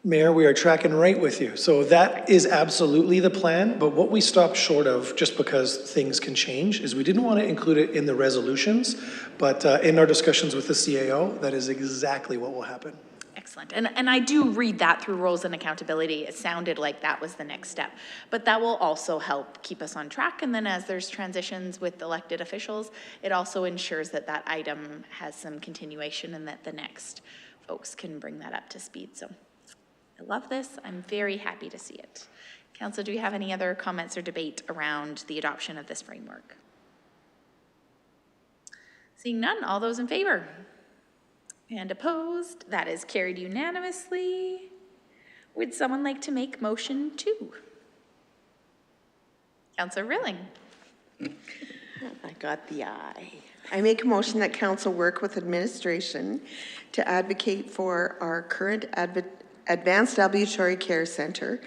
S7: Mayor, we are tracking right with you. So that is absolutely the plan, but what we stopped short of, just because things can change, is we didn't want to include it in the resolutions, but in our discussions with the CAO, that is exactly what will happen.
S1: Excellent. And I do read that through roles and accountability. It sounded like that was the next step, but that will also help keep us on track. And then as there's transitions with elected officials, it also ensures that that item has some continuation and that the next folks can bring that up to speed. So I love this. I'm very happy to see it. Council, do we have any other comments or debate around the adoption of this framework? Seeing none, all those in favor? And opposed? That is carried unanimously. Would someone like to make motion 2? Councillor Rilling.
S4: I got the eye. I make a motion that council work with administration to advocate for our current Advanced Ambulatory Care Center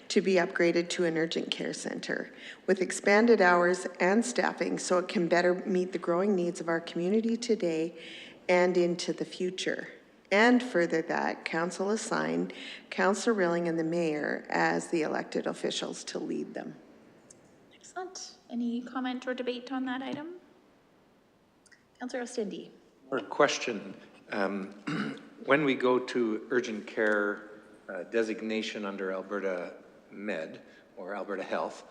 S4: to be upgraded to an urgent care center with expanded hours and staffing so it can better meet the growing needs of our community today and into the future. And further that, council assign Councillor Rilling and the mayor as the elected officials to lead them.
S1: Excellent. Any comment or debate on that item? Councillor Ostindi.
S6: Or question. When we go to urgent care designation under Alberta Med or Alberta Health,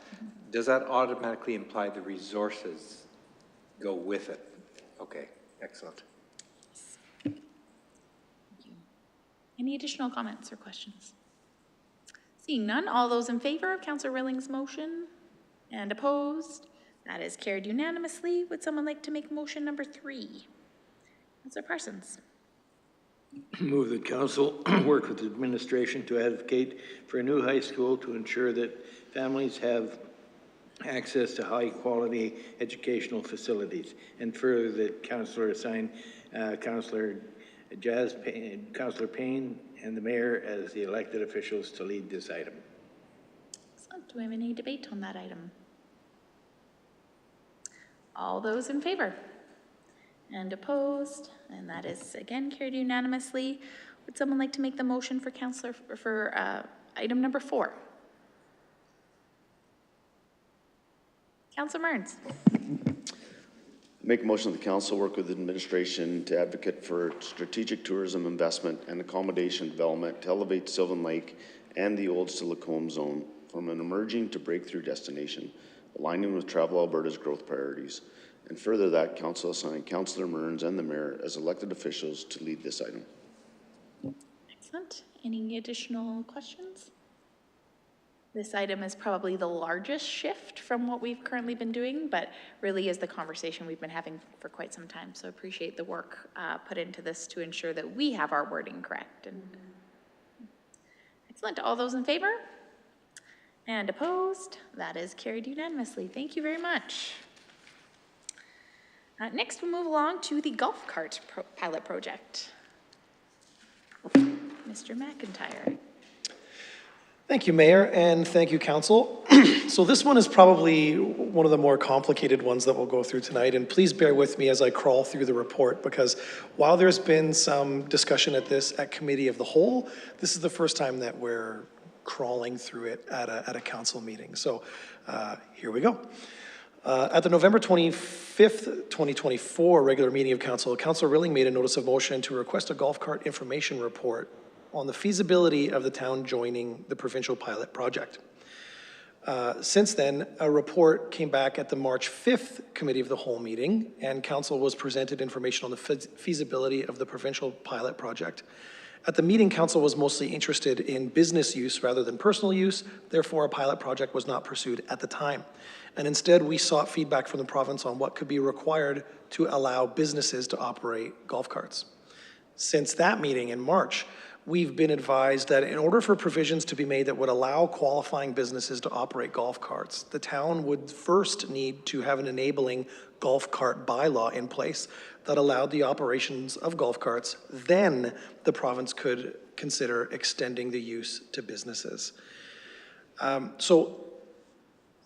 S6: does that automatically imply the resources go with it? Okay, excellent.
S1: Any additional comments or questions? Seeing none, all those in favor of Councillor Rilling's motion and opposed? That is carried unanimously. Would someone like to make motion number 3? Councillor Parsons.
S8: Move that council work with administration to advocate for a new high school to ensure that families have access to high-quality educational facilities, and further that councillor assign Councillor Payne and the mayor as the elected officials to lead this item.
S1: Excellent. Do we have any debate on that item? All those in favor? And opposed? And that is again carried unanimously. Would someone like to make the motion for item number 4? Councillor Mearns.
S2: Make a motion that the council work with administration to advocate for strategic tourism investment and accommodation development to elevate Sylvan Lake and the Old Silicon Zone from an emerging to breakthrough destination, aligning with Travel Alberta's growth priorities. And further that, council assign Councillor Mearns and the mayor as elected officials to lead this item.
S1: Excellent. Any additional questions? This item is probably the largest shift from what we've currently been doing, but really is the conversation we've been having for quite some time. So appreciate the work put into this to ensure that we have our wording correct. And excellent. All those in favor? And opposed? That is carried unanimously. Thank you very much. Next, we'll move along to the golf cart pilot project. Mr. McIntyre.
S7: Thank you, Mayor, and thank you, Council. So this one is probably one of the more complicated ones that we'll go through tonight, and please bear with me as I crawl through the report, because while there's been some discussion at committee of the whole, this is the first time that we're crawling through it at a council meeting. So here we go. At the November 25th, 2024 regular meeting of council, Councilor Rilling made a notice of motion to request a golf cart information report on the feasibility of the town joining the provincial pilot project. Since then, a report came back at the March 5th Committee of the Whole meeting, and council was presented information on the feasibility of the provincial pilot project. At the meeting, council was mostly interested in business use rather than personal use, therefore a pilot project was not pursued at the time. And instead, we sought feedback from the province on what could be required to allow businesses to operate golf carts. Since that meeting in March, we've been advised that in order for provisions to be made that would allow qualifying businesses to operate golf carts, the town would first need to have an enabling golf cart bylaw in place that allowed the operations of golf carts. Then the province could consider extending the use to businesses. So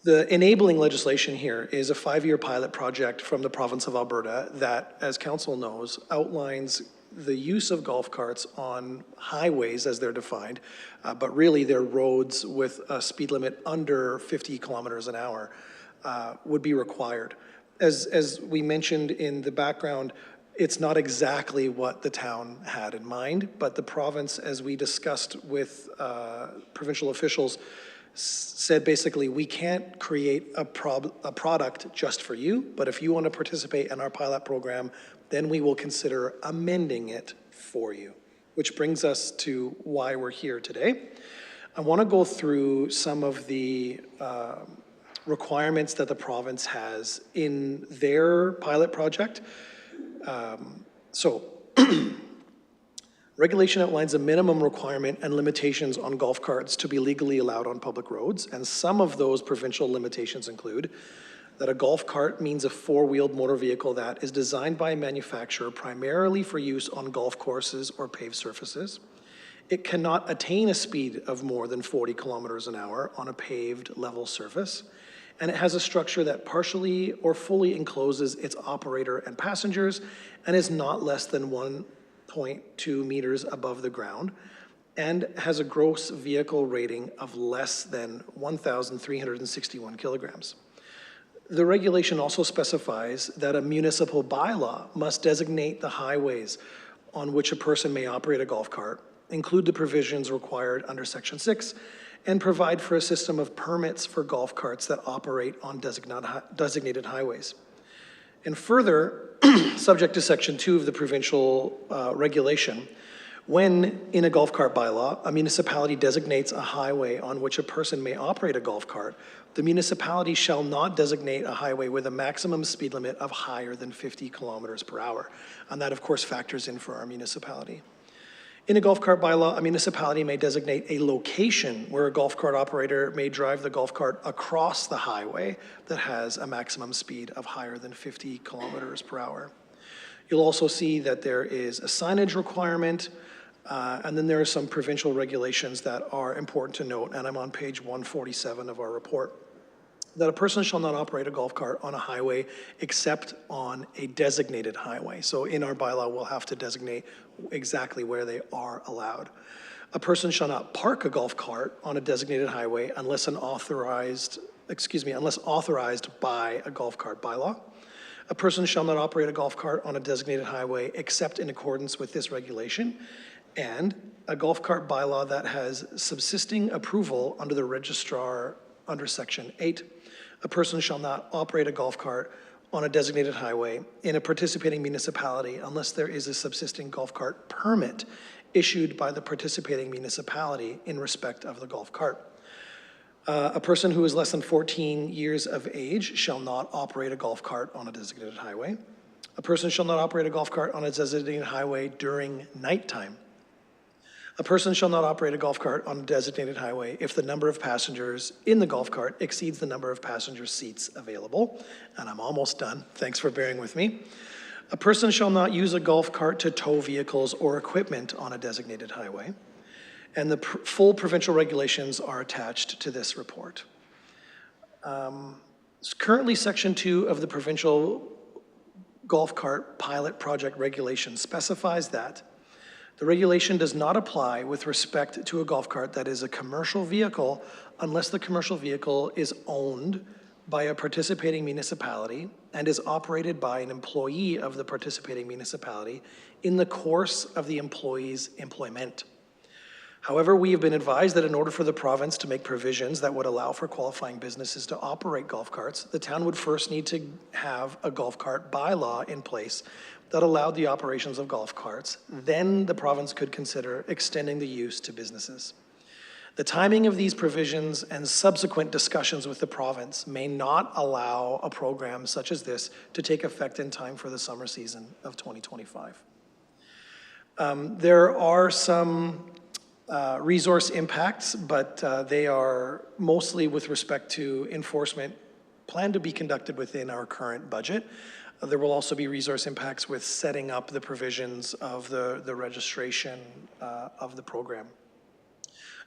S7: the enabling legislation here is a 5-year pilot project from the province of Alberta that, as council knows, outlines the use of golf carts on highways as they're defined, but really they're roads with a speed limit under 50 kilometers an hour would be required. As we mentioned in the background, it's not exactly what the town had in mind, but the province, as we discussed with provincial officials, said basically we can't create a product just for you, but if you want to participate in our pilot program, then we will consider amending it for you, which brings us to why we're here today. I want to go through some of the requirements that the province has in their pilot project. Regulation outlines a minimum requirement and limitations on golf carts to be legally allowed on public roads, and some of those provincial limitations include that a golf cart means a 4-wheeled motor vehicle that is designed by a manufacturer primarily for use on golf courses or paved surfaces. It cannot attain a speed of more than 40 kilometers an hour on a paved level surface, and it has a structure that partially or fully encloses its operator and passengers and is not less than 1.2 meters above the ground, and has a gross vehicle rating of less than 1,361 kilograms. The regulation also specifies that a municipal bylaw must designate the highways on which a person may operate a golf cart, include the provisions required under Section 6, and provide for a system of permits for golf carts that operate on designated highways. And further, subject to Section 2 of the provincial regulation, when in a golf cart bylaw, a municipality designates a highway on which a person may operate a golf cart, the municipality shall not designate a highway with a maximum speed limit of higher than 50 kilometers per hour. And that, of course, factors in for our municipality. In a golf cart bylaw, a municipality may designate a location where a golf cart operator may drive the golf cart across the highway that has a maximum speed of higher than 50 kilometers per hour. You'll also see that there is a signage requirement, and then there are some provincial regulations that are important to note, and I'm on page 147 of our report. That a person shall not operate a golf cart on a highway except on a designated highway. So in our bylaw, we'll have to designate exactly where they are allowed. A person shall not park a golf cart on a designated highway unless authorized by a golf cart bylaw. A person shall not operate a golf cart on a designated highway except in accordance with this regulation, and a golf cart bylaw that has subsisting approval under the registrar under Section 8. A person shall not operate a golf cart on a designated highway in a participating municipality unless there is a subsisting golf cart permit issued by the participating municipality in respect of the golf cart. A person who is less than 14 years of age shall not operate a golf cart on a designated highway. A person shall not operate a golf cart on a designated highway during nighttime. A person shall not operate a golf cart on a designated highway if the number of passengers in the golf cart exceeds the number of passenger seats available. And I'm almost done. Thanks for bearing with me. A person shall not use a golf cart to tow vehicles or equipment on a designated highway. And the full provincial regulations are attached to this report. Currently, Section 2 of the provincial golf cart pilot project regulation specifies that The regulation does not apply with respect to a golf cart that is a commercial vehicle unless the commercial vehicle is owned by a participating municipality and is operated by an employee of the participating municipality in the course of the employee's employment. However, we have been advised that in order for the province to make provisions that would allow for qualifying businesses to operate golf carts, the town would first need to have a golf cart bylaw in place that allowed the operations of golf carts. Then the province could consider extending the use to businesses. The timing of these provisions and subsequent discussions with the province may not allow a program such as this to take effect in time for the summer season of 2025. There are some resource impacts, but they are mostly with respect to enforcement planned to be conducted within our current budget. There will also be resource impacts with setting up the provisions of the registration of the program.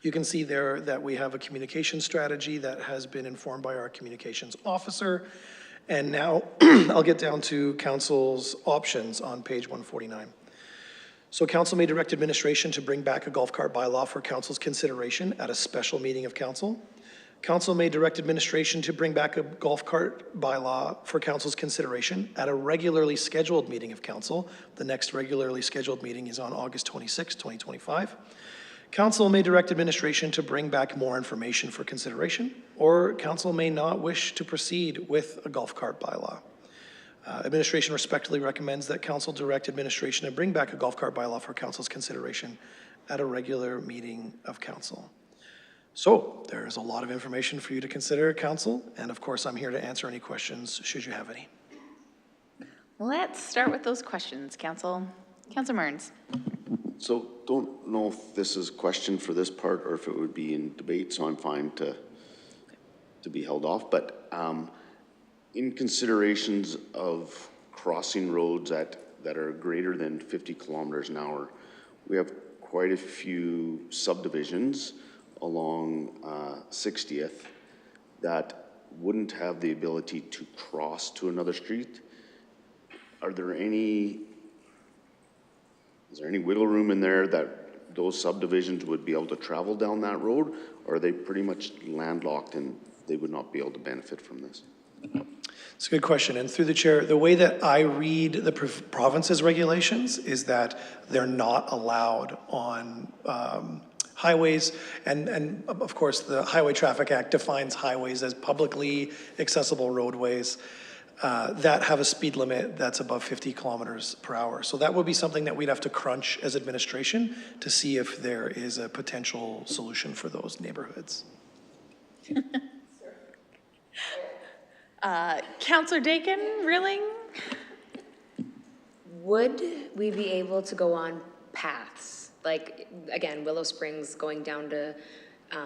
S7: You can see there that we have a communication strategy that has been informed by our communications officer. And now I'll get down to council's options on page 149. So council may direct administration to bring back a golf cart bylaw for council's consideration at a special meeting of council. Council may direct administration to bring back a golf cart bylaw for council's consideration at a regularly scheduled meeting of council. The next regularly scheduled meeting is on August 26, 2025. Council may direct administration to bring back more information for consideration, or council may not wish to proceed with a golf cart bylaw. Administration respectfully recommends that council direct administration to bring back a golf cart bylaw for council's consideration at a regular meeting of council. So there's a lot of information for you to consider, council, and of course I'm here to answer any questions should you have any.
S1: Let's start with those questions, council. Councilor Mearns.
S2: So don't know if this is a question for this part or if it would be in debate, so I'm fine to be held off. But in considerations of crossing roads that are greater than 50 kilometers an hour, we have quite a few subdivisions along 60th that wouldn't have the ability to cross to another street. Is there any wiggle room in there that those subdivisions would be able to travel down that road, or are they pretty much landlocked and they would not be able to benefit from this?
S7: It's a good question. And through the chair, the way that I read the province's regulations is that they're not allowed on highways. And of course, the Highway Traffic Act defines highways as publicly accessible roadways that have a speed limit that's above 50 kilometers per hour. So that would be something that we'd have to crunch as administration to see if there is a potential solution for those neighborhoods.
S1: Councilor Dakin, Rilling?
S5: Would we be able to go on paths? Like, again, Willow Springs going down to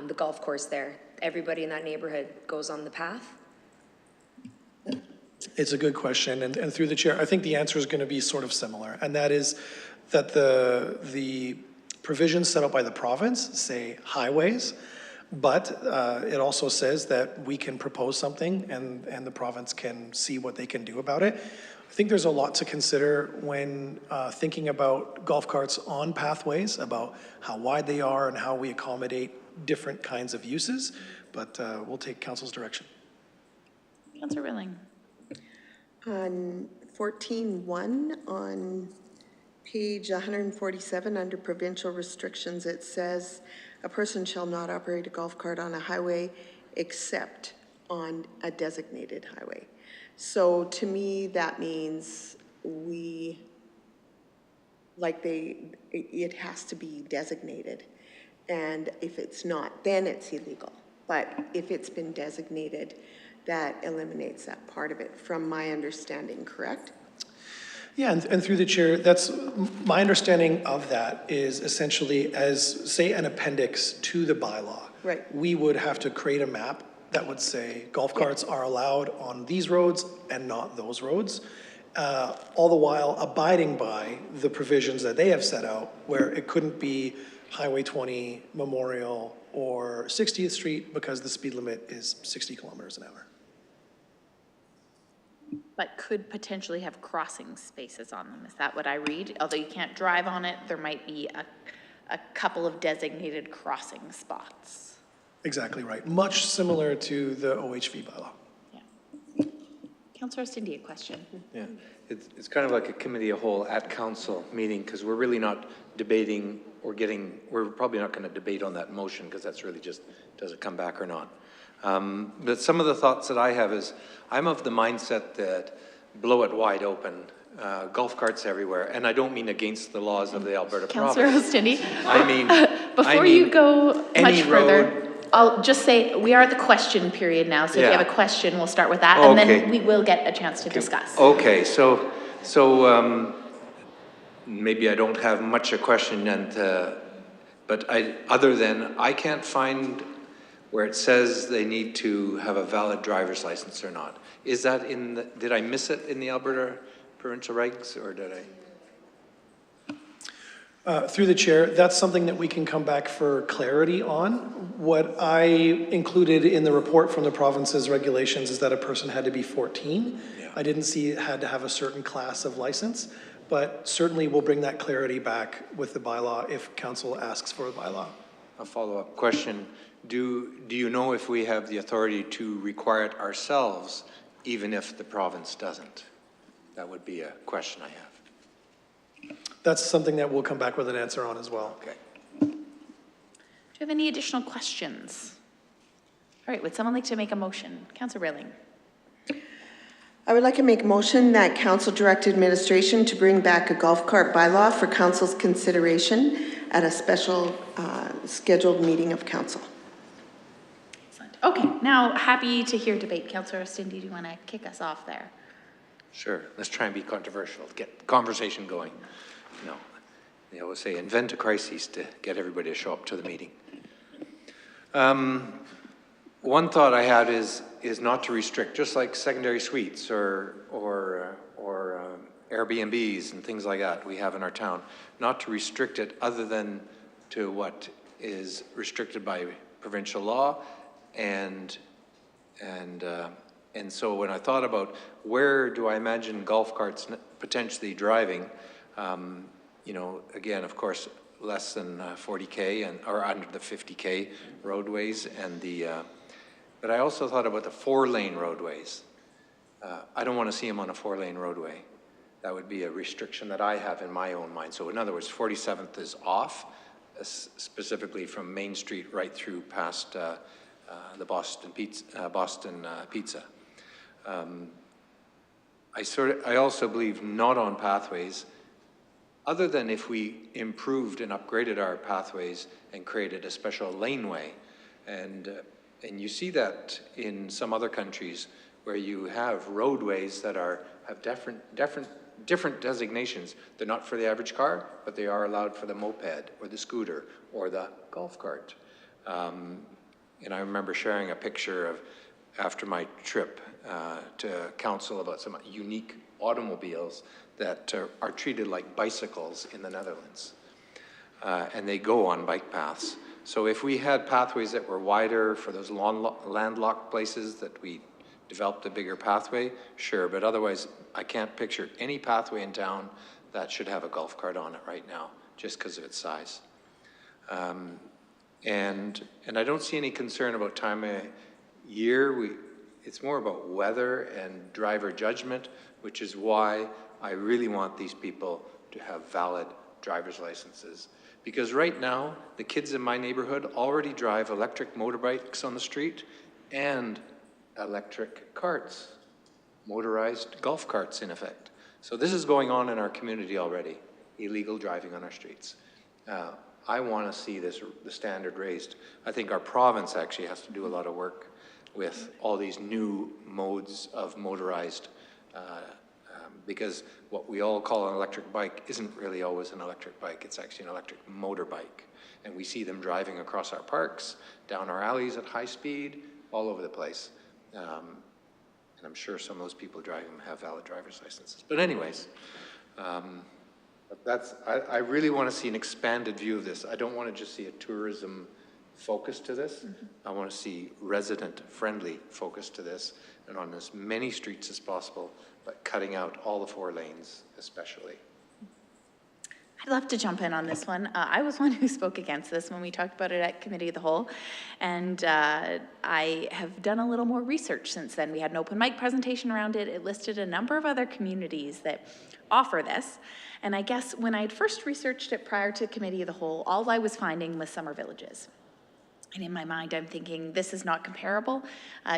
S5: the golf course there. Everybody in that neighborhood goes on the path?
S7: It's a good question, and through the chair, I think the answer is going to be sort of similar, and that is that the provisions set up by the province say highways, but it also says that we can propose something and the province can see what they can do about it. I think there's a lot to consider when thinking about golf carts on pathways, about how wide they are and how we accommodate different kinds of uses, but we'll take council's direction.
S1: Councilor Rilling.
S4: On 14.1 on page 147 under provincial restrictions, it says a person shall not operate a golf cart on a highway except on a designated highway. So to me, that means it has to be designated. And if it's not, then it's illegal. But if it's been designated, that eliminates that part of it, from my understanding, correct?
S7: Yeah, and through the chair, that's my understanding of that is essentially as, say, an appendix to the bylaw.
S4: Right.
S7: We would have to create a map that would say golf carts are allowed on these roads and not those roads, all the while abiding by the provisions that they have set out, where it couldn't be Highway 20, Memorial, or 60th Street because the speed limit is 60 kilometers an hour.
S1: but could potentially have crossing spaces on them. Is that what I read? Although you can't drive on it, there might be a couple of designated crossing spots.
S7: Exactly right. Much similar to the OHV bylaw.
S1: Yeah. Councillor Cindy, a question.
S6: Yeah, it's kind of like a committee of whole at council meeting, because we're really not debating or we're probably not going to debate on that motion, because that's really just, does it come back or not? But some of the thoughts that I have is, I'm of the mindset that blow it wide open, golf carts everywhere, and I don't mean against the laws of the Alberta
S1: Councillor
S6: province.
S1: Oostende,
S6: Before
S1: you go much further,
S6: road.
S1: I'll just say, we are at the question period now, so if you
S6: Yeah.
S1: have a question, we'll start with that, and
S6: Okay.
S1: then we will get a chance to discuss.
S6: Okay, so maybe I don't have much a question, but other than I can't find where it says they need to have a valid driver's license or not. Is that did I miss it in the Alberta provincial regs, or did I?
S7: Through the chair, that's something that we can come back for clarity on. What I included in the report from the province's regulations is that a person had to be 14.
S6: Yeah.
S7: I didn't see it had to have a certain class of license, but certainly we'll bring that clarity back with the bylaw if council asks for a bylaw.
S6: A follow-up question. Do you know if we have the authority to require it ourselves, even if the province doesn't? That would be a question I have.
S7: That's something that we'll come back with an answer on as well.
S6: Okay.
S1: Do you have any additional questions? All right, would someone like to make a motion? Councillor Rilling.
S4: I would like to make a motion that council direct administration to bring back a golf cart bylaw for council's consideration at a special scheduled meeting of council.
S1: Excellent. Okay, now happy to hear debate. Councillor Oostende, do you want to kick us off there?
S6: Sure, let's try and be controversial, get the conversation going. You know, they always say invent a crisis to get everybody to show up to the meeting. One thought I had is not to restrict, just like secondary suites or Airbnbs and things like that we have in our town, not to restrict it other than to what is restricted by provincial law. And so when I thought about where do I imagine golf carts potentially driving, you know, again, of course, less than 40K or under the 50K roadways, and but I also thought about the 4-lane roadways. I don't want to see them on a 4-lane roadway. That would be a restriction that I have in my own mind. So in other words, 47th is off, specifically from Main Street right through past the Boston Pizza. I also believe not on pathways, other than if we improved and upgraded our pathways and created a special laneway. And you see that in some other countries where you have roadways that have different designations. They're not for the average car, but they are allowed for the moped or the scooter or the golf cart. And I remember sharing a picture of, after my trip to council, about some unique automobiles that are treated like bicycles in the Netherlands. And they go on bike paths. So if we had pathways that were wider for those landlocked places that we developed a bigger pathway, sure, but otherwise I can't picture any pathway in town that should have a golf cart on it right now, just because of its size. And I don't see any concern about time of year. It's more about weather and driver judgment, which is why I really want these people to have valid driver's licenses. Because right now, the kids in my neighborhood already drive electric motorbikes on the street and electric carts, motorized golf carts in effect. So this is going on in our community already, illegal driving on our streets. I want to see the standard raised. I think our province actually has to do a lot of work with all these new modes of motorized, because what we all call an electric bike isn't really always an electric bike, it's actually an electric motorbike. And we see them driving across our parks, down our alleys at high speed, all over the place. And I'm sure some of those people driving them have valid driver's licenses. But anyways, I really want to see an expanded view of this. I don't want to just see a tourism focus to this. Mm-hmm. I want to see resident-friendly focus to this, and on as many streets as possible, but cutting out all the 4 lanes especially.
S1: I'd love to jump in on this one. I was one who spoke against this when we talked about it at Committee of the Whole, and I have done a little more research since then. We had an open mic presentation around it. It listed a number of other communities that offer this, and I guess when I had first researched it prior to Committee of the Whole, all I was finding was summer villages. And in my mind, I'm thinking, this is not comparable.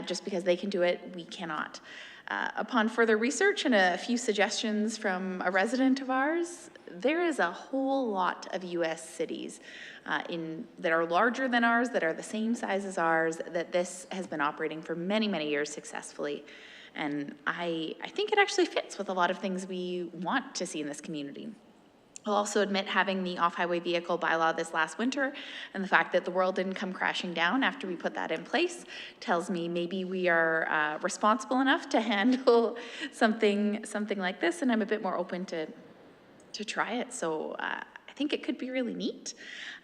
S1: Just because they can do it, we cannot. Upon further research and a few suggestions from a resident of ours, there is a whole lot of US cities that are larger than ours, that are the same size as ours, that this has been operating for many, many years successfully. And I think it actually fits with a lot of things we want to see in this community. I'll also admit having the off-highway vehicle bylaw this last winter and the fact that the world didn't come crashing down after we put that in place tells me maybe we are responsible enough to handle something like this, and I'm a bit more open to try it. So I think it could be really neat.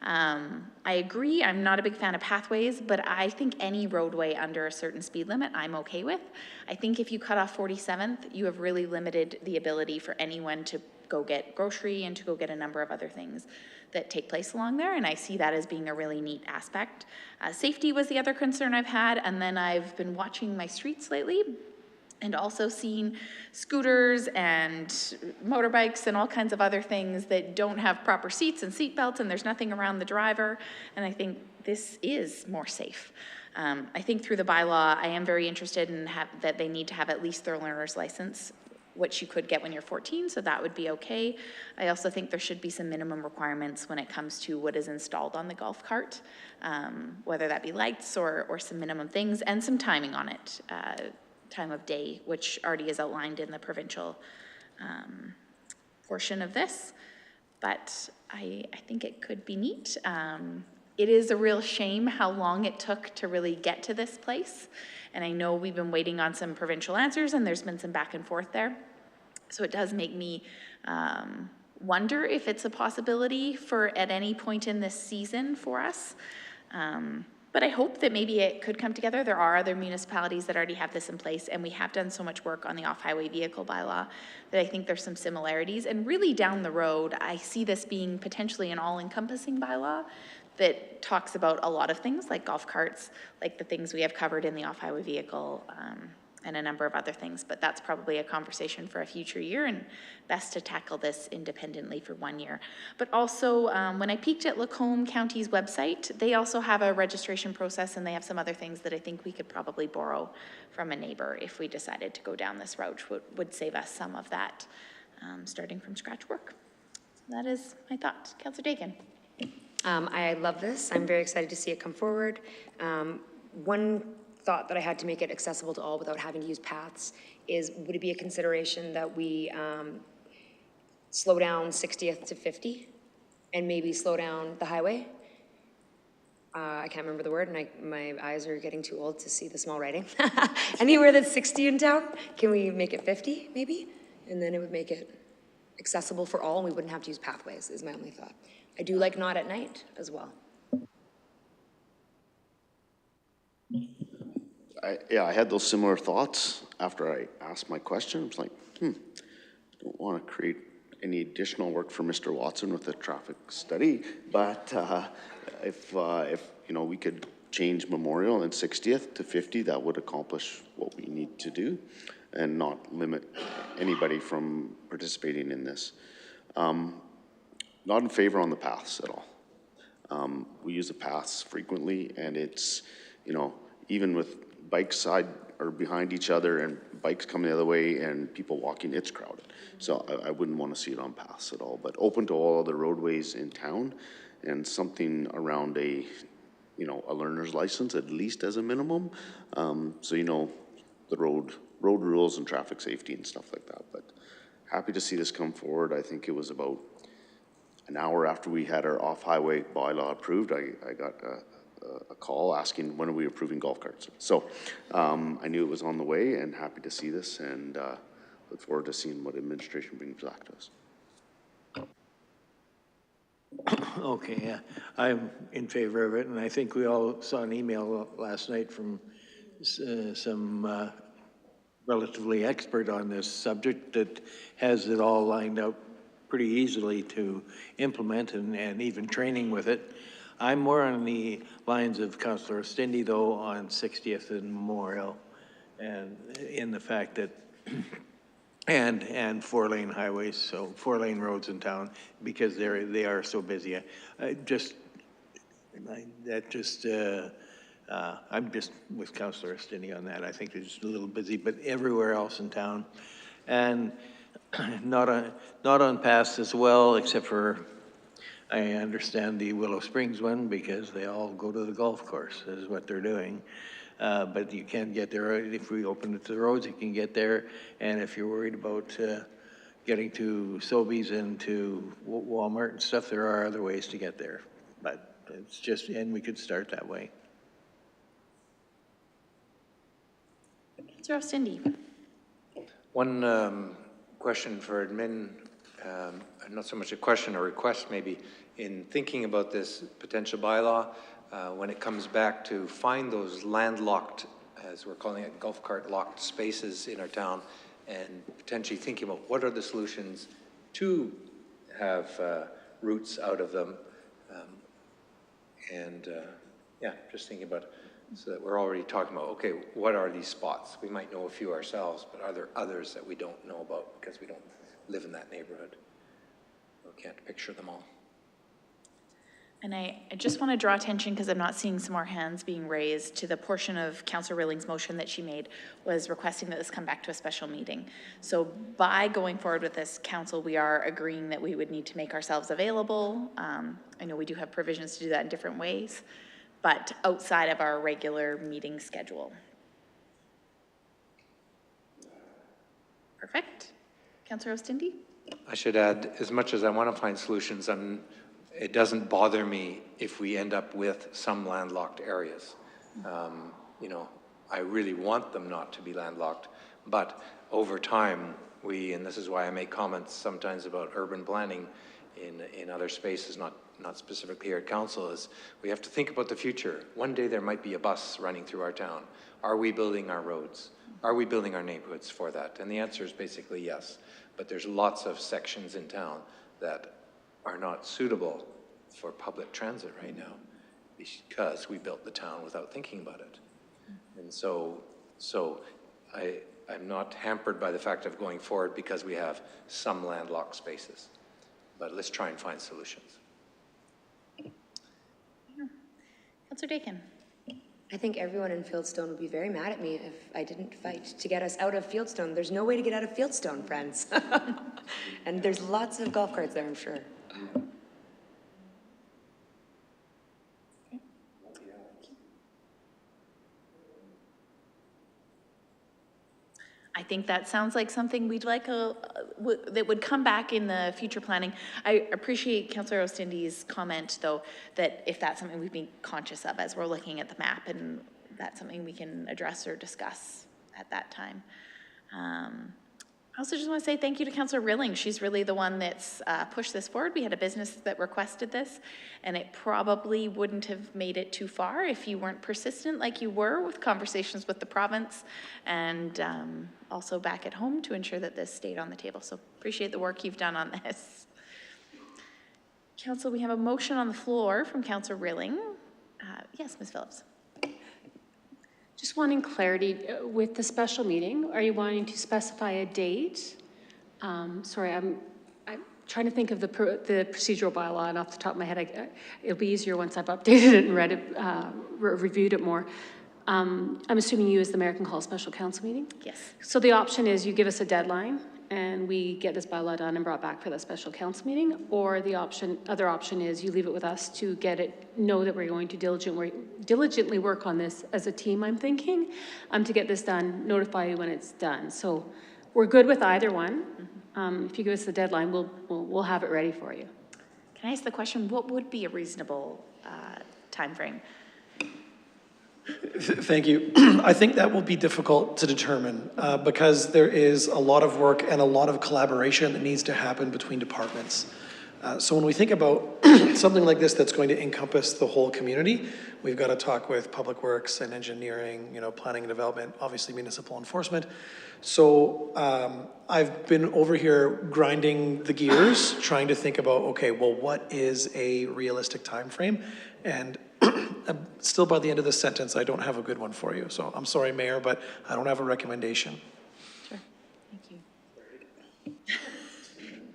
S1: I agree, I'm not a big fan of pathways, but I think any roadway under a certain speed limit I'm okay with. I think if you cut off 47th, you have really limited the ability for anyone to go get grocery and to go get a number of other things that take place along there, and I see that as being a really neat aspect. Safety was the other concern I've had, and then I've been watching my streets lately and also seen scooters and motorbikes and all kinds of other things that don't have proper seats and seat belts, and there's nothing around the driver, and I think this is more safe. I think through the bylaw, I am very interested in that they need to have at least their learner's license, which you could get when you're 14, so that would be okay. I also think there should be some minimum requirements when it comes to what is installed on the golf cart, whether that be lights or some minimum things, and some timing on it, time of day, which already is outlined in the provincial portion of this. But I think it could be neat. It is a real shame how long it took to really get to this place. And I know we've been waiting on some provincial answers, and there's been some back and forth there. So it does make me wonder if it's a possibility for at any point in this season for us. But I hope that maybe it could come together. There are other municipalities that already have this in place, and we have done so much work on the off-highway vehicle bylaw that I think there's some similarities. And really down the road, I see this being potentially an all-encompassing bylaw that talks about a lot of things like golf carts, like the things we have covered in the off-highway vehicle, and a number of other things, but that's probably a conversation for a future year, and best to tackle this independently for 1 year. But also, when I peeked at Lacombe County's website, they also have a registration process, and they have some other things that I think we could probably borrow from a neighbor if we decided to go down this route, which would save us some of that starting from scratch work. So that is my thought. Councillor Dakin.
S5: I love this. I'm very excited to see it come forward. One thought that I had to make it accessible to all without having to use paths is, would it be a consideration that we slow down 60th to 50 and maybe slow down the highway? I can't remember the word, and my eyes are getting too old to see the small writing. Anywhere that's 60 in town, can we make it 50 maybe? And then it would make it accessible for all, and we wouldn't have to use pathways, is my only thought. I do like not at night as well.
S2: I had those similar thoughts after I asked my question. I was like, don't want to create any additional work for Mr. Watson with the traffic study, but if you know, we could change Memorial and 60th to 50, that would accomplish what we need to do and not limit anybody from participating in this. Not in favor on the paths at all. We use the paths frequently, and it's, you know, even with bikes side or behind each other and bikes coming the other way and people walking, it's crowded. So I wouldn't want to see it on paths at all, but open to all other roadways in town, and something around a, you know, a learner's license at least as a minimum. So, you know, the road rules and traffic safety and stuff like that. But happy to see this come forward. I think it was about an hour after we had our off-highway bylaw approved, I got a call asking when are we approving golf carts. So I knew it was on the way, and happy to see this, and look forward to seeing what administration brings back to us.
S8: Okay, yeah, I'm in favor of it, and I think we all saw an email last night from some relatively expert on this subject that has it all lined up pretty easily to implement and even training with it. I'm more on the lines of Councillor Stindy, though, on 60th and Memorial, and in the fact that, and 4-lane highways, so 4-lane roads in town, because they are so busy. I'm just with Councillor Stindy on that. I think it's a little busy, but everywhere else in town, and not on past as well, except for, I understand the Willow Springs one because they all go to the golf course, is what they're doing. But you can get there, if we open it to the roads, you can get there. And if you're worried about getting to Sobeys and to Walmart and stuff, there are other ways to get there. But it's just, and we could start that way.
S1: Councillor Cindy.
S6: One question for admin, not so much a question, a request maybe. In thinking about this potential bylaw, when it comes back to find those landlocked, as we're calling it, golf cart locked spaces in our town, and potentially thinking about what are the solutions to have routes out of them. Yeah, just thinking about, so that we're already talking about, okay, what are these spots? We might know a few ourselves, but are there others that we don't know about because we don't live in that neighborhood? We can't picture them all.
S1: And I just want to draw attention, because I'm not seeing some more hands being raised, to the portion of Councillor Rilling's motion that she made was requesting that this come back to a special meeting. So by going forward with this, council, we are agreeing that we would need to make ourselves available. I know we do have provisions to do that in different ways, but outside of our regular meeting schedule. Perfect. Councillor Ostindi?
S6: I should add, as much as I want to find solutions, it doesn't bother me if we end up with some landlocked areas. You know, I really want them not to be landlocked, but over time, and this is why I make comments sometimes about urban planning in other spaces, not specifically here at council, is we have to think about the future. One day there might be a bus running through our town. Are we building our roads? Are we building our neighborhoods for that? And the answer is basically yes. But there's lots of sections in town that are not suitable for public transit right now because we built the town without thinking about it. And so I'm not hampered by the fact of going forward because we have some landlocked spaces. But let's try and find solutions.
S1: Councillor Dakin.
S5: I think everyone in Fieldstone would be very mad at me if I didn't fight to get us out of Fieldstone. There's no way to get out of Fieldstone, friends. And there's lots of golf carts there, I'm sure.
S1: I think that sounds like something we'd like that would come back in the future planning. I appreciate Councillor Ostindi's comment, though, that if that's something we've been conscious of as we're looking at the map, and that's something we can address or discuss at that time. I also just want to say thank you to Councillor Rilling. She's really the one that's pushed this forward. We had a business that requested this, and it probably wouldn't have made it too far if you weren't persistent like you were with conversations with the province and also back at home to ensure that this stayed on the table. So appreciate the work you've done on this. Council, we have a motion on the floor from Councillor Rilling. Yes, Ms. Phillips.
S3: Just wanting clarity with the special meeting. Are you wanting to specify a date? Sorry, I'm trying to think of the procedural bylaw, and off the top of my head, it'll be easier once I've updated it and read it, reviewed it more. I'm assuming you as the mayor can call a special council meeting?
S1: Yes.
S3: So the option is you give us a deadline and we get this bylaw done and brought back for the special council meeting, or the other option is you leave it with us to get it, know that we're going to diligently work on this as a team, I'm thinking, to get this done, notify you when it's done. So we're good with either one. If you give us the deadline, we'll have it ready for you.
S1: Can I ask the question, what would be a reasonable time frame?
S7: Thank you. I think that will be difficult to determine because there is a lot of work and a lot of collaboration that needs to happen between departments. So when we think about something like this that's going to encompass the whole community, we've got to talk with Public Works and engineering, planning and development, obviously municipal enforcement. So I've been over here grinding the gears, trying to think about, okay, well, what is a realistic time frame? And still by the end of this sentence, I don't have a good one for you. So I'm sorry, Mayor, but I don't have a recommendation.
S1: Sure, thank you.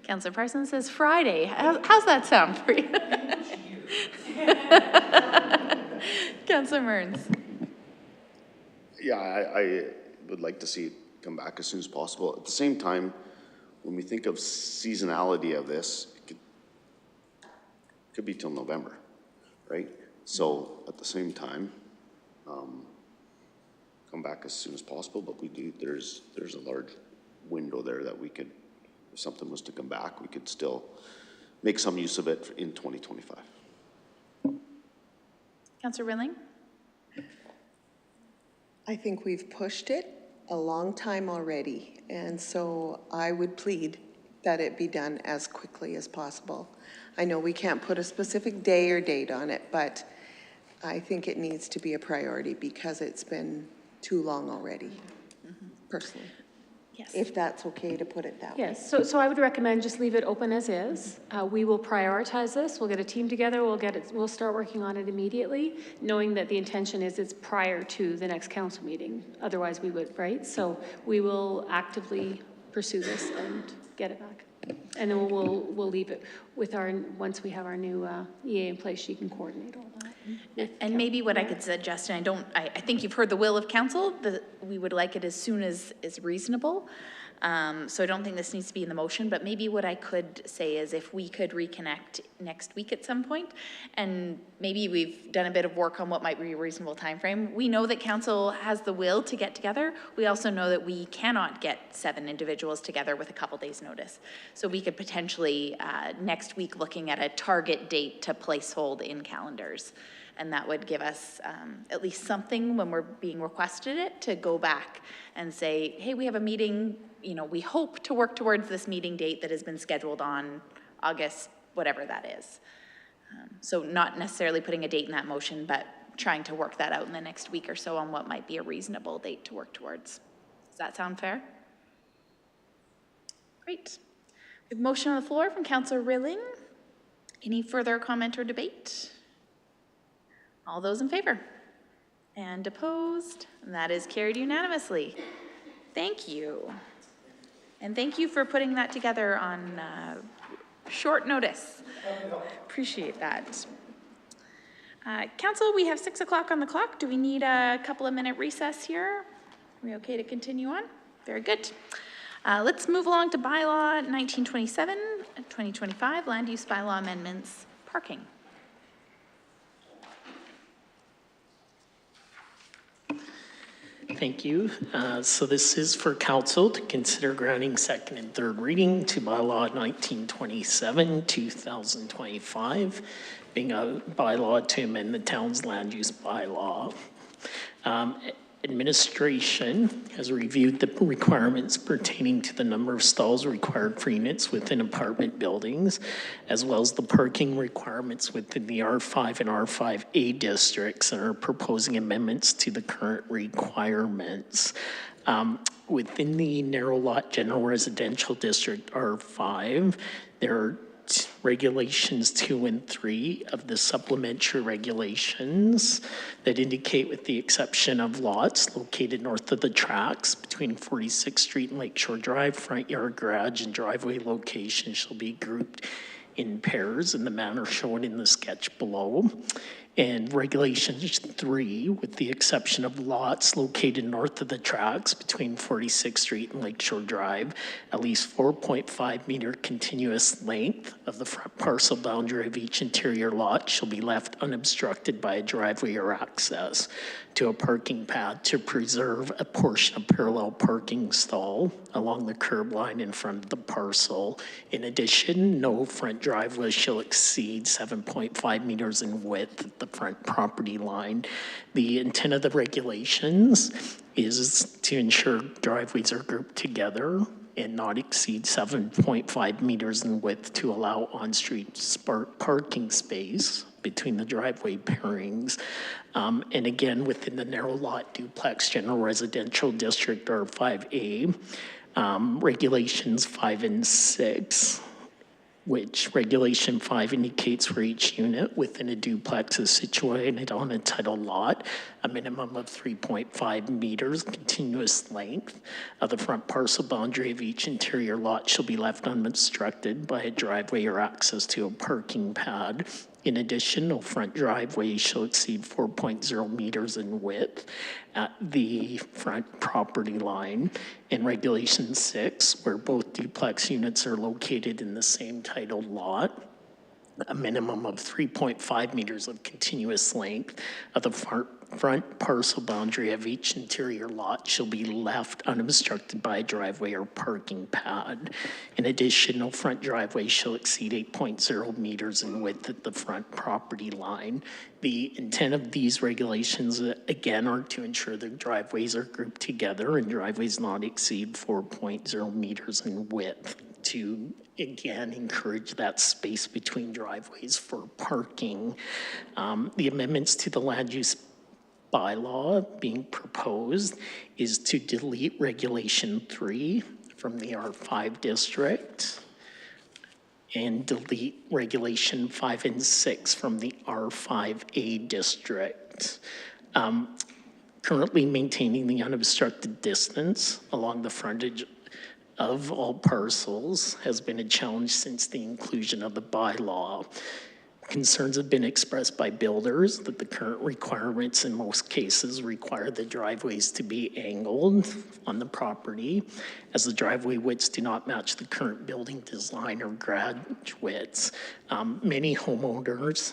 S1: Councillor Parsons says Friday. How's that sound for you? Councillor Mearns.
S2: Yeah, I would like to see it come back as soon as possible. At the same time, when we think of seasonality of this, it could be till November, right? So at the same time, come back as soon as possible, but there's a large window there that we could, if something was to come back, we could still make some use of it in 2025.
S1: Councillor Rilling?
S4: I think we've pushed it a long time already, and so I would plead that it be done as quickly as possible. I know we can't put a specific day or date on it, but I think it needs to be a priority because it's been too long already, personally.
S1: Yes.
S4: If that's okay to put it that way.
S3: Yes, so I would recommend just leave it open as is. We will prioritize this. We'll get a team together. We'll start working on it immediately, knowing that the intention is it's prior to the next council meeting. Otherwise, we would, right? So we will actively pursue this and get it back. And then we'll leave it with once we have our new EA in place, she can coordinate all that.
S1: And maybe what I could suggest, and I think you've heard the will of council, we would like it as soon as is reasonable. So I don't think this needs to be in the motion, but maybe what I could say is if we could reconnect next week at some point, and maybe we've done a bit of work on what might be a reasonable time frame. We know that council has the will to get together. We also know that we cannot get 7 individuals together with a couple days' notice. So we could potentially next week looking at a target date to placehold in calendars. And that would give us at least something when we're being requested it to go back and say, hey, we have a meeting, we hope to work towards this meeting date that has been scheduled on August, whatever that is. So not necessarily putting a date in that motion, but trying to work that out in the next week or so on what might be a reasonable date to work towards. Does that sound fair? Great. We have a motion on the floor from Councillor Rilling. Any further comment or debate? All those in favor? And opposed? And that is carried unanimously. Thank you. And thank you for putting that together on short notice. Appreciate that. Council, we have 6 o'clock on the clock. Do we need a couple of minute recess here? Are we okay to continue on? Very good. Let's move along to bylaw 1927, 2025, land use bylaw amendments, parking.
S12: Thank you. So this is for council to consider granting second and third reading to bylaw 1927, 2025, being a bylaw to amend the town's land use bylaw. Administration has reviewed the requirements pertaining to the number of stalls required for units within apartment buildings, as well as the parking requirements within the R5 and R5A districts, and are proposing amendments to the current requirements. Within the narrow lot general residential district R5, there are regulations 2 and 3 of the supplementary regulations that indicate, with the exception of lots located north of the tracks between 46th Street and Lakeshore Drive, front yard, garage, and driveway locations shall be grouped in pairs in the manner shown in the sketch below. And regulations 3, with the exception of lots located north of the tracks between 46th Street and Lakeshore Drive, at least 4.5 meter continuous length of the front parcel boundary of each interior lot shall be left unobstructed by a driveway or access to a parking pad to preserve a portion of parallel parking stall along the curb line in front of the parcel. In addition, no front driveway shall exceed 7.5 meters in width at the front property line. The intent of the regulations is to ensure driveways are grouped together and not exceed 7.5 meters in width to allow on-street parking space between the driveway pairings. And again, within the narrow lot duplex general residential district R5A, regulations 5 and 6, which regulation 5 indicates for each unit within a duplex is situated on a title lot, a minimum of 3.5 meters continuous length of the front parcel boundary of each interior lot shall be left unobstructed by a driveway or access to a parking pad. In addition, no front driveway shall exceed 4.0 meters in width at the front property line. In Regulation 6, where both duplex units are located in the same titled lot, a minimum of 3.5 meters of continuous length of the front parcel boundary of each interior lot shall be left unobstructed by a driveway or parking pad. In addition, no front driveway shall exceed 8.0 meters in width at the front property line. The intent of these regulations, again, are to ensure that driveways are grouped together and driveways not exceed 4.0 meters in width to, again, encourage that space between driveways for parking. The amendments to the land use bylaw being proposed is to delete Regulation 3 from the R5 district and delete Regulation 5 and 6 from the R5A district. Currently maintaining the unobstructed distance along the frontage of all parcels has been a challenge since the inclusion of the bylaw. Concerns have been expressed by builders that the current requirements in most cases require the driveways to be angled on the property, as the driveway widths do not match the current building design or garage widths. Many homeowners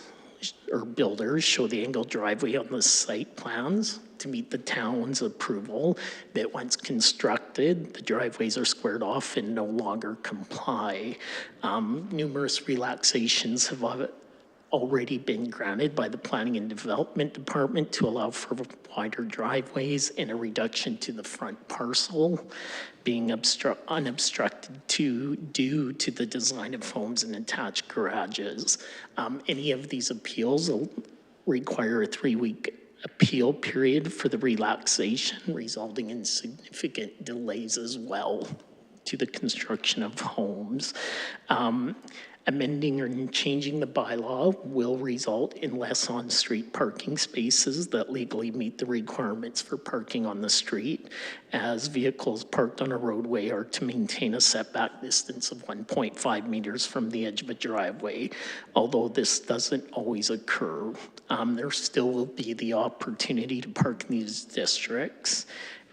S12: or builders show the angled driveway on the site plans to meet the town's approval that once constructed, the driveways are squared off and no longer comply. Numerous relaxations have already been granted by the Planning and Development Department to allow for wider driveways and a reduction to the front parcel being unobstructed due to the design of homes and attached garages. Any of these appeals will require a 3-week appeal period for the relaxation, resulting in significant delays as well to the construction of homes. Amending or changing the bylaw will result in less on-street parking spaces that legally meet the requirements for parking on the street, as vehicles parked on a roadway are to maintain a setback distance of 1.5 meters from the edge of a driveway. Although this doesn't always occur, there still will be the opportunity to park in these districts,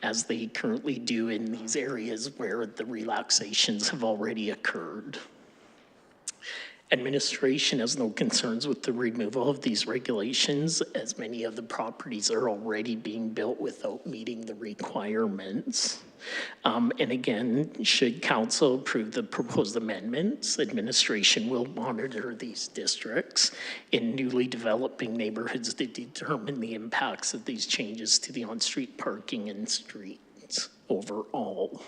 S12: as they currently do in these areas where the relaxations have already occurred. Administration has no concerns with the removal of these regulations, as many of the properties are already being built without meeting the requirements. And again, should council approve the proposed amendments, administration will monitor these districts in newly developing neighborhoods to determine the impacts of these changes to the on-street parking and streets overall.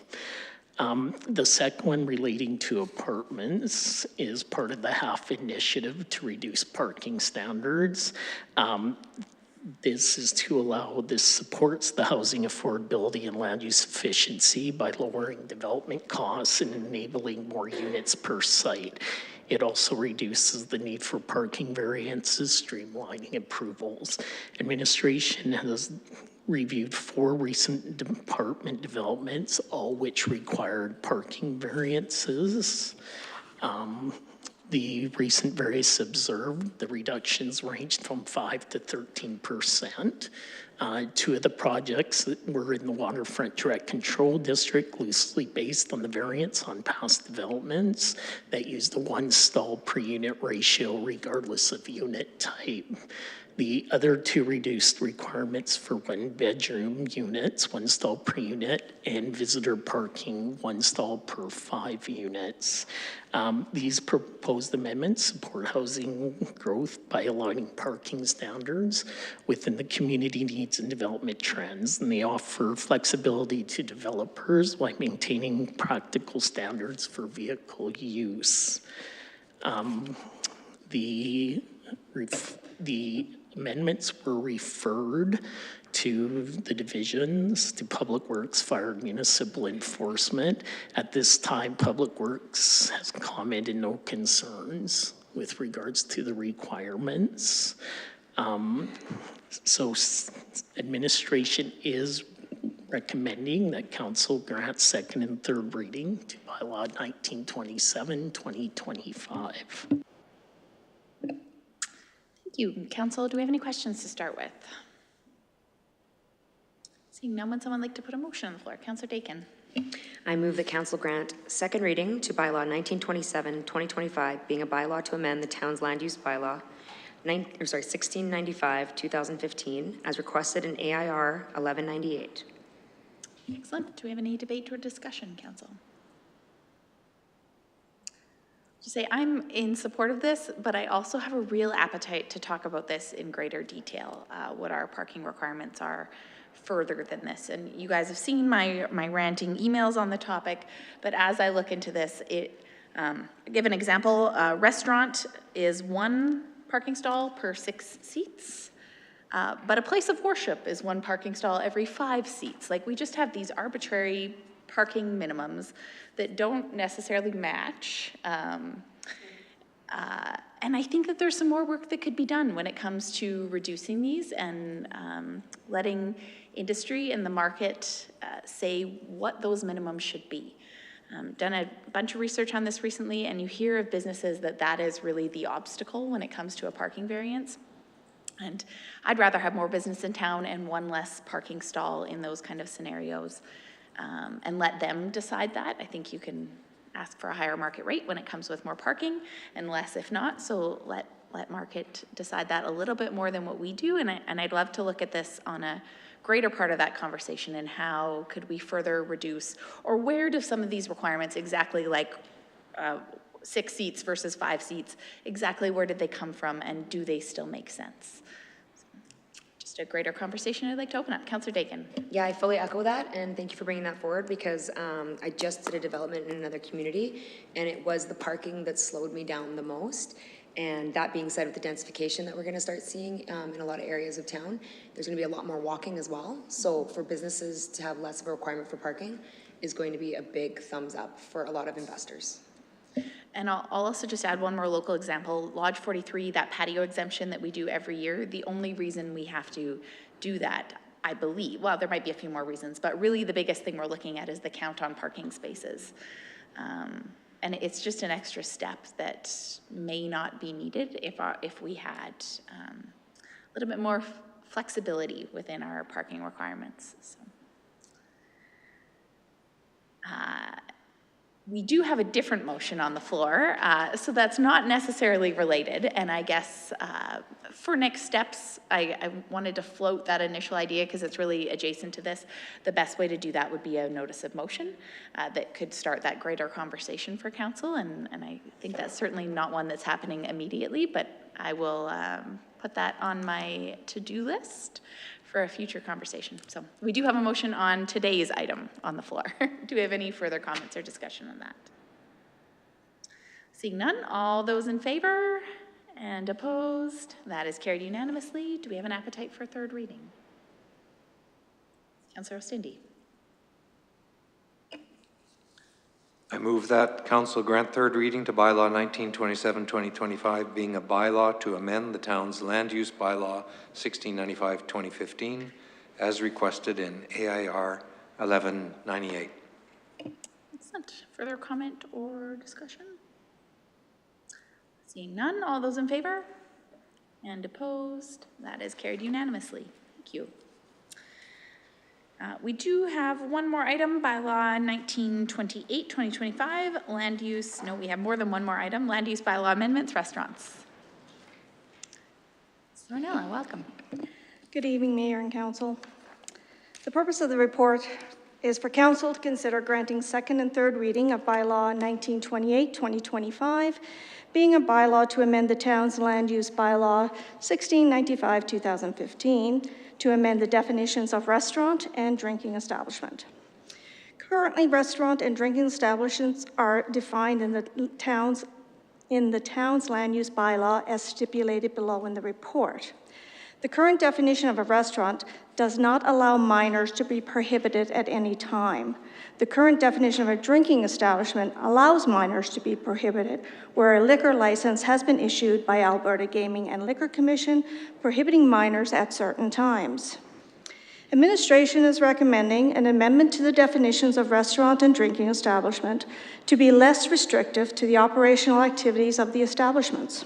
S12: The second one, relating to apartments, is part of the HALF initiative to reduce parking standards. This supports the housing affordability and land use efficiency by lowering development costs and enabling more units per site. It also reduces the need for parking variances, streamlining approvals. Administration has reviewed 4 recent department developments, all which required parking variances. The recent various observed, the reductions ranged from 5 to 13%. 2 of the projects that were in the Waterfront Direct Control District, loosely based on the variance on past developments that used the 1 stall per unit ratio regardless of unit type. The other two reduced requirements for one-bedroom units, one stall per unit, and visitor parking, one stall per 5 units. These proposed amendments support housing growth by aligning parking standards within the community needs and development trends, and they offer flexibility to developers while maintaining practical standards for vehicle use. The amendments were referred to the divisions, to Public Works, Fire, and Municipal Enforcement. At this time, Public Works has commented no concerns with regards to the requirements. Administration is recommending that council grant second and third reading to bylaw 1927, 2025.
S1: Thank you. Council, do we have any questions to start with? Seeing none, would someone like to put a motion on the floor? Councillor Dakin.
S5: I move that council grant second reading to bylaw 1927, 2025, being a bylaw to amend the town's land use bylaw 1695, 2015, as requested in AIR 1198.
S1: Excellent. Do we have any debate or discussion, council? To say I'm in support of this, but I also have a real appetite to talk about this in greater detail, what our parking requirements are further than this. And you guys have seen my ranting emails on the topic, but as I look into this, I'll give an example. A restaurant is 1 parking stall per 6 seats, but a place of worship is 1 parking stall every 5 seats. Like, we just have these arbitrary parking minimums that don't necessarily match. And I think that there's some more work that could be done when it comes to reducing these and letting industry and the market say what those minimums should be. Done a bunch of research on this recently, and you hear of businesses that is really the obstacle when it comes to a parking variance. And I'd rather have more business in town and 1 less parking stall in those kind of scenarios, and let them decide that. I think you can ask for a higher market rate when it comes with more parking and less if not. So let market decide that a little bit more than what we do. And I'd love to look at this on a greater part of that conversation, and how could we further reduce, or where do some of these requirements, exactly like 6 seats versus 5 seats, exactly where did they come from, and do they still make sense? Just a greater conversation I'd like to open up. Councillor Dakin.
S5: Yeah, I fully echo that, and thank you for bringing that forward, because I just did a development in another community, and it was the parking that slowed me down the most. And that being said, with the densification that we're going to start seeing in a lot of areas of town, there's going to be a lot more walking as well. So for businesses to have less of a requirement for parking is going to be a big thumbs up for a lot of investors.
S1: And I'll also just add one more local example. Lodge 43, that patio exemption that we do every year, the only reason we have to do that, I believe, well, there might be a few more reasons, but really the biggest thing we're looking at is the count on parking spaces. And it's just an extra step that may not be needed if we had a little bit more flexibility within our parking requirements. So. We do have a different motion on the floor, so that's not necessarily related. And I guess for next steps, I wanted to float that initial idea because it's really adjacent to this. The best way to do that would be a notice of motion that could start that greater conversation for council. And I think that's certainly not one that's happening immediately, but I will put that on my to-do list for a future conversation. So we do have a motion on today's item on the floor. Do we have any further comments or discussion on that? Seeing none, all those in favor and opposed, that is carried unanimously. Do we have an appetite for third reading? Councillor Ostindi.
S6: I move that council grant third reading to bylaw 1927-2025, being a bylaw to amend the town's land use bylaw 1695-2015, as requested in AIR 1198.
S1: Excellent. Further comment or discussion? Seeing none, all those in favor and opposed, that is carried unanimously. Thank you. We do have one more item, bylaw 1928-2025, land use. No, we have more than one more item, land use bylaw amendments, restaurants. Ornella, welcome.
S13: Good evening, Mayor and Council. The purpose of the report is for Council to consider granting second and third reading of Bylaw 1928-2025, being a bylaw to amend the town's land use bylaw 1695-2015 to amend the definitions of restaurant and drinking establishment. Currently, restaurant and drinking establishments are defined in the town's land use bylaw as stipulated below in the report. The current definition of a restaurant does not allow minors to be prohibited at any time. The current definition of a drinking establishment allows minors to be prohibited where a liquor license has been issued by Alberta Gaming and Liquor Commission prohibiting minors at certain times. Administration is recommending an amendment to the definitions of restaurant and drinking establishment to be less restrictive to the operational activities of the establishments.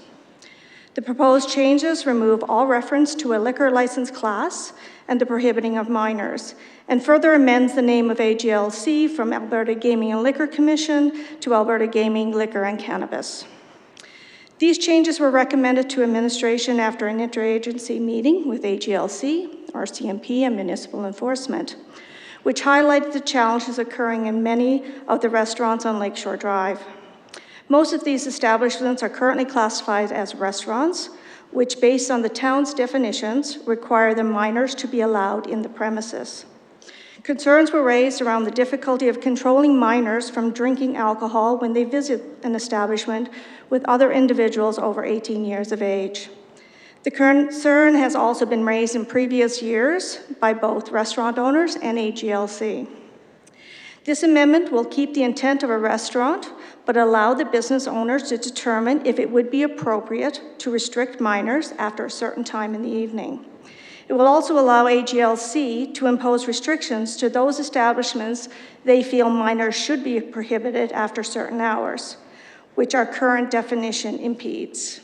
S13: The proposed changes remove all reference to a liquor license class and the prohibiting of minors, and further amends the name of AGLC from Alberta Gaming and Liquor Commission to Alberta Gaming, Liquor and Cannabis. These changes were recommended to administration after an interagency meeting with AGLC, RCMP, and municipal enforcement, which highlighted the challenges occurring in many of the restaurants on Lakeshore Drive. Most of these establishments are currently classified as restaurants, which, based on the town's definitions, require the minors to be allowed in the premises. Concerns were raised around the difficulty of controlling minors from drinking alcohol when they visit an establishment with other individuals over 18 years of age. The concern has also been raised in previous years by both restaurant owners and AGLC. This amendment will keep the intent of a restaurant, but allow the business owners to determine if it would be appropriate to restrict minors after a certain time in the evening. It will also allow AGLC to impose restrictions to those establishments they feel minors should be prohibited after certain hours, which our current definition impedes.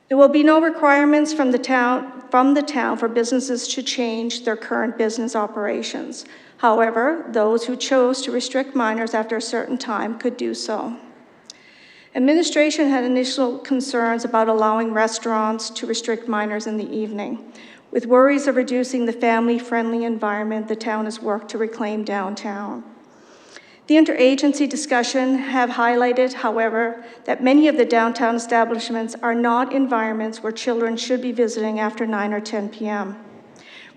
S13: There will be no requirements from the town for businesses to change their current business operations. However, those who chose to restrict minors after a certain time could do so. Administration had initial concerns about allowing restaurants to restrict minors in the evening, with worries of reducing the family-friendly environment the town has worked to reclaim downtown. The interagency discussion have highlighted, however, that many of the downtown establishments are not environments where children should be visiting after 9 or 10 p.m.,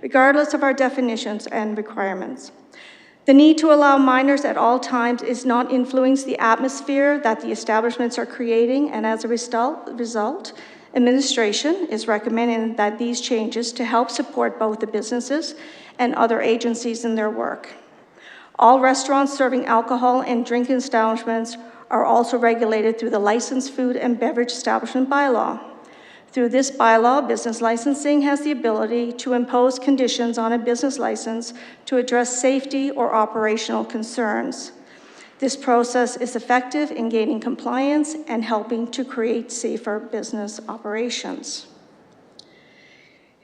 S13: regardless of our definitions and requirements. The need to allow minors at all times is not influencing the atmosphere that the establishments are creating, and as a result, administration is recommending that these changes to help support both the businesses and other agencies in their work. All restaurants serving alcohol and drinking establishments are also regulated through the Licensed Food and Beverage Establishment Bylaw. Through this bylaw, business licensing has the ability to impose conditions on a business license to address safety or operational concerns. This process is effective in gaining compliance and helping to create safer business operations.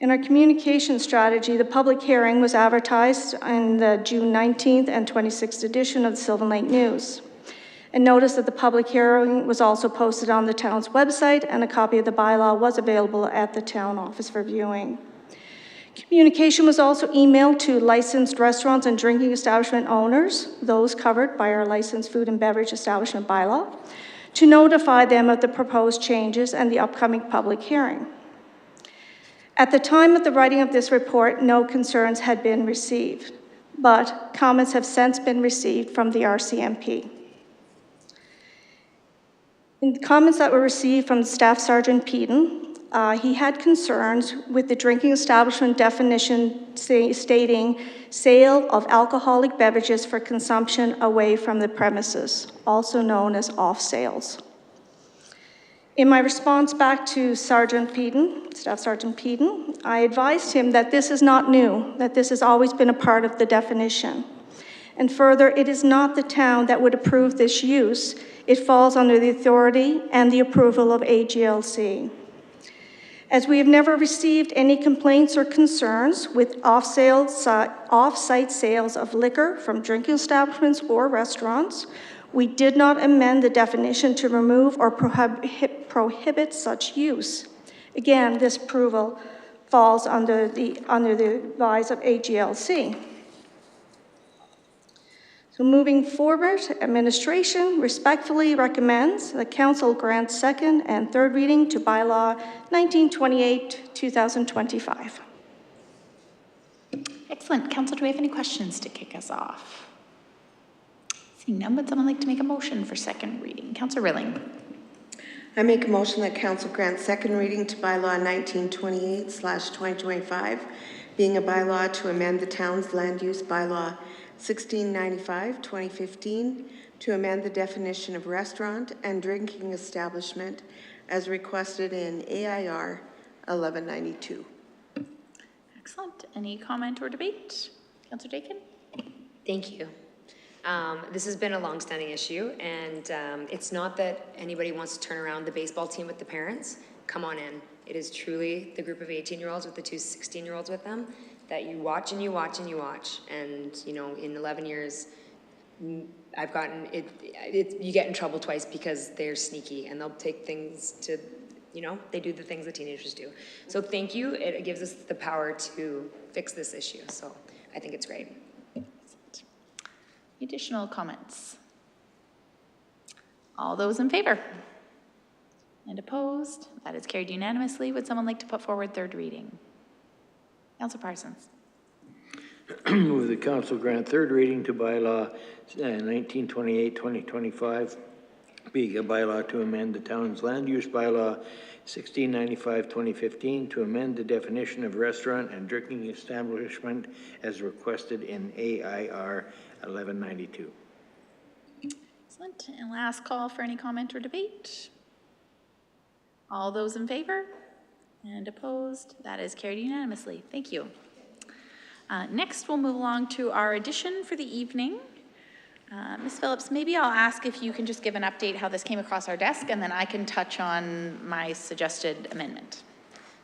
S13: In our communication strategy, the public hearing was advertised in the June 19th and 26th edition of the Sylvan Lake News. And notice that the public hearing was also posted on the town's website, and a copy of the bylaw was available at the town office for viewing. Communication was also emailed to licensed restaurants and drinking establishment owners, those covered by our Licensed Food and Beverage Establishment Bylaw, to notify them of the proposed changes and the upcoming public hearing. At the time of the writing of this report, no concerns had been received, but comments have since been received from the RCMP. In the comments that were received from Staff Sergeant Peden, he had concerns with the drinking establishment definition stating sale of alcoholic beverages for consumption away from the premises, also known as off sales. In my response back to Sergeant Peden, Staff Sergeant Peden, I advised him that this is not new, that this has always been a part of the definition. And further, it is not the town that would approve this use. It falls under the authority and the approval of AGLC. As we have never received any complaints or concerns with off-site sales of liquor from drinking establishments or restaurants, we did not amend the definition to remove or prohibit such use. Again, this approval falls under the advice of AGLC. So moving forward, administration respectfully recommends that council grant second and third reading to bylaw 1928, 2025.
S1: Excellent. Council, do we have any questions to kick us off? Seeing none, would someone like to make a motion for second reading? Councilor Rilling.
S4: I make a motion that council grant second reading to bylaw 1928/2025, being a bylaw to amend the town's land use bylaw 1695/2015 to amend the definition of restaurant and drinking establishment as requested in AIR 1192.
S1: Excellent. Any comment or debate? Councilor Dakin?
S5: Thank you. This has been a long-standing issue, and it's not that anybody wants to turn around the baseball team with the parents. Come on in. It is truly the group of 18-year-olds with the two 16-year-olds with them that you watch and you watch and you watch. And, you know, in 11 years, I've gotten it. You get in trouble twice because they're sneaky and they'll take things to, you know, they do the things that teenagers do. So thank you. It gives us the power to fix this issue. So I think it's great.
S1: Additional comments? All those in favor? And opposed? That is carried unanimously. Would someone like to put forward third reading? Councilor Parsons.
S8: Move the council grant third reading to bylaw 1928/2025, being a bylaw to amend the town's land use bylaw 1695/2015 to amend the definition of restaurant and drinking establishment as requested in AIR 1192.
S1: Excellent. And last call for any comment or debate. All those in favor? And opposed? That is carried unanimously. Thank you. Next, we'll move along to our addition for the evening. Ms. Phillips, maybe I'll ask if you can just give an update how this came across our desk, and then I can touch on my suggested amendment.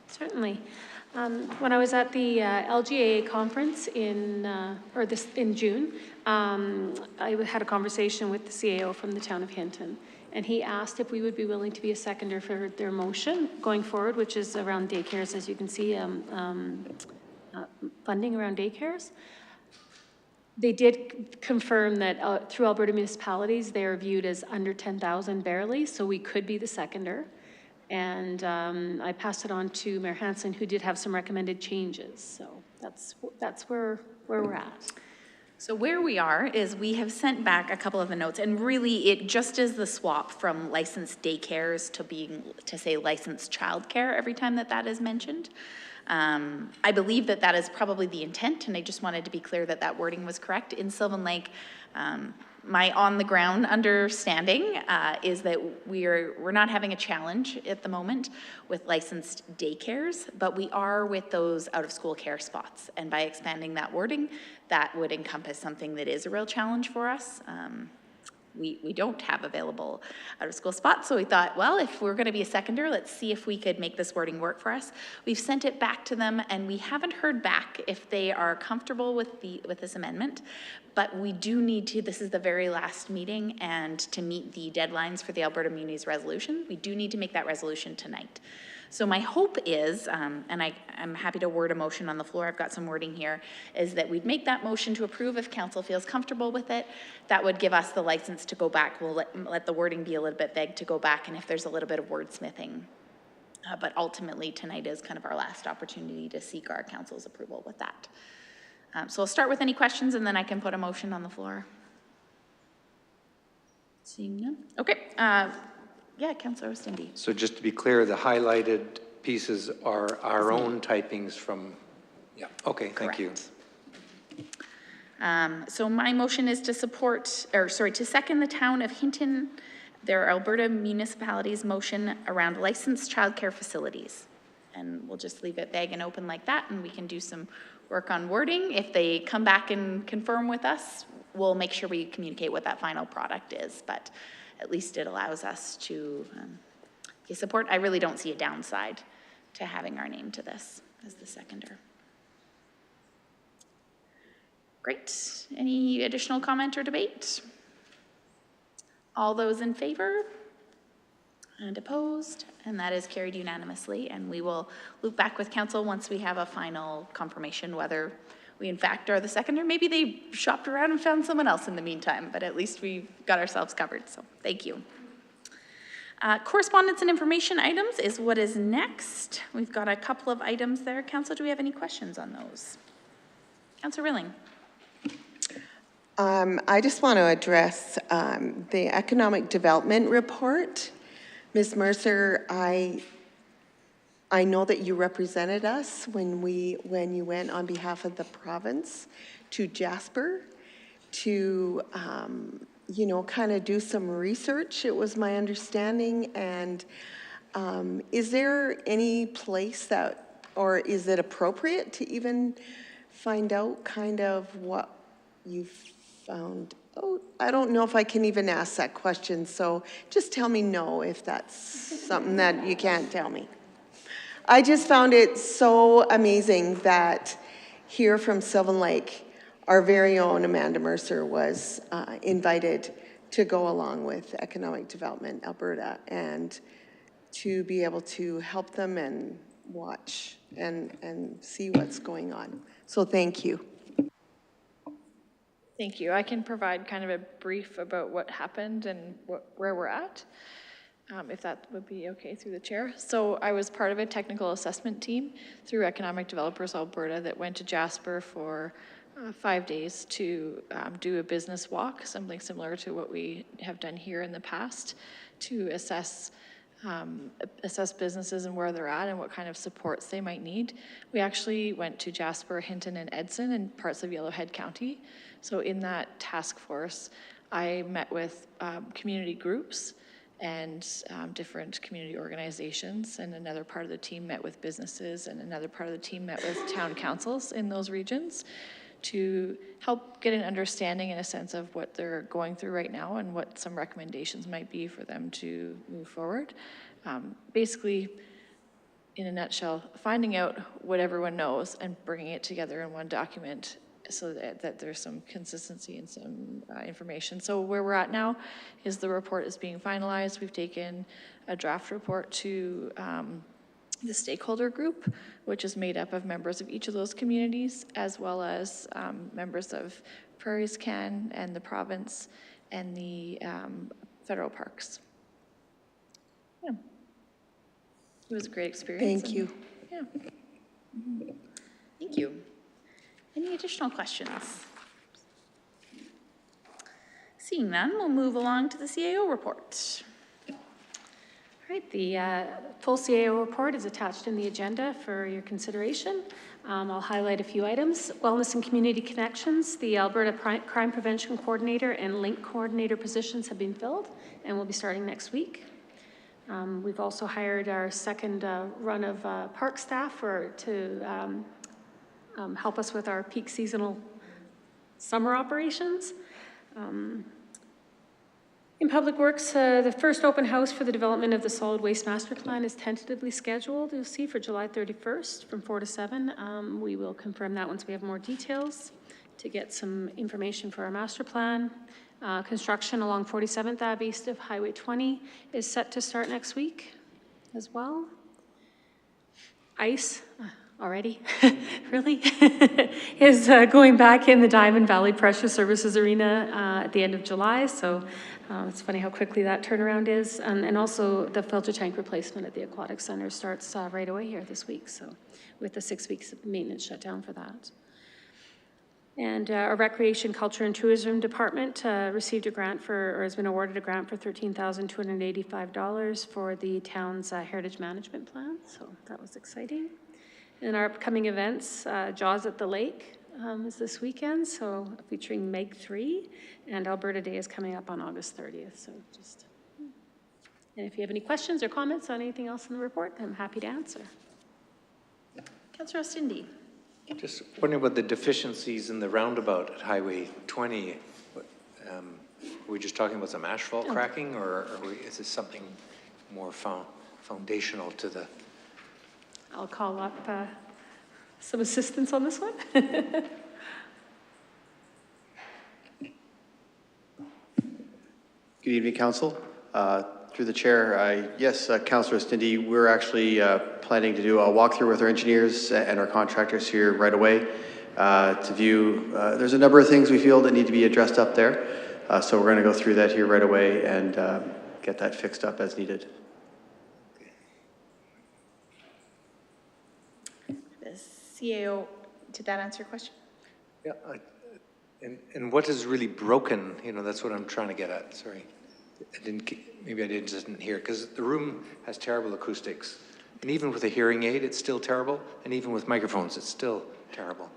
S3: Certainly. When I was at the LGA conference in June, I had a conversation with the CAO from the town of Hinton, and he asked if we would be willing to be a seconder for their motion going forward, which is around daycares, as you can see, funding around daycares. They did confirm that through Alberta municipalities, they are viewed as under 10,000 barely, so we could be the seconder. And I passed it on to Mayor Hansen, who did have some recommended changes. So that's where we're at.
S1: So where we are is we have sent back a couple of the notes, and really it just is the swap from licensed daycares to say licensed childcare every time that is mentioned. I believe that is probably the intent, and I just wanted to be clear that wording was correct. In Sylvan Lake, my on-the-ground understanding is that we're not having a challenge at the moment with licensed daycares, but we are with those out-of-school care spots. And by expanding that wording, that would encompass something that is a real challenge for us. We don't have available out-of-school spots, so we thought, well, if we're going to be a seconder, let's see if we could make this wording work for us. We've sent it back to them, and we haven't heard back if they are comfortable with this amendment, but we do need to, this is the very last meeting, and to meet the deadlines for the Alberta Muni's resolution, we do need to make that resolution tonight. So my hope is, and I'm happy to word a motion on the floor, I've got some wording here, is that we'd make that motion to approve if council feels comfortable with it. That would give us the license to go back. We'll let the wording be a little bit vague to go back, and if there's a little bit of wordsmithing. But ultimately, tonight is kind of our last opportunity to seek our council's approval with that. So I'll start with any questions, and then I can put a motion on the floor. Seeing none. Okay. Yeah, Councillor Oosthuizen.
S6: So just to be clear, the highlighted pieces are our own typings from, yeah, okay, thank you.
S1: So my motion is to to second the town of Hinton, their Alberta municipalities motion around licensed childcare facilities. And we'll just leave it vague and open like that, and we can do some work on wording. If they come back and confirm with us, we'll make sure we communicate what that final product is, but at least it allows us to support. I really don't see a downside to having our name to this as the seconder. Great. Any additional comment or debate? All those in favor? And opposed? And that is carried unanimously. And we will loop back with council once we have a final confirmation whether we in fact are the second, or maybe they shopped around and found someone else in the meantime, but at least we got ourselves covered, so thank you. Correspondence and information items is what is next. We've got a couple of items there. Council, do we have any questions on those? Councillor Rilling.
S4: I just want to address the economic development report. Ms. Mercer, I know that you represented us when you went on behalf of the province to Jasper to, you know, kind of do some research, it was my understanding. And is there any place that, or is it appropriate to even find out kind of what you've found? Oh, I don't know if I can even ask that question, so just tell me no if that's something that you can't tell me. I just found it so amazing that here from Sylvan Lake, our very own Amanda Mercer was invited to go along with Economic Development Alberta and to be able to help them and watch and see what's going on. So thank you.
S11: Thank you. I can provide kind of a brief about what happened and where we're at, if that would be okay through the chair. So I was part of a technical assessment team through Economic Developers Alberta that went to Jasper for 5 days to do a business walk, something similar to what we have done here in the past, to assess businesses and where they're at and what kind of supports they might need. We actually went to Jasper, Hinton, and Edson and parts of Yellowhead County. So in that task force, I met with community groups and different community organizations, and another part of the team met with businesses, and another part of the team met with town councils in those regions to help get an understanding and a sense of what they're going through right now and what some recommendations might be for them to move forward. Basically, in a nutshell, finding out what everyone knows and bringing it together in one document so that there's some consistency and some information. So where we're at now is the report is being finalized. We've taken a draft report to the stakeholder group, which is made up of members of each of those communities, as well as members of Prairies Can and the province and the federal parks. Yeah. It was a great experience.
S4: Thank you.
S11: Yeah.
S1: Thank you. Any additional questions? Seeing none, we'll move along to the CAO report.
S3: All right, the full CAO report is attached in the agenda for your consideration. I'll highlight a few items. Wellness and Community Connections, the Alberta Crime Prevention Coordinator and Link Coordinator positions have been filled and will be starting next week. We've also hired our second run of park staff to help us with our peak seasonal summer operations. In Public Works, the first open house for the development of the Solid Waste Master Plan is tentatively scheduled, you'll see, for July 31st from 4 to 7. We will confirm that once we have more details to get some information for our master plan. Construction along 47th Ave east of Highway 20 is set to start next week as well. ICE, already, really, is going back in the Diamond Valley Precious Services Arena at the end of July, so it's funny how quickly that turnaround is. And also the filter tank replacement at the Aquatic Center starts right away here this week, so with the 6 weeks of maintenance shutdown for that. And our Recreation, Culture, and Tourism Department received a grant for, or has been awarded a grant for $13,285 for the town's heritage management plan, so that was exciting. And our upcoming events, Jaws at the Lake is this weekend, so featuring Meg 3, and Alberta Day is coming up on August 30th, so just, and if you have any questions or comments on anything else in the report, I'm happy to answer.
S1: Councillor Ostindi.
S6: Just wondering about the deficiencies in the roundabout at Highway 20. Are we just talking about some asphalt cracking, or is this something more foundational to the...
S3: I'll call up some assistance on this one.
S14: Good evening, Council. Through the chair, yes, Councillor Stindy, we're actually planning to do a walkthrough with our engineers and our contractors here right away to view. There's a number of things we feel that need to be addressed up there, so we're going to go through that here right away and get that fixed up as needed.
S1: The CAO, did that answer your question?
S6: Yeah, and what is really broken, you know, that's what I'm trying to get at, sorry. Maybe I just didn't hear, because the room has terrible acoustics. And even with a hearing aid, it's still terrible. And even with microphones, it's still terrible.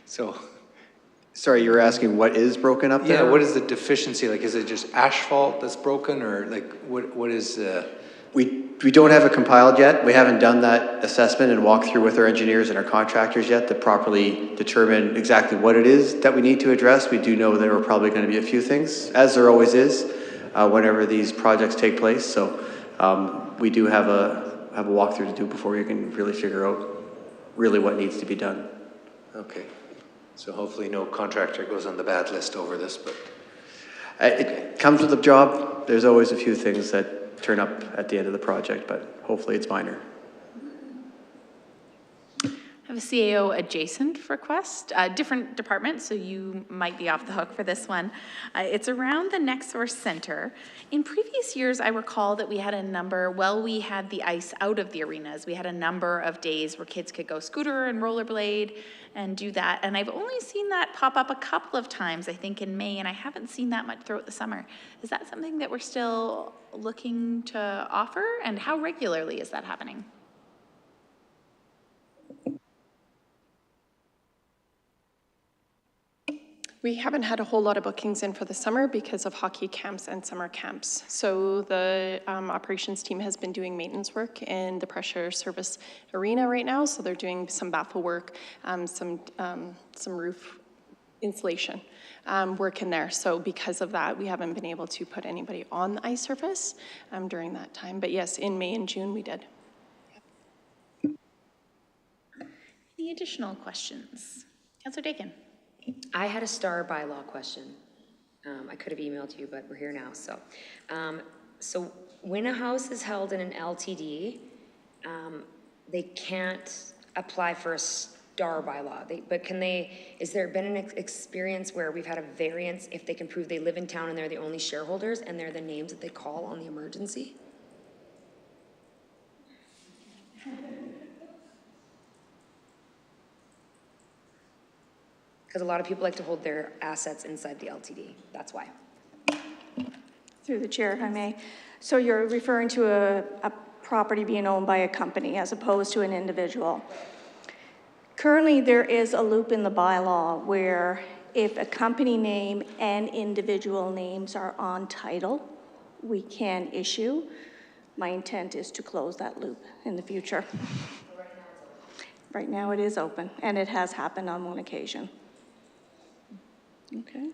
S6: So.
S14: Sorry, you were asking what is broken up there?
S6: Yeah, what is the deficiency? Like, is it just asphalt that's broken, or like, what is
S14: We don't have it compiled yet. We haven't done that assessment and walkthrough with our engineers and our contractors yet to properly determine exactly what it is that we need to address. We do know there are probably going to be a few things, as there always is, whenever these projects take place. So we do have a walkthrough to do before you can really figure out really what needs to be done.
S6: Okay. So hopefully no contractor goes on the bad list over this, but.
S14: It comes with the job. There's always a few things that turn up at the end of the project, but hopefully it's minor.
S1: I have a CAO adjacent request, different department, so you might be off the hook for this one. It's around the Nextsource Center. In previous years, I recall that we had a number, we had the ice out of the arenas, we had a number of days where kids could go scooter and rollerblade and do that. And I've only seen that pop up a couple of times, I think in May, and I haven't seen that much throughout the summer. Is that something that we're still looking to offer? And how regularly is that happening?
S10: We haven't had a whole lot of bookings in for the summer because of hockey camps and summer camps. So the operations team has been doing maintenance work in the pressure service arena right now. So they're doing some baffle work, some roof insulation work in there. So because of that, we haven't been able to put anybody on the ice surface during that time. But yes, in May and June we did.
S1: Any additional questions? Councillor Dakin.
S5: I had a star bylaw question. I could have emailed you, but we're here now. So when a house is held in an LTD, they can't apply for a star bylaw. But can they? Is there been an experience where we've had a variance if they can prove they live in town and they're the only shareholders and they're the names that they call on the emergency? Because a lot of people like to hold their assets inside the LTD. That's why.
S13: Through the chair, if I may. So you're referring to a property being owned by a company as opposed to an individual. Currently, there is a loop in the bylaw where if a company name and individual names are on title, we can issue. My intent is to close that loop in the future. Right now it is open, and it has happened on one occasion. Okay.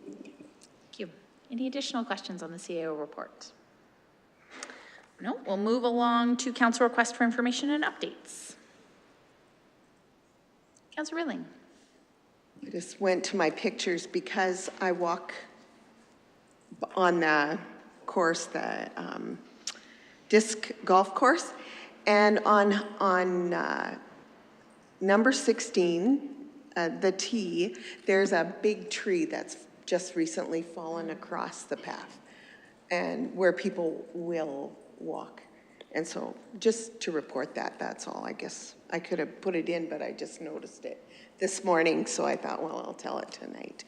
S1: Thank you. Any additional questions on the CAO report? No, we'll move along to council request for information and updates. Councillor Rilling.
S4: I just went to my pictures because I walk on the course, the disc golf course, and on number 16, the tee, there's a big tree that's just recently fallen across the path and where people will walk. And so just to report that, that's all. I guess I could have put it in, but I just noticed it this morning, so I thought, well, I'll tell it tonight.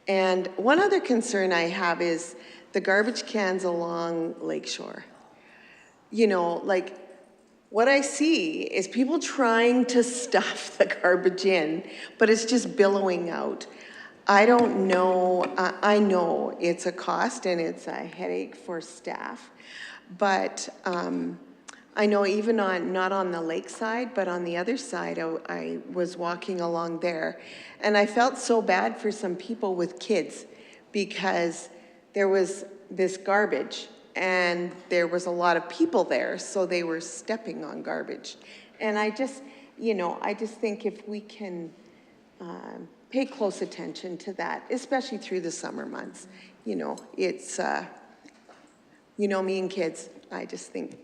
S4: And one other concern I have is the garbage cans along Lakeshore. You know, like, what I see is people trying to stuff the garbage in, but it's just billowing out. I don't know, I know it's a cost and it's a headache for staff, but I know even not on the lakeside, but on the other side, I was walking along there, and I felt so bad for some people with kids because there was this garbage and there was a lot of people there, so they were stepping on garbage. And I just, you know, I just think if we can pay close attention to that, especially through the summer months, you know, it's you know me and kids, I just think,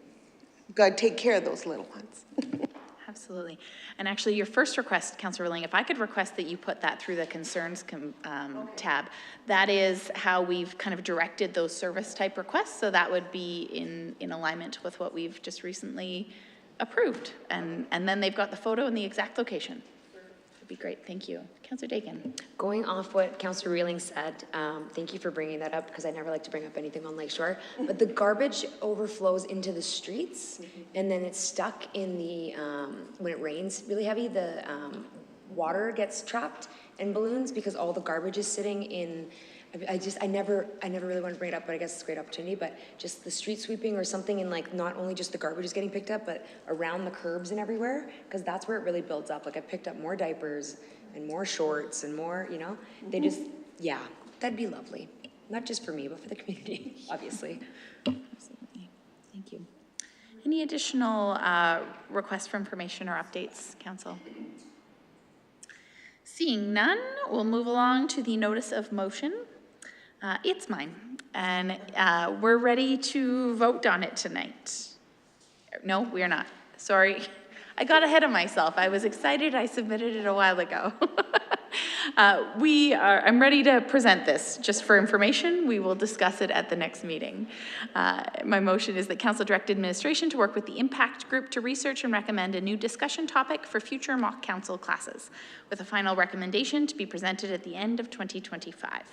S4: God, take care of those little ones.
S1: Absolutely. And actually, your first request, Councillor Ling, if I could request that you put that through the concerns tab, that is how we've kind of directed those service type requests. So that would be in alignment with what we've just recently approved. And then they've got the photo and the exact location. That'd be great. Thank you. Councillor Dakin.
S5: Going off what Councillor Reeling said, thank you for bringing that up because I never like to bring up anything on Lakeshore, but the garbage overflows into the streets and then it's stuck in the, when it rains really heavy, the water gets trapped in balloons because all the garbage is sitting in, I never really want to bring it up, but I guess it's a great opportunity, but just the street sweeping or something, and like not only just the garbage is getting picked up, but around the curbs and everywhere, because that's where it really builds up. Like I picked up more diapers and more shorts and more, you know, they just, yeah, that'd be lovely. Not just for me, but for the community, obviously.
S1: Absolutely. Thank you. Any additional requests for information or updates, Council? Seeing none, we'll move along to the notice of motion. It's mine, and we're ready to vote on it tonight. No, we're not. Sorry. I got ahead of myself. I was excited. I submitted it a while ago. I'm ready to present this. Just for information, we will discuss it at the next meeting. My motion is that Council direct administration to work with the impact group to research and recommend a new discussion topic for future mock council classes, with a final recommendation to be presented at the end of 2025.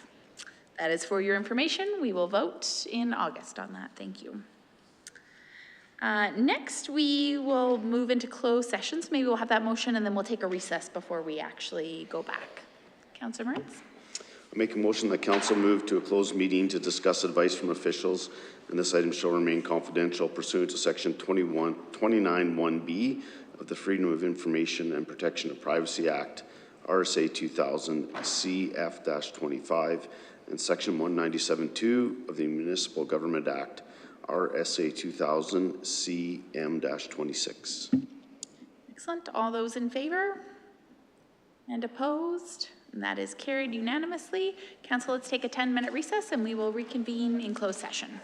S1: That is for your information. We will vote in August on that. Thank you. Next, we will move into closed sessions. Maybe we'll have that motion and then we'll take a recess before we actually go back. Councillor Mearns?
S2: I make a motion that council move to a closed meeting to discuss advice from officials, and this item shall remain confidential pursuant to section 29(1)(b) of the Freedom of Information and Protection of Privacy Act, RSA 2000 CF-25, and section 197(2) of the Municipal Government Act, RSA 2000 CM-26.
S1: Excellent. All those in favor? And opposed? And that is carried unanimously. Council, let's take a 10-minute recess and we will reconvene in closed session.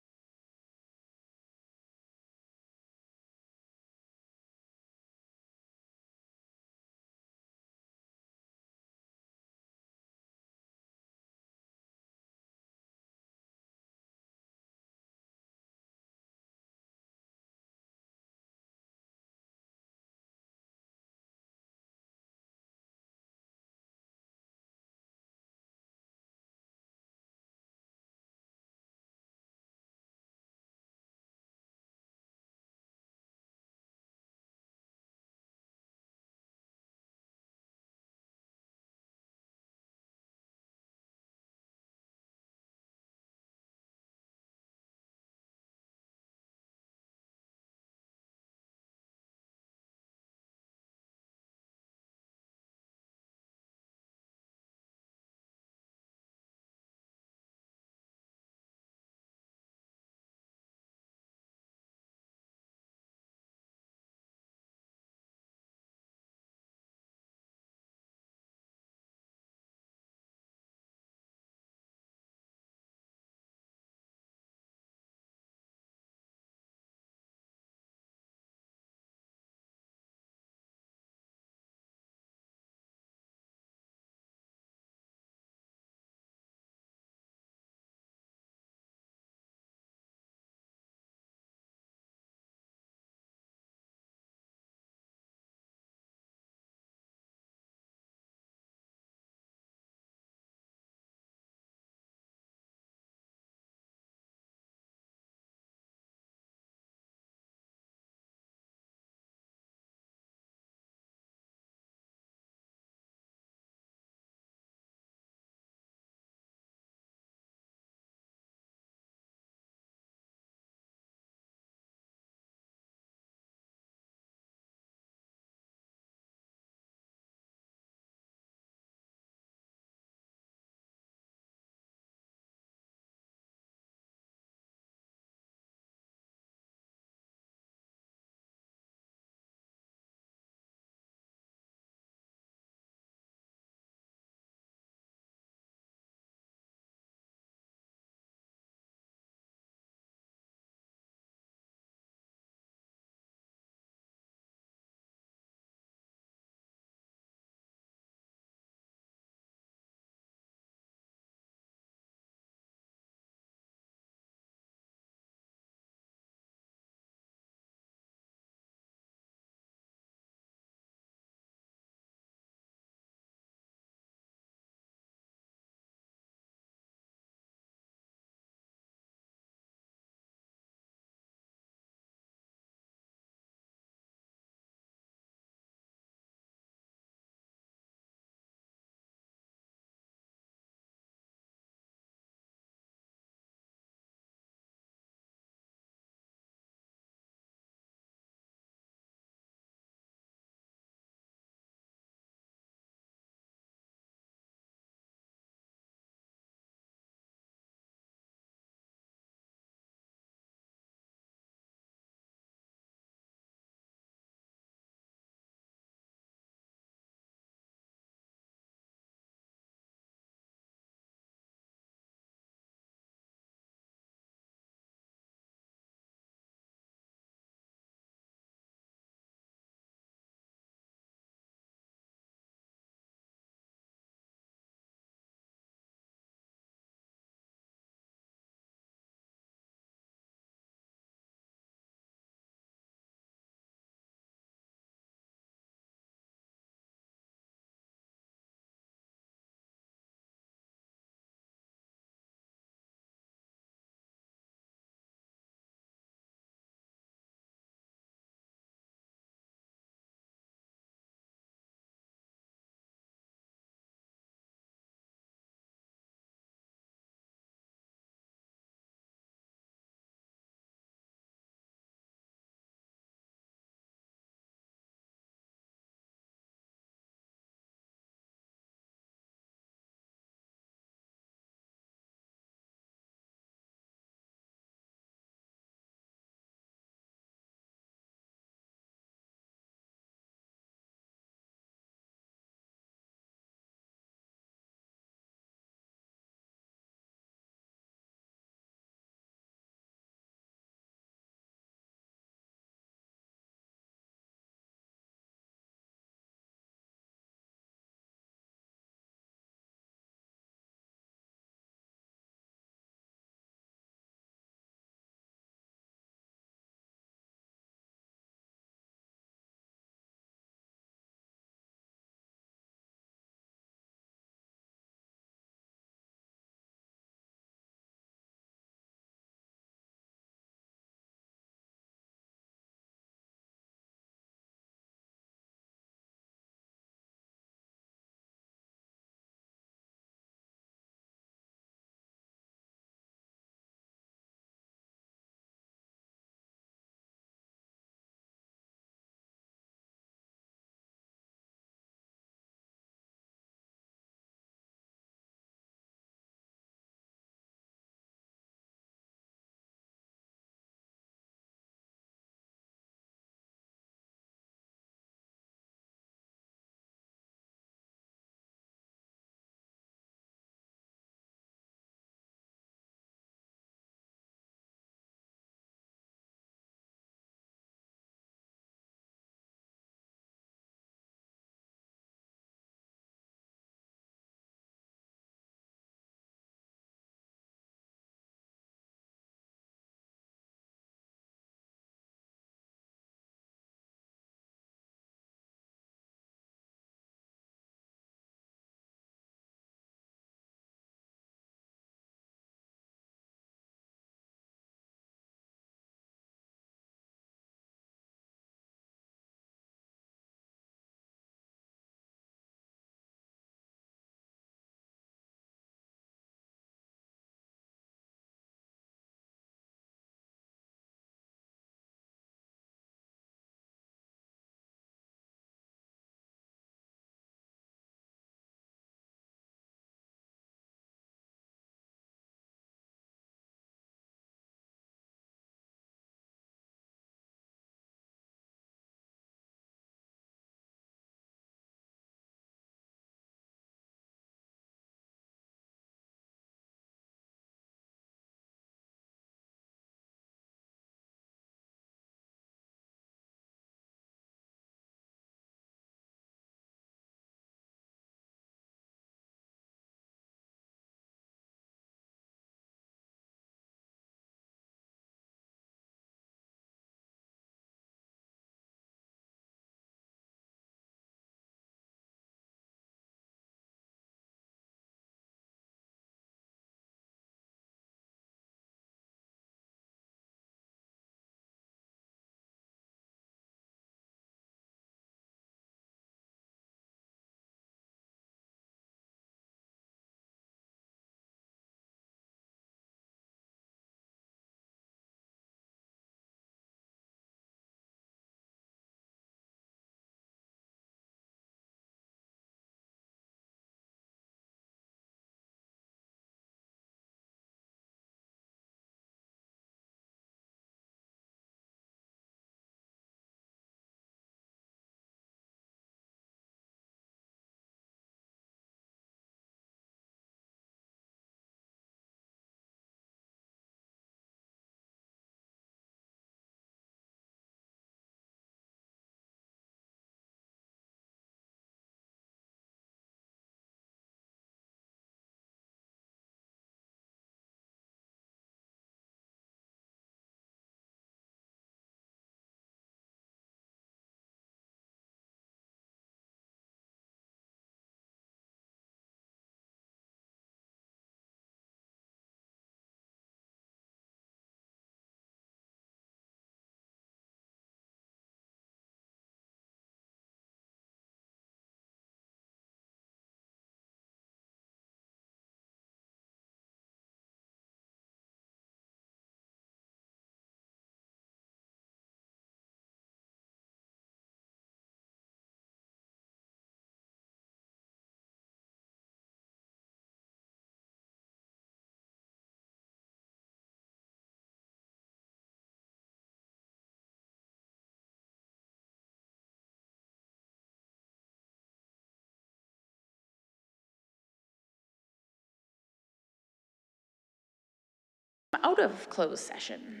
S1: out of closed session?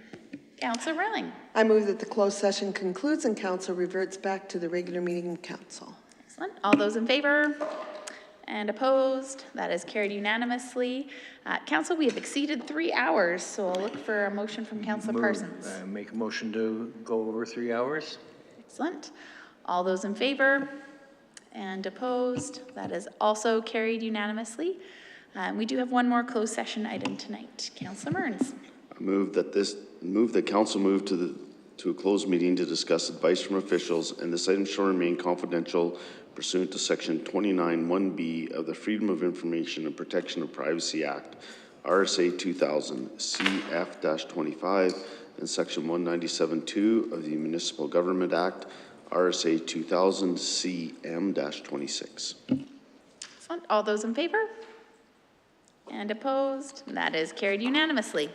S1: Counselor Rilling.
S4: I move that the closed session concludes and council reverts back to the regular meeting of council.
S1: Excellent. All those in favor? And opposed? That is carried unanimously. Council, we have exceeded 3 hours, so I'll look for a motion from Councilor Parsons.
S6: Make a motion to go over 3 hours.
S1: Excellent. All those in favor? And opposed? That is also carried unanimously. We do have one more closed session item tonight. Councilor Mearns.
S2: I move that council move to a closed meeting to discuss advice from officials, and this item shall remain confidential pursuant to Section 29(1)B of the Freedom of Information and Protection of Privacy Act, RSA 2000, CF-25, and Section 197(2) of the Municipal Government Act, RSA 2000, CM-26.
S1: Excellent. All those in favor? And opposed? That is carried unanimously.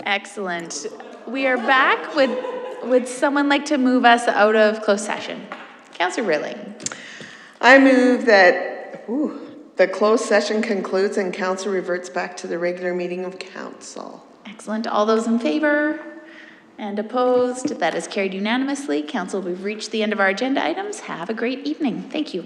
S1: Excellent. We are back. Would someone like to move us out of closed session? Councillor Rilling.
S4: I move that the closed session concludes and council reverts back to the regular meeting of council.
S1: Excellent. All those in favor and opposed? That is carried unanimously. Council, we've reached the end of our agenda items. Have a great evening. Thank you.